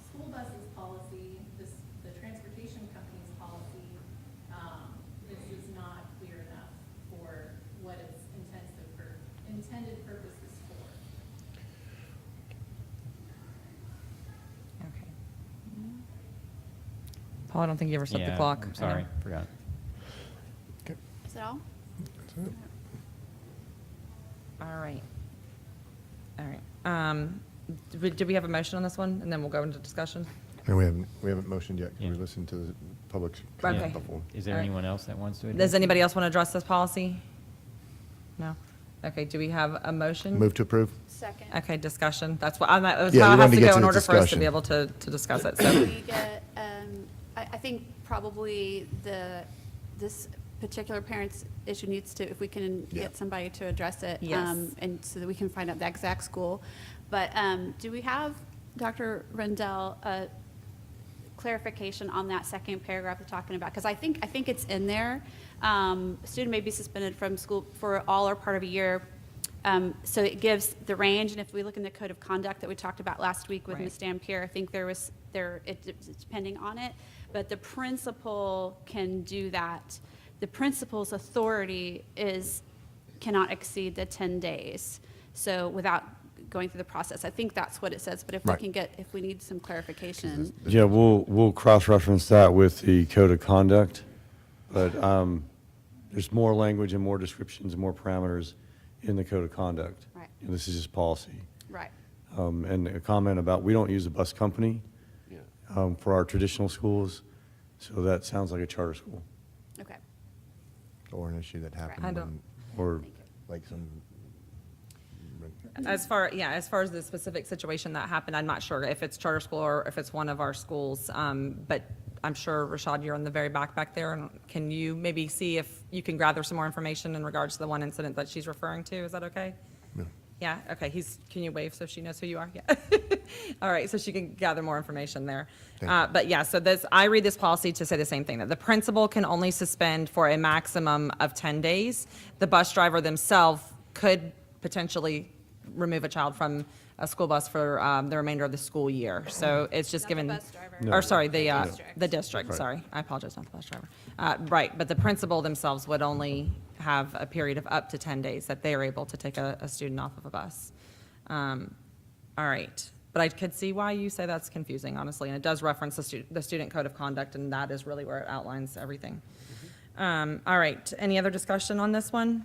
school bus's policy, the transportation company's policy, this is not clear enough for what its intended purpose is for. Okay. Paul, I don't think you ever stopped the Yeah, clock. I'm I know. sorry, forgot. Is that all? All right. All right. Did we have a motion on this one? And then we'll go into discussion? And we haven't motioned yet. Can we listen to the public's Okay. comment before? Is there All right. anyone else that wants to address? Does anybody else want to address this policy? No? Okay, do we have a motion? Move to approve. Second. Okay, discussion. That's what, that was Yeah, how you it has wanted to to get go to in the order for us to discussion. be able to discuss it, so. We get, I think probably this particular parent's issue needs to, if we can Yeah. get somebody to address it. Yes. And so that we can find out the exact school. But do we have, Dr. Rendell, a clarification on that second paragraph we're talking about? Because I think it's in there. Student may be suspended from school for all or part of a year. So it gives the range, and if we look in the code of conduct that we talked about last week with Right. Ms. Dampier, I think it's depending on it, but the principal can do that. The principal's authority is cannot exceed the 10 days. So without going through the process, I think that's what it says, but if we Right. can get, if we need some clarification. Yeah, we'll cross-reference that with the code of conduct, but there's more language and more descriptions and more parameters in the code of conduct. Right. And this is just policy. Right. And a comment about, we don't use a bus company for our traditional schools, so that sounds like a charter school. Okay. Or an issue that happened I don't- when, Or, like some, As far as the specific situation that happened, I'm not sure if it's charter school or if it's one of our schools. But I'm sure, Rashad, you're in the very back there, and can you maybe see if you can gather some more information in regards to the one incident that she's referring to? Is that okay? Yeah, okay, can you wave so she knows who you are? Yeah. All right, so she can gather more information there. But yeah, so I read this policy to say the same thing, that the principal can only suspend for a maximum of 10 days. The bus driver themselves could potentially remove a child from a school bus for the remainder of the school year. So it's just given. bus driver. No. Or sorry, the district. district, Right. sorry. I apologize, not the bus driver. Right, but the principal themselves would only have a period of up to 10 days that they are able to take a student off of a bus. All right, but I could see why you say that's confusing, honestly, and it does reference the student code of conduct, and that is really where it outlines everything. All right, any other discussion on this one?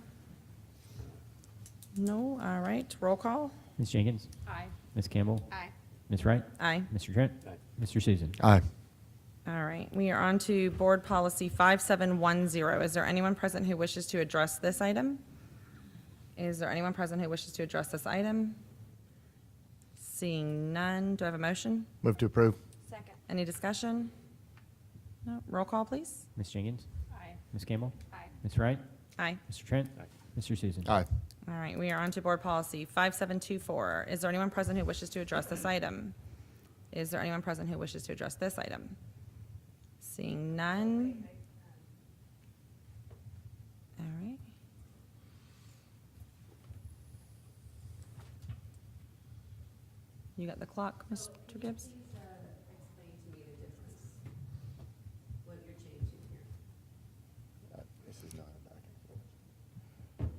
No, all right, roll call. Ms. Jenkins? Aye. Ms. Campbell? Aye. Ms. Wright? Aye. Mr. Trent? Mr. Susan? aye. All right, we are on to Board Policy 5710. Is there anyone present who wishes to address this item? Is there anyone present who wishes to address this item? Seeing none, do I have a motion? Move to approve. Second. Any discussion? No, roll call, please. Ms. Jenkins? Aye. Ms. Campbell? Aye. Ms. Wright? Aye. Mr. Trent? Mr. Susan? Aye. All right, we are on to Board Policy 5724. Is there anyone present who wishes to address this item? Is there anyone present who wishes to address this item? Seeing none. All right. You got the clock, Mr. Gibbs? This is not a back and forth.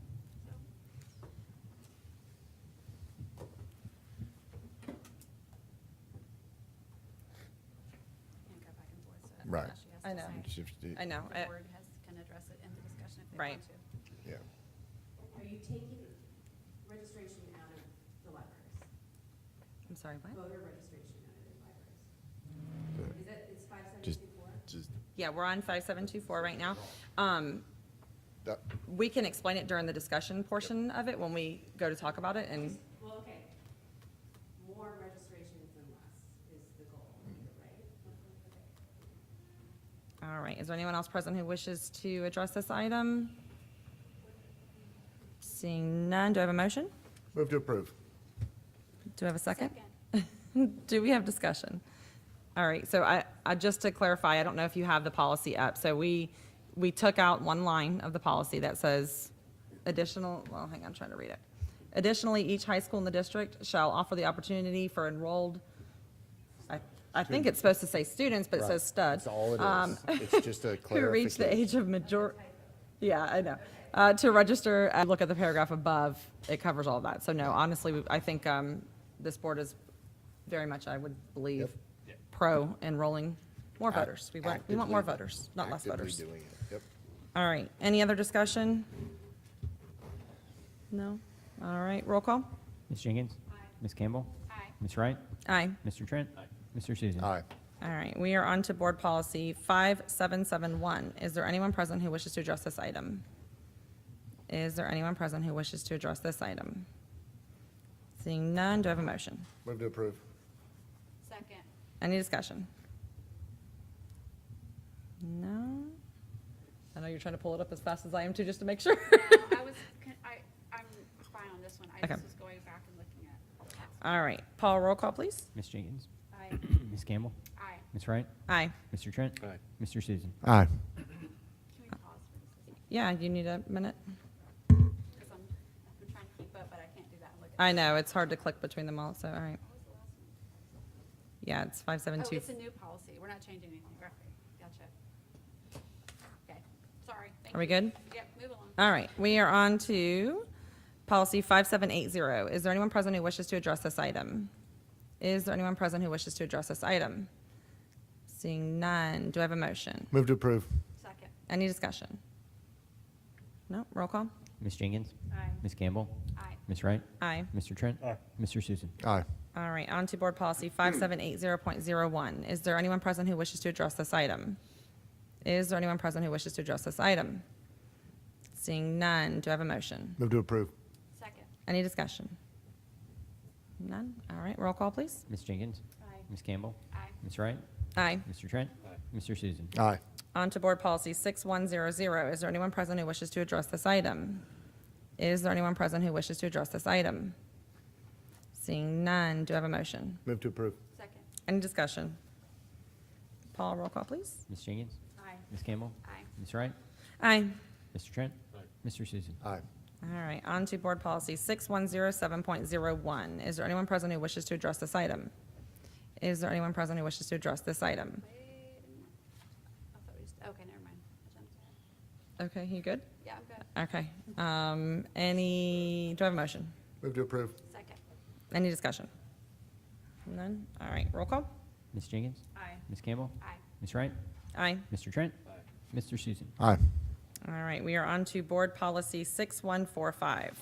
Right. I know. It's just- I know. The board can address it in the discussion if they Right. want to. Yeah. Are you taking registration out of the libraries? I'm sorry, what? Voter registration out of the libraries? Is that, it's Just, 5724? just, Yeah, we're on 5724 right now. that, We can explain it during the discussion portion of it when we go to talk about it, and Well, okay. More registrations than less is the goal, right? Okay. all right, is there anyone else present who wishes to address this item? Seeing none, do I have a motion? move to approve. Do I have a second? Do we have discussion? All right, so I just to clarify, I don't know if you have the policy up. So we took out one line of the policy that says additional, well, hang on, I'm trying to read it. Additionally, each high school in the district shall offer the opportunity for enrolled, I think it's supposed to say students, but it says stud. That's all it is. It's just a Who reach the clarification. age of yeah, I know. To register, look at the paragraph above, it covers all of that. So no, honestly, I think this board is very much, I would believe, pro enrolling more voters. We want more Actively- voters, not less actively voters. doing it. Yep. All right, any other discussion? No? All right, roll call? Ms. Jenkins? Ms. Campbell? Aye. Ms. Wright? Aye. Mr. Trent? Mr. Susan? Aye. All right, we are on to Board Policy 5771. Is there anyone present who wishes to address this item? Is there anyone present who wishes to address this item? Seeing none, do I have a motion? Move to approve. Second. Any discussion? No? I know you're trying to pull it up as fast as I am too, just to make sure. I'm fine on this one. I Okay. just was going back and looking at. All right, Paul, roll call, please. Ms. Jenkins? Aye. Ms. Campbell? Aye. Ms. Wright? Aye. Mr. Trent? Mr. Susan? Aye. Can we pause for this? Yeah, you need a minute? Because I'm trying to keep up, but I can't do that and look at. I know, it's hard to click between them all, so, all right. Yeah, it's Oh, 572. it's a new policy. We're not changing anything. Okay, gotcha. Okay, sorry. Thank Are we good? Yep, move along. All right, we are on to policy 5780. Is there anyone present who wishes to address this item? Is there anyone present who wishes to address this item? Seeing none, do I have a motion? Move to approve. Second. Any discussion? No, roll call? Ms. Jenkins? Aye. Ms. Campbell? Aye. Ms. Wright? Aye. Mr. Trent? Mr. Susan? Aye. All right, on to board policy 5780.01. Is there anyone present who wishes to address this item? Is there anyone present who wishes to address this item? Seeing none, do I have a motion? Move to approve. Second. Any discussion? None? All right, roll call, please. Ms. Jenkins? Aye. Ms. Campbell? Aye. Ms. Wright? Aye. Mr. Trent? Mr. Susan? Aye. On to board policy 6100. Is there anyone present who wishes to address this item? Is there anyone present who wishes to address this item? Seeing none, do I have a motion? Move to approve. Second. Any discussion? Paul, roll call, please. Ms. Jenkins? Aye. Ms. Campbell? Aye. Ms. Wright? Aye. Mr. Trent? Mr. Susan? Aye. All right, on to board policy 6107.01. Is there anyone present who wishes to address this item? Is there anyone present who wishes to address this item? I thought we just, okay, never mind. I jumped ahead. Okay, you good? Yeah, I'm good. Okay. Do I have a motion? Move to approve. Second. Any discussion? None? All right, roll call? Ms. Jenkins? Aye. Ms. Campbell? Aye. Ms. Wright? Aye. Mr. Trent? Mr. Susan? Aye. All right, we are on to board policy 6145.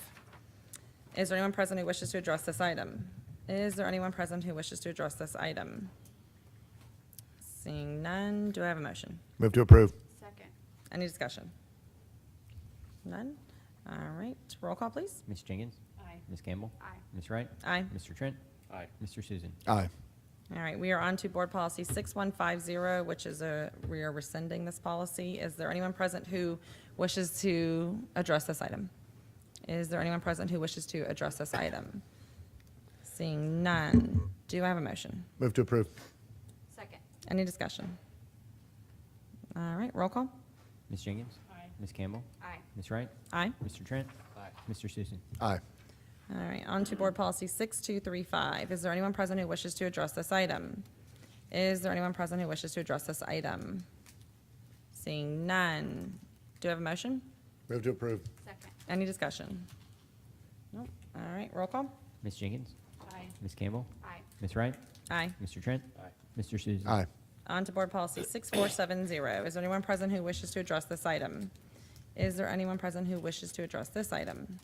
Is there anyone present who wishes to address this item? Is there anyone present who wishes to address this item? Seeing none, do I have a motion? Move to approve. Second. Any discussion? None? All right, roll call, please. Ms. Jenkins? Aye. Ms. Campbell? Aye. Ms. Wright? Aye. Mr. Trent? Mr. Susan? Aye. All right, we are on to board policy 6150, which is we are rescinding this policy. Is there anyone present who wishes to address this item? Is there anyone present who wishes to address this item? Seeing none, do I have a motion? Move to approve. Second. Any discussion? All right, roll call. Ms. Jenkins? Aye. Ms. Campbell? Aye. Ms. Wright? Aye. Mr. Trent? Mr. Susan? Aye. All right, on to board policy 6235. Is there anyone present who wishes to address this item? Is there anyone present who wishes to address this item? Seeing none, do I have a motion? Move to approve. Second. Any discussion? Nope. All right, roll call. Ms. Jenkins? Aye. Ms. Campbell? Aye. Ms. Wright? Aye. Mr. Trent? Mr. Susan? Aye. On to board policy 6470. Is there anyone present who wishes to address this item? Is there anyone present who wishes to address this item?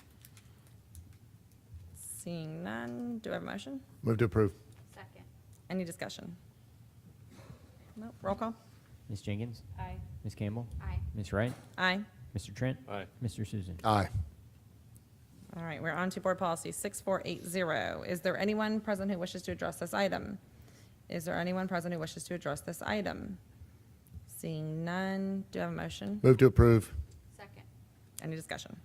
Seeing none, do I have a motion? Move to approve. Second. Any discussion? Nope, roll call. Ms. Jenkins? Aye. Ms. Campbell? Aye. Ms. Wright? Aye. Mr. Trent? Mr. Susan? Aye. All right, we're on to board policy 6480. Is there anyone present who wishes to address this item? Is there anyone present who wishes to address this item? Seeing none, do I have a motion? Move to approve. Second. Any discussion?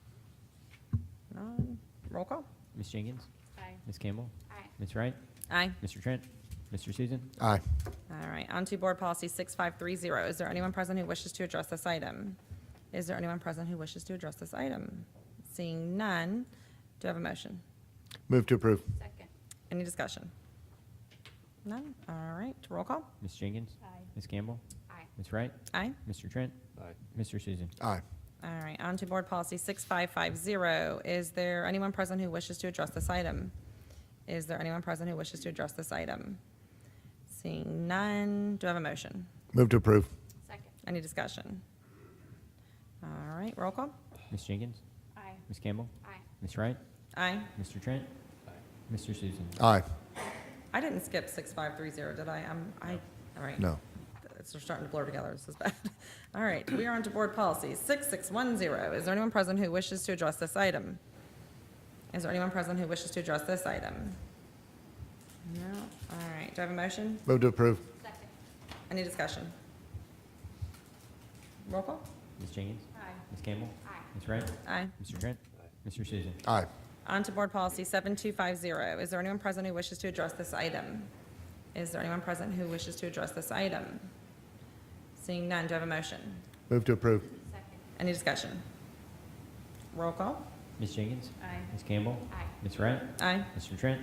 None, roll call. Ms. Jenkins? Aye. Ms. Campbell? Aye. Ms. Wright? Aye. Mr. Trent? Mr. Susan? Aye. All right, on to board policy 6530. Is there anyone present who wishes to address this item? Is there anyone present who wishes to address this item? Seeing none, do I have a motion? Move to approve. Second. Any discussion? None? All right, roll call. Ms. Jenkins? Aye. Ms. Campbell? Aye. Ms. Wright? Aye. Mr. Trent? Mr. Susan? Aye. All right, on to board policy 6550. Is there anyone present who wishes to address this item? Is there anyone present who wishes to address this item? Seeing none, do I have a motion? Move to approve. Second. Any discussion? All right, roll call. Ms. Jenkins? Aye. Ms. Campbell? Aye. Ms. Wright? Aye. Mr. Trent? Mr. Susan? Aye. I didn't skip 6530, did I? All right. No. It's starting to blur together, this is bad. All right, we are on to board policy 6610. Is there anyone present who wishes to address this item? Is there anyone present who wishes to address this item? No? All right, do I have a motion? Move to approve. Second. Any discussion? Roll call? Ms. Jenkins? Aye. Ms. Campbell? Aye. Ms. Wright? Aye. Mr. Trent? Mr. Susan? Aye. On to board policy 7250. Is there anyone present who wishes to address this item? Is there anyone present who wishes to address this item? Seeing none, do I have a motion? Move to approve. Second. Any discussion? Roll call? Ms. Jenkins? Aye. Ms. Campbell? Aye. Ms. Wright? Aye. Mr. Trent?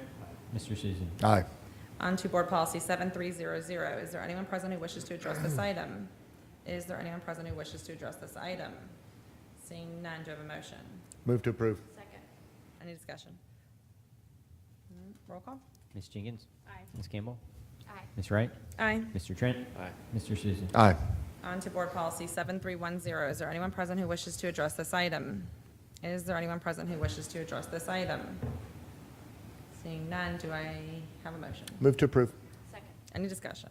Mr. Susan? Aye. On to board policy 7300. Is there anyone present who wishes to address this item? Is there anyone present who wishes to address this item? Seeing none, do I have a motion? Move to approve. Second. Any discussion? Roll call? Ms. Jenkins? Aye. Ms. Campbell? Aye. Ms. Wright? Aye. Mr. Trent? Aye. Mr. Susan? Aye. On to Board Policy 7310. Is there anyone present who wishes to address this item? Is there anyone present who wishes to address this item? Seeing none, do I have a motion? Move to approve. Second. Any discussion?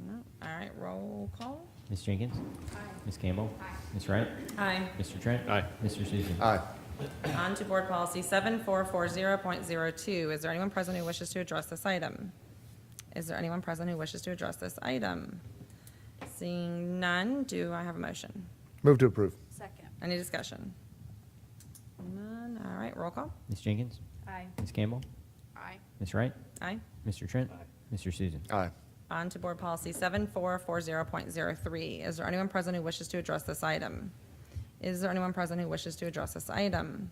No? All right, roll call? Ms. Jenkins? Aye. Ms. Campbell? Aye. Ms. Wright? Aye. Mr. Trent? Aye. Mr. Susan? Aye. On to Board Policy 7440.02. Is there anyone present who wishes to address this item? Is there anyone present who wishes to address this item? Seeing none, do I have a motion? Move to approve. Second. Any discussion? None. All right, roll call? Ms. Jenkins? Aye. Ms. Campbell? Aye. Ms. Wright? Aye. Mr. Trent? Mr. Susan? Aye. On to Board Policy 7440.03. Is there anyone present who wishes to address this item? Is there anyone present who wishes to address this item?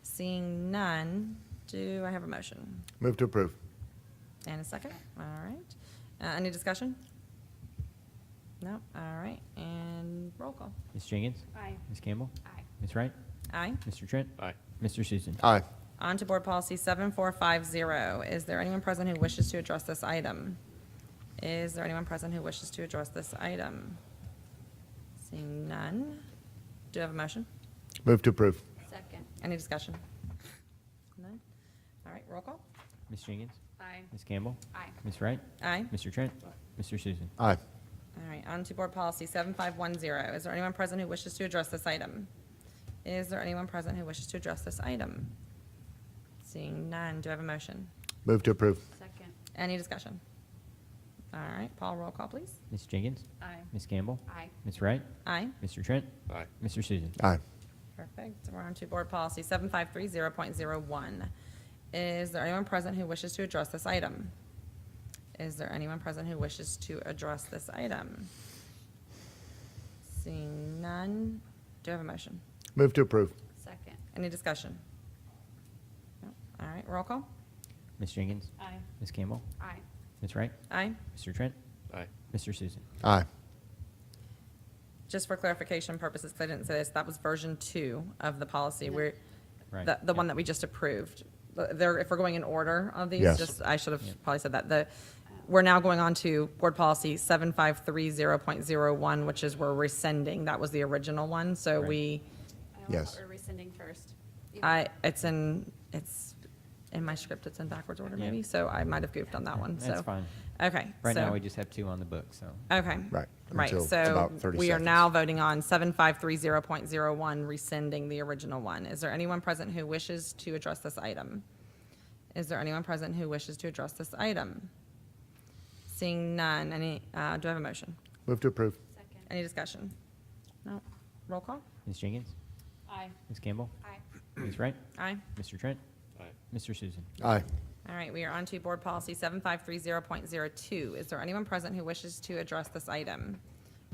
Seeing none, do I have a motion? Move to approve. And a second? All right. Any discussion? No? All right. And roll call? Ms. Jenkins? Aye. Ms. Campbell? Aye. Ms. Wright? Aye. Mr. Trent? Aye. Mr. Susan? Aye. On to Board Policy 7450. Is there anyone present who wishes to address this item? Is there anyone present who wishes to address this item? Seeing none, do I have a motion? Move to approve. Second. Any discussion? None? All right, roll call? Ms. Jenkins? Aye. Ms. Campbell? Aye. Ms. Wright? Aye. Mr. Trent? Mr. Susan? Aye. All right, on to Board Policy 7510. Is there anyone present who wishes to address this item? Is there anyone present who wishes to address this item? Seeing none, do I have a motion? Move to approve. Second. Any discussion? All right, Paul, roll call, please. Ms. Jenkins? Aye. Ms. Campbell? Aye. Ms. Wright? Aye. Mr. Trent? Aye. Mr. Susan? Aye. Perfect. We're on to Board Policy 7530.01. Is there anyone present who wishes to address this item? Is there anyone present who wishes to address this item? Seeing none, do I have a motion? Move to approve. Second. Any discussion? No? All right, roll call? Ms. Jenkins? Aye. Ms. Campbell? Aye. Ms. Wright? Aye. Mr. Trent? Aye. Mr. Susan? Aye. Just for clarification purposes, 'cause I didn't say this, that was version 2 of the policy. We're, Right. the one that we just approved. There, if we're going in order of these, Yes. just, I should have probably said that. We're now going on to Board Policy 7530.01, which is we're rescinding. That was the original one, so Right. we, Yes. Or rescinding first. it's in my script, it's in backwards order Yeah. maybe, so I might have goofed on that one, so. That's fine. Okay. Right now, so- we just have 2 on the book, so. Okay. Right, Right, until so about 30 we are seconds. now voting on 7530.01, rescinding the original one. Is there anyone present who wishes to address this item? Is there anyone present who wishes to address this item? Seeing none, do I have a motion? Move to approve. Any discussion? No. Roll call? Ms. Jenkins? Aye. Ms. Campbell? Aye. Ms. Wright? Aye. Mr. Trent? Aye. Mr. Susan? Aye. All right, we are on to Board Policy 7530.02. Is there anyone present who wishes to address this item?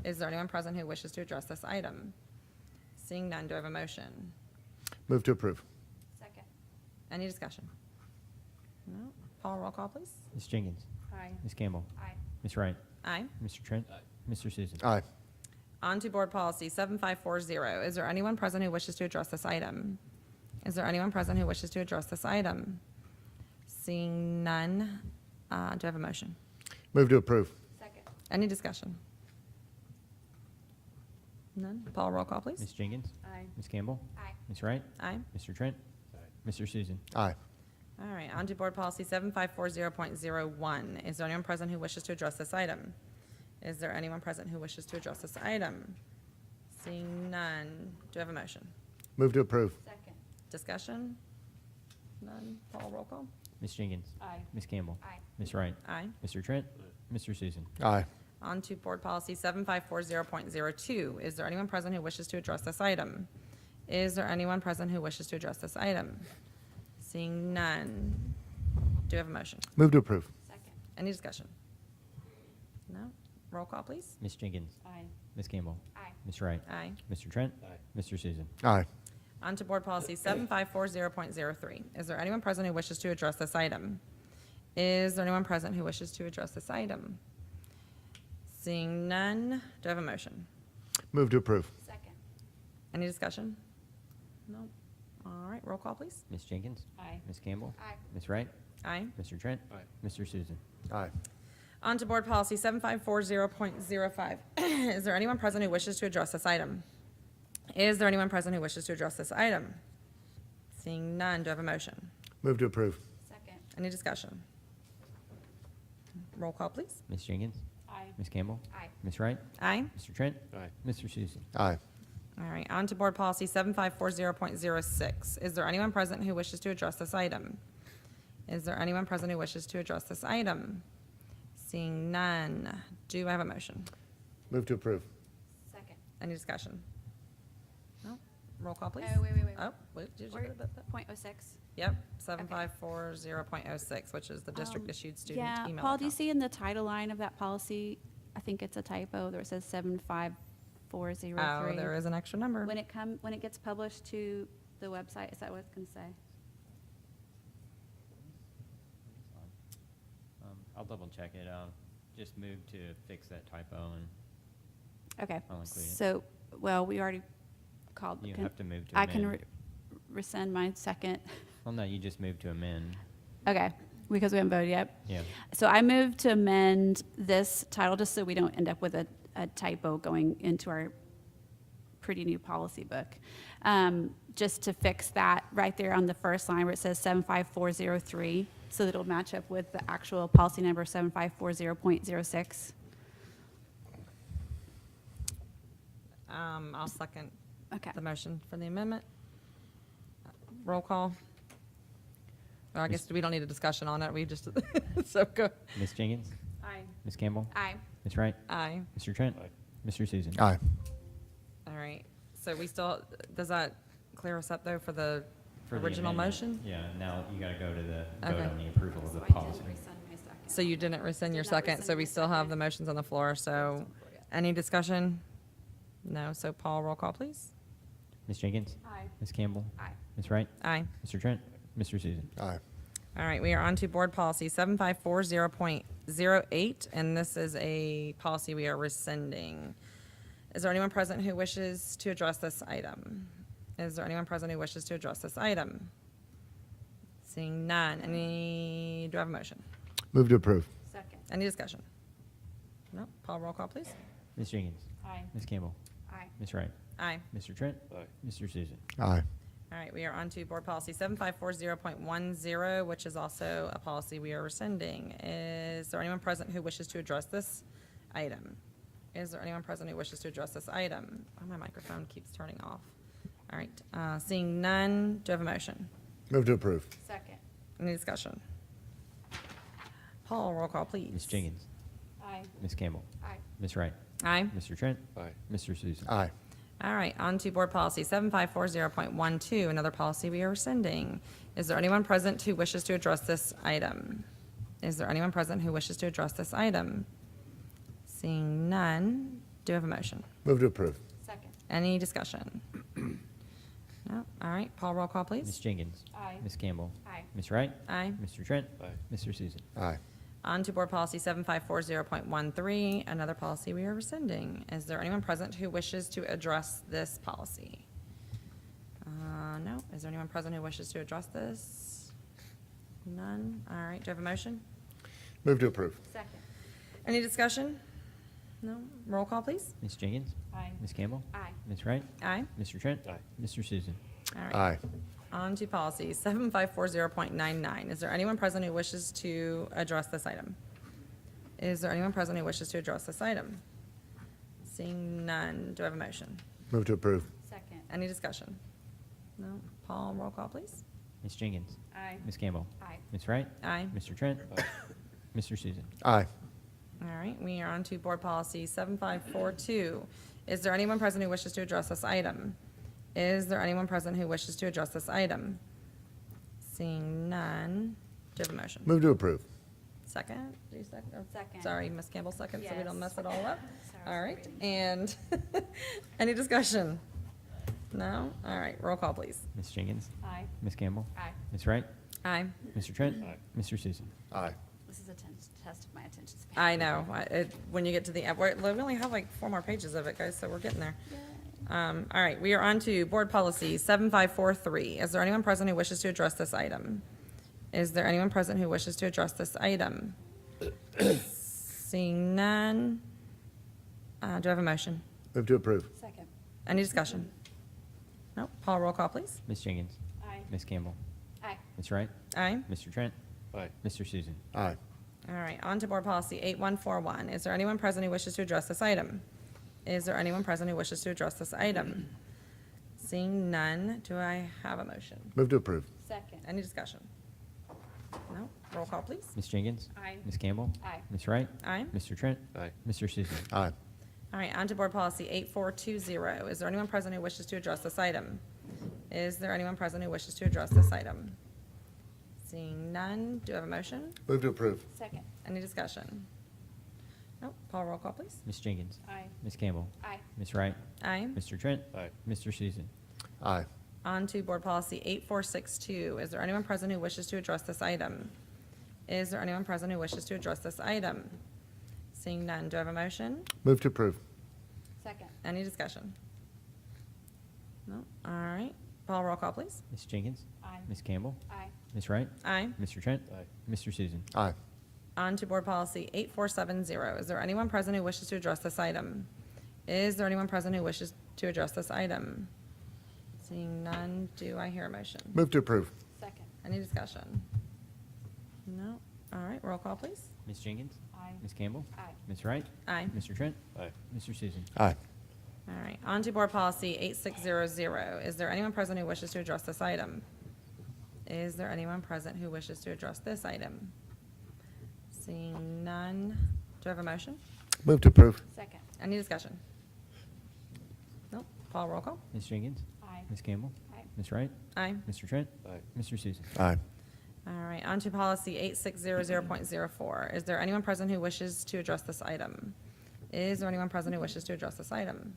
Is there anyone present who wishes to address this item? Seeing none, do I have a motion? Move to approve. Second. Any discussion? No? Paul, roll call, please. Ms. Jenkins? Aye. Ms. Campbell? Aye. Ms. Wright? Aye. Mr. Trent? Mr. Susan? Aye. On to Board Policy 7540. Is there anyone present who wishes to address this item? Is there anyone present who wishes to address this item? Seeing none, do I have a motion? Move to approve. Second. Any discussion? None? Paul, roll call, please. Ms. Jenkins? Aye. Ms. Campbell? Aye. Ms. Wright? Aye. Mr. Trent? Mr. Susan? Aye. All right, on to Board Policy 7540.01. Is there anyone present who wishes to address this item? Is there anyone present who wishes to address this item? Seeing none, do I have a motion? Move to approve. Second. Discussion? None? Paul, roll call? Ms. Jenkins? Aye. Ms. Campbell? Aye. Ms. Wright? Aye. Mr. Trent? Mr. Susan? Aye. On to Board Policy 7540.02. Is there anyone present who wishes to address this item? Is there anyone present who wishes to address this item? Seeing none, do I have a motion? Move to approve. Second. Any discussion? No? Roll call, please. Ms. Jenkins? Aye. Ms. Campbell? Aye. Ms. Wright? Aye. Mr. Trent? Mr. Susan? Aye. On to Board Policy 7540.03. Is there anyone present who wishes to address this item? Is there anyone present who wishes to address this item? Seeing none, do I have a motion? Move to approve. Second. Any discussion? No. All right, roll call, please. Ms. Jenkins? Aye. Ms. Campbell? Aye. Ms. Wright? Aye. Mr. Trent? Mr. Susan? Aye. On to Board Policy 7540.05. Is there anyone present who wishes to address this item? Is there anyone present who wishes to address this item? Seeing none, do I have a motion? Move to approve. Second. Any discussion? Roll call, please. Ms. Jenkins? Aye. Ms. Campbell? Aye. Ms. Wright? Aye. Mr. Trent? Mr. Susan? Aye. All right, on to Board Policy 7540.06. Is there anyone present who wishes to address this item? Is there anyone present who wishes to address this item? Seeing none, do I have a motion? Move to approve. Second. Any discussion? No? Roll call, please. Oh, wait. Oh, wait, did you get that? Point oh six. Yep, 7540.06, which is the district-issued student Yeah, email Paul, do you account. see in the title line of that policy, I think it's a typo, there it says 75403. Oh, there is an extra number. When it gets published to the website, is that what it's going to say? I'll double check it. Just move to fix that typo and Okay, I'll include it. so, well, we already called. You can- have to move to I can amend. rescind my second. Well, no, you just move to amend. Okay, because we haven't voted yet. Yeah. So I move to amend this title, just so we don't end up with a typo going into our pretty new policy book. Just to fix that right there on the first line where it says 75403, so that it'll match up with the actual policy number 7540.06. I'll second Okay. the motion for the amendment. Roll call. Or I guess we don't need a discussion on it, we just, so go. Ms. Jenkins? Aye. Ms. Campbell? Aye. Ms. Wright? Aye. Mr. Trent? Mr. Susan? Aye. All right, so we still, does that clear us up, though, for the For the original amendment. motion? Yeah, now you gotta go to the, vote Okay. on the approval of the So I didn't policy. rescind my second. So you didn't rescind your Did not second, so rescind we my still have second. the motions on the floor, so any discussion? No, so Paul, roll call, please. Ms. Jenkins? Aye. Ms. Campbell? Aye. Ms. Wright? Aye. Mr. Trent? Mr. Susan? Aye. All right, we are on to Board Policy 7540.08, and this is a policy we are rescinding. Is there anyone present who wishes to address this item? Is there anyone present who wishes to address this item? Seeing none, do I have a motion? Move to approve. Second. Any discussion? No? Paul, roll call, please. Ms. Jenkins? Aye. Ms. Campbell? Aye. Ms. Wright? Aye. Mr. Trent? Mr. Susan? Aye. All right, we are on to Board Policy 7540.10, which is also a policy we are rescinding. Is there anyone present who wishes to address this item? Is there anyone present who wishes to address this item? Oh, my microphone keeps turning off. All right, seeing none, do I have a motion? Move to approve. Second. Any discussion? Paul, roll call, please. Ms. Jenkins? Aye. Ms. Campbell? Aye. Ms. Wright? Aye. Mr. Trent? Mr. Susan? Aye. All right, on to Board Policy 7540.12, another policy we are rescinding. Is there anyone present who wishes to address this item? Is there anyone present who wishes to address this item? Seeing none, do I have a motion? Move to approve. Second. Any discussion? No? All right, Paul, roll call, Ms. please. Jenkins? Aye. Ms. Campbell? Aye. Ms. Wright? Aye. Mr. Trent? Mr. Susan? Aye. On to Board Policy 7540.13, another policy we are rescinding. Is there anyone present who wishes to address this policy? No? Is there anyone present who wishes to address this? None? All right, do I have a motion? Move to approve. Second. Any discussion? No? Roll call, please. Ms. Jenkins? Aye. Ms. Campbell? Aye. Ms. Wright? Aye. Mr. Trent? Mr. Susan? All right. Aye. On to policy 7540.99. Is there anyone present who wishes to address this item? Is there anyone present who wishes to address this item? Seeing none, do I have a motion? Move to approve. Second. Any discussion? No? Paul, roll call, please. Ms. Jenkins? Aye. Ms. Campbell? Aye. Ms. Wright? Aye. Mr. Trent? Mr. Susan? Aye. All right, we are on to Board Policy 7542. Is there anyone present who wishes to address this item? Is there anyone present who wishes to address this item? Seeing none, do you have a motion? Move to approve. Second? Do you second? Oh, Second. Sorry, Ms. Campbell, second, so we don't Yes. mess it all up? Sorry. All right, and any discussion? No? All right, roll call, please. Ms. Jenkins? Aye. Ms. Campbell? Aye. Ms. Wright? Aye. Mr. Trent? Mr. Susan? Aye. This is a test of my attention span. I know, when you get to the, we only have like 4 more pages of it, guys, so we're getting there. All right, we are on to Board Policy 7543. Is there anyone present who wishes to address this item? Is there anyone present who wishes to address this item? Seeing none, do I have a motion? Move to approve. Second. Any discussion? No. Paul, roll call, please. Ms. Jenkins? Aye. Ms. Campbell? Aye. Ms. Wright? Aye. Mr. Trent? Aye. Mr. Susan? Aye. All right, on to Board Policy 8141. Is there anyone present who wishes to address this item? Is there anyone present who wishes to address this item? Seeing none, do I have a motion? Move to approve. Second. Any discussion? No. Roll call, please. Ms. Jenkins? Aye. Ms. Campbell? Aye. Ms. Wright? Aye. Mr. Trent? Aye. Mr. Susan? Aye. All right, on to Board Policy 8420. Is there anyone present who wishes to address this item? Is there anyone present who wishes to address this item? Seeing none, do I have a motion? Move to approve. Second. Any discussion? No. Paul, roll call, please. Ms. Jenkins? Aye. Ms. Campbell? Aye. Ms. Wright? Aye. Mr. Trent? Aye. Mr. Susan? Aye. On to Board Policy 8462. Is there anyone present who wishes to address this item? Is there anyone present who wishes to address this item? Seeing none, do I have a motion? Move to approve. Second. Any discussion? No? All right. Paul, roll call, please. Ms. Jenkins? Aye. Ms. Campbell? Aye. Ms. Wright? Aye. Mr. Trent? Aye. Mr. Susan? Aye. On to Board Policy 8470. Is there anyone present who wishes to address this item? Is there anyone present who wishes to address this item? Seeing none, do I hear a motion? Move to approve. Second. Any discussion? No? All right, roll call, please. Ms. Jenkins? Aye. Ms. Campbell? Aye. Ms. Wright? Aye. Mr. Trent? Aye. Mr. Susan? Aye. All right, on to Board Policy 8600. Is there anyone present who wishes to address this item? Is there anyone present who wishes to address this item? Seeing none, do I have a motion? Move to approve. Second. Any discussion? Nope. Paul, roll call. Ms. Jenkins? Aye. Ms. Campbell? Aye. Ms. Wright? Aye. Mr. Trent? Aye. Mr. Susan? Aye. All right, on to Policy 8600.04. Is there anyone present who wishes to address this item? Is there anyone present who wishes to address this item?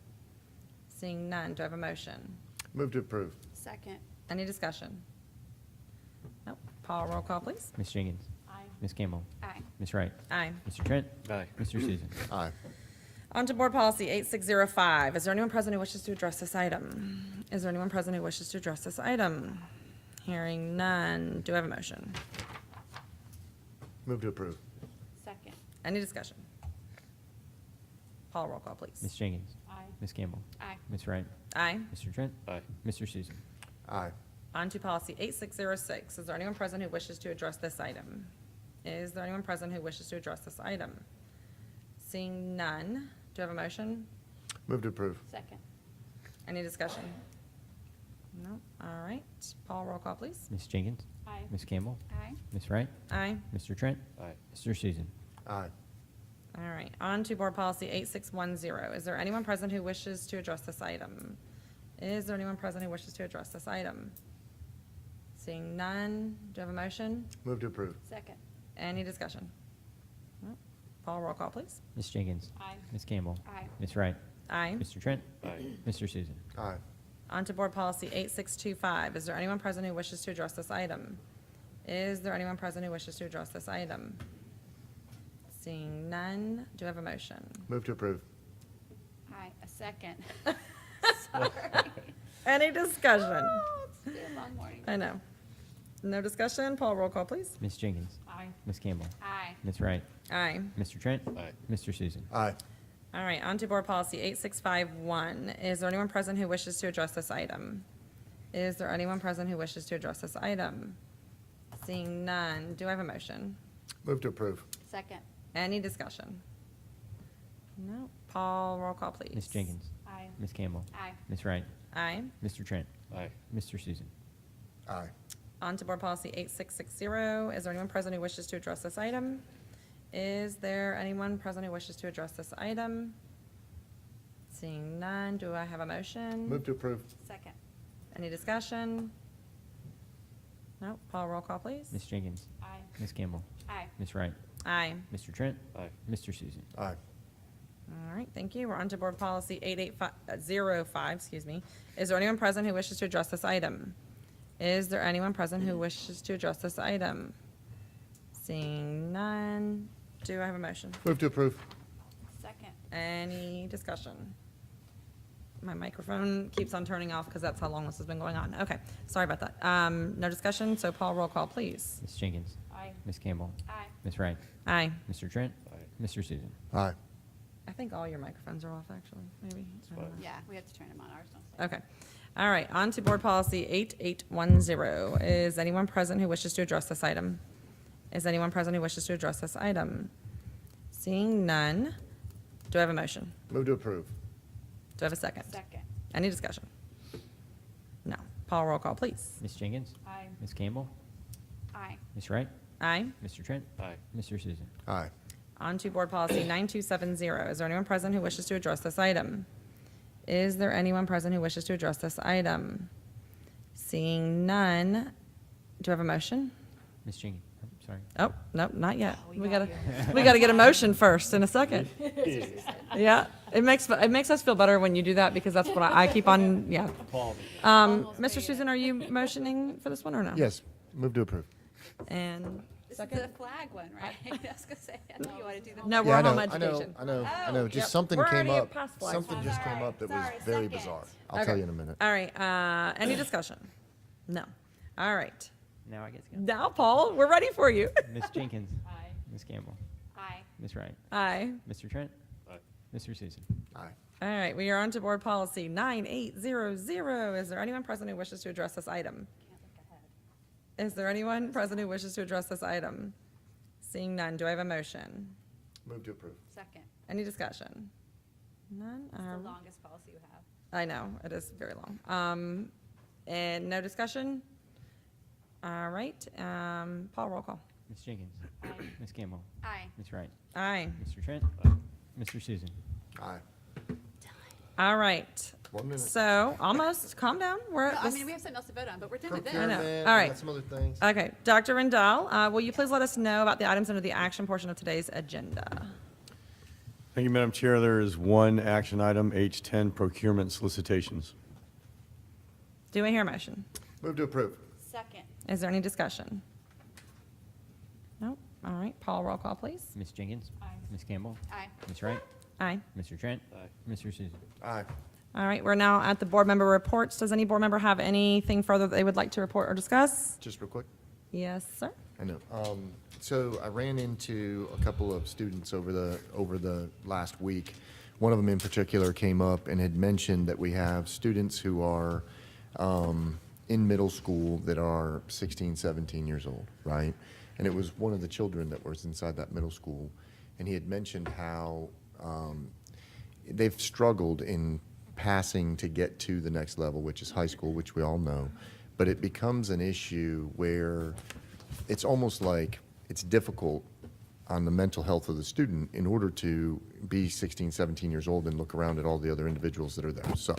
Seeing none, do I have a motion? Move to approve. Second. Any discussion? Nope. Paul, roll call, please. Ms. Jenkins? Aye. Ms. Campbell? Aye. Ms. Wright? Aye. Mr. Trent? Aye. Mr. Susan? Aye. On to Board Policy 8605. Is there anyone present who wishes to address this item? Is there anyone present who wishes to address this item? Hearing none, do I have a motion? Move to approve. Second. Any discussion? Paul, roll call, please. Ms. Jenkins? Aye. Ms. Campbell? Aye. Ms. Wright? Aye. Mr. Trent? Aye. Mr. Susan? Aye. On to Policy 8606. Is there anyone present who wishes to address this item? Is there anyone present who wishes to address this item? Seeing none, do I have a motion? Move to approve. Second. Any discussion? No? All right. Paul, roll call, please. Ms. Jenkins? Aye. Ms. Campbell? Aye. Ms. Wright? Aye. Mr. Trent? Aye. Mr. Susan? Aye. All right. On to Board Policy 8610. Is there anyone present who wishes to address this item? Is there anyone present who wishes to address this item? Seeing none, do I have a motion? Move to approve. Second. Any discussion? No? Paul, roll call, please. Ms. Jenkins? Aye. Ms. Campbell? Aye. Ms. Wright? Aye. Mr. Trent? Aye. Mr. Susan? Aye. On to Board Policy 8625. Is there anyone present who wishes to address this item? Is there anyone present who wishes to address this item? Seeing none, do I have a motion? Move to approve. Aye. A second. Any discussion? It's been a long morning. I know. No discussion? Paul, roll call, please. Ms. Jenkins? Aye. Ms. Campbell? Aye. Ms. Wright? Aye. Mr. Trent? Aye. Mr. Susan? Aye. All right, on to Board Policy 8651. Is there anyone present who wishes to address this item? Is there anyone present who wishes to address this item? Seeing none, do I have a motion? Move to approve. Second. Any discussion? No. Paul, roll call, please. Ms. Jenkins? Aye. Ms. Campbell? Aye. Ms. Wright? Aye. Mr. Trent? Aye. Mr. Susan? Aye. On to Board Policy 8660. Is there anyone present who wishes to address this item? Is there anyone present who wishes to address this item? Seeing none, do I have a motion? Move to approve. Second. Any discussion? No. Paul, roll call, please. Ms. Jenkins? Aye. Ms. Campbell? Aye. Ms. Wright? Aye. Mr. Trent? Aye. Mr. Susan? Aye. All right, thank you. We're on to Board Policy 8805, excuse me. Is there anyone present who wishes to address this item? Is there anyone present who wishes to address this item? Seeing none, do I have a motion? Move to approve. Second. Any discussion? My microphone keeps on turning off because that's how long this has been going on. Okay, sorry about that. No discussion, so Paul, roll call, please. Ms. Jenkins. Aye. Ms. Campbell. Aye. Ms. Wright. Aye. Mr. Trent. Mr. Susan. Aye. I think all your microphones are off, actually, maybe. I don't know. Yeah, we have to turn them on, ours don't say. Okay. All right, on to Board Policy 8810. Is anyone present who wishes to address this item? Is anyone present who wishes to address this item? Seeing none, do I have a motion? Move to approve. Do I have a second? Second. Any discussion? No. Paul, roll call, please. Ms. Jenkins. Aye. Ms. Campbell. Aye. Ms. Wright. Aye. Mr. Trent. Mr. Susan. Aye. On to Board Policy 9270. Is there anyone present who wishes to address this item? Is there anyone present who wishes to address this item? Seeing none, do I have a motion? Ms. Jenkins. I'm sorry. Oh, nope, not yet. We gotta get a motion first in a second. Yeah, it makes us feel better when you do that because that's what I keep on, yeah. Mr. Susan, are you motioning for this one or no? Yes, move to approve. And This second? is the flag one, right? I was gonna say, I know you want to do the. No, we're Yeah, on home I know, education. I know, I Oh, know. Just yep. something We're came already up. past flags. Something just came up that was very bizarre. I'll tell Okay. you in a minute. All right, any discussion? No. All right. Now I get to go. Now, Paul, we're ready for you. Ms. Jenkins. Aye. Ms. Campbell. Aye. Ms. Wright. Aye. Mr. Trent. Mr. Susan. Aye. All right, we are on to Board Policy 9800. Is there anyone present who wishes to address this item? Is there anyone present who wishes to address this item? Seeing none, do I have a motion? Move to approve. Second. Any discussion? None? It's the longest policy you have. I know, it is very long. And no discussion? All right, Paul, roll call. Ms. Jenkins. Ms. Campbell. Aye. Ms. Wright. Aye. Mr. Trent. Mr. Susan. Aye. All right. 1 minute. So, almost, calm down. We're at I this- mean, we have something else to vote on, but we're done with I know. this. All right. Got some other things. Okay, Dr. Rendell, will you please let us know about the items under the action portion of today's agenda? Thank you, Madam Chair. There is one action item, H10, procurement solicitations. Do I hear a motion? Move to approve. Second. Is there any discussion? No? All right, Paul, roll call, please. Ms. Jenkins. Aye. Ms. Campbell. Aye. Ms. Wright. Aye. Mr. Trent. Mr. Susan. Aye. All right, we're now at the board member reports. Does any board member have anything further that they would like to report or discuss? Just real quick. Yes, sir. I know. So I ran into a couple of students over the last week. One of them in particular came up and had mentioned that we have students who are in middle school that are 16, 17 years old, right? And it was one of the children that was inside that middle school, and he had mentioned how they've struggled in passing to get to the next level, which is high school, which we all know. But it becomes an issue where it's almost like it's difficult on the mental health of the student in order to be 16, 17 years old and look around at all the other individuals that are there. So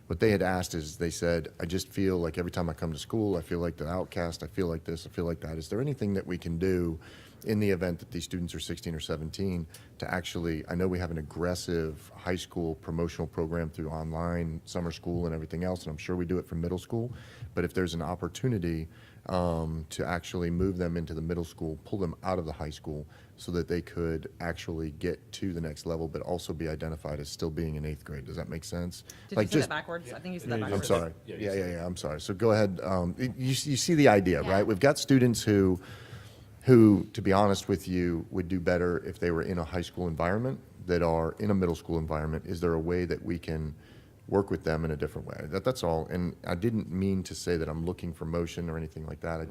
what they had asked is, they said, I just feel like every time I come to school, I feel like the outcast, I feel like this, I feel like that. Is there anything that we can do in the event that these students are 16 or 17 to actually, I know we have an aggressive high school promotional program through online, summer school and everything else, and I'm sure we do it for middle school, but if there's an opportunity to actually move them into the middle school, pull them out of the high school so that they could actually get to the next level, but also be identified as still being in 8th grade. Does that make sense? Did Like you say just- that backwards? I think you said that I'm backwards. sorry. Yeah, I'm sorry. So go ahead. You see the idea, right? We've got students who, to be honest with you, would do better if they were in a high school environment, that are in a middle school environment. Is there a way that we can work with them in a different way? That's all. And I didn't mean to say that I'm looking for motion or anything like that.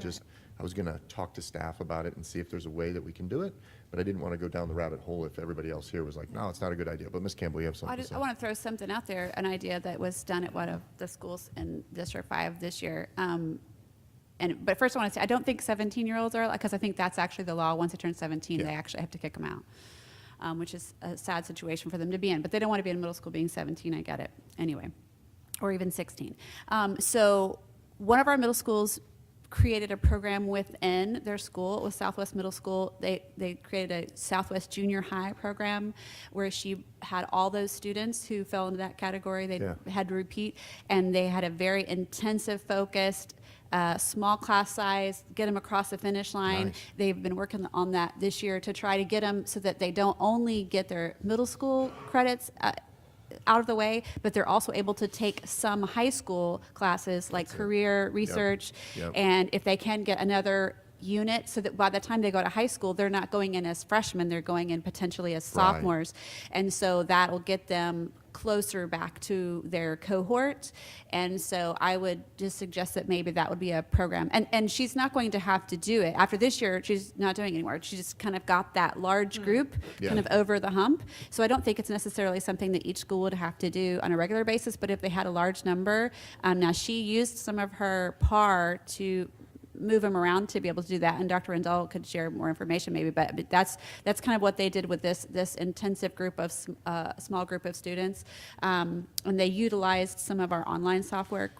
I was going to talk to staff about it and see if there's a way that we can do it, but I didn't want to go down the rabbit hole if everybody else here was like, no, it's not a good idea. But Ms. Campbell, you have something to say. I want to throw something out there, an idea that was done at one of the schools in District 5 this year. But first I want to say, I don't think 17-year-olds are, because I think that's actually the law. Once they turn 17, they actually have to kick them out, which is a sad situation for them to be in. But they don't want to be in middle school being 17, I get it, anyway, or even 16. So one of our middle schools created a program within their school. It was Southwest Middle School. They created a Southwest Junior High program where she had all those students who fell into that category. They had to repeat, and they had a very intensive, focused, small class size, get them across the finish line. Nice. They've been working on that this year to try to get them so that they don't only get their middle school credits out of the way, but they're also able to take some high school classes like career research. Yep. And if they can get another unit, so that by the time they go to high school, they're not going in as freshmen, they're going in potentially as Right. sophomores. And so that'll get them closer back to their cohort. And so I would just suggest that maybe that would be a program. And she's not going to have to do it. After this year, she's not doing it anymore. She just kind of got that large group kind of over the hump. So I don't think it's necessarily something that each school would have to do on a regular basis, but if they had a large number, now she used some of her PAR to move them around to be able to do that, and Dr. Rendell could share more information maybe, but that's kind of what they did with this intensive group of small group of students, and they utilized some of our online software,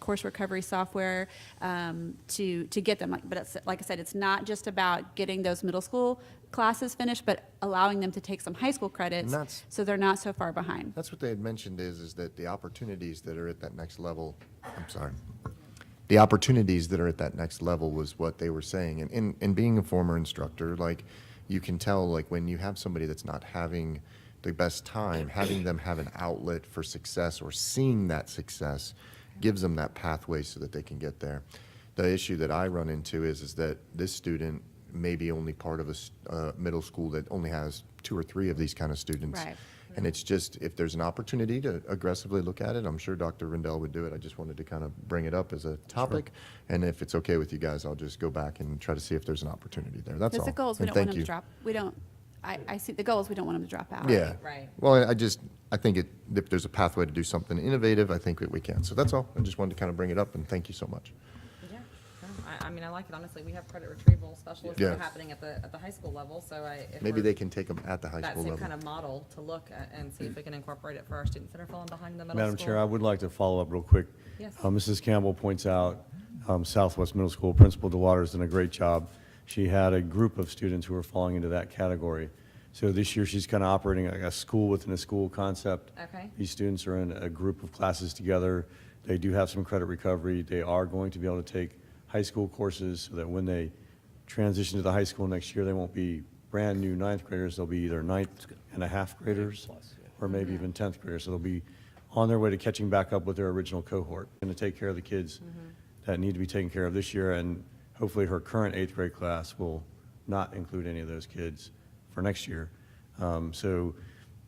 course recovery software, to get them. But it's, like I said, it's not just about getting those middle school classes finished, but allowing them to take some high school credits, And that's- so they're not so far behind. That's what they had mentioned is that the opportunities that are at that next level, I'm sorry. The opportunities that are at that next level was what they were saying. And being a former instructor, like, you can tell, like, when you have somebody that's not having the best time, having them have an outlet for success or seeing that success gives them that pathway so that they can get there. The issue that I run into is that this student may be only part of a middle school that only has 2 or 3 of these kind of students. Right. And it's just, if there's an opportunity to aggressively look at it, I'm sure Dr. Rendell would do it. I just wanted to kind of bring it up as a topic. And if it's okay with you guys, I'll just go back and try to see if there's an opportunity there. That's all. Because the goals, we And don't want thank them to you. drop. We don't, I see the goals, we don't want them to drop out. Yeah. Right. Well, I think if there's a pathway to do something innovative, I think that we can. So that's all. I just wanted to kind of bring it up, and thank you so much. Yeah, no, I mean, I like it, honestly. We have credit retrieval specialists that Yeah. are happening at the high school level, so if Maybe we're- they can take them at the high that school same level. kind of model to look at and see if we can incorporate it for our students that are falling behind the middle school. Madam Chair, I would like to follow up real quick. Yes. Mrs. Campbell points out Southwest Middle School Principal DeWaters done a great job. She had a group of students who were falling into that category. So this year, she's kind of operating like a school within a school concept. Okay. These students are in a group of classes together. They do have some credit recovery. They are going to be able to take high school courses so that when they transition to the high school next year, they won't be brand-new ninth graders. They'll be either ninth and a half graders or maybe even 10th graders. So they'll be on their way to catching back up with their original cohort. Going to take care of the kids that need to be taken care of this year, and hopefully her current 8th grade class will not include any of those kids for next year. So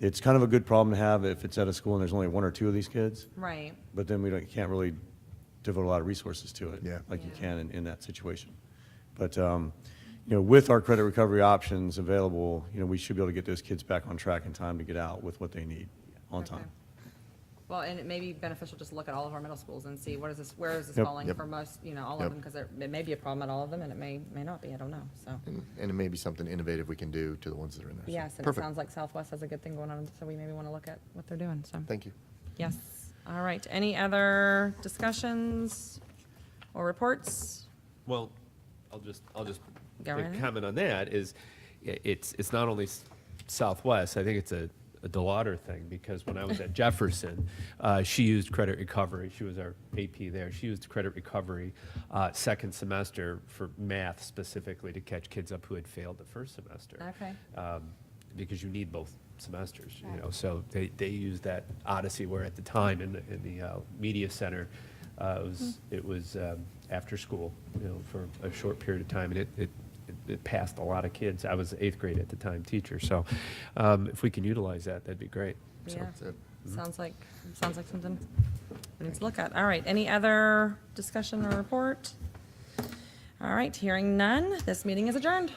it's kind of a good problem to have if it's at a school and there's only 1 or 2 of these kids. Right. But then can't really devote a lot of resources to it. Yeah. Like you can in that situation. But, with our credit recovery options available, we should be able to get those kids back on track in time to get out with what they need on Okay. time. Well, and it may be beneficial just to look at all of our middle schools and see where is this Yep. falling Yep. for most, all Yep. of them, because it may be a problem at all of them, and it may not be, I don't know, so. And it may be something innovative we can do to the ones that are in there. So, Yes, and it perfect. sounds like Southwest has a good thing going on, so we maybe want to look at what they're doing, so. Thank you. Yes, all right, any other discussions or reports? Well, I'll just Go right ahead. comment on that is it's not only Southwest. I think it's a DeLauder thing, because when I was at Jefferson, she used credit recovery. She was our AP there. She used credit recovery second semester for math specifically to catch kids up who had failed the first semester. Okay. Because you need both semesters, so they used that Odyssey, where at the time in the media center, it was after school, for a short period of time, and it passed a lot of kids. I was 8th grade at the time teacher, so if we can utilize that, that'd be great. So, Yeah, that's it. sounds like something we need to look at. All right, any other discussion or report? All right, hearing none, this meeting is adjourned.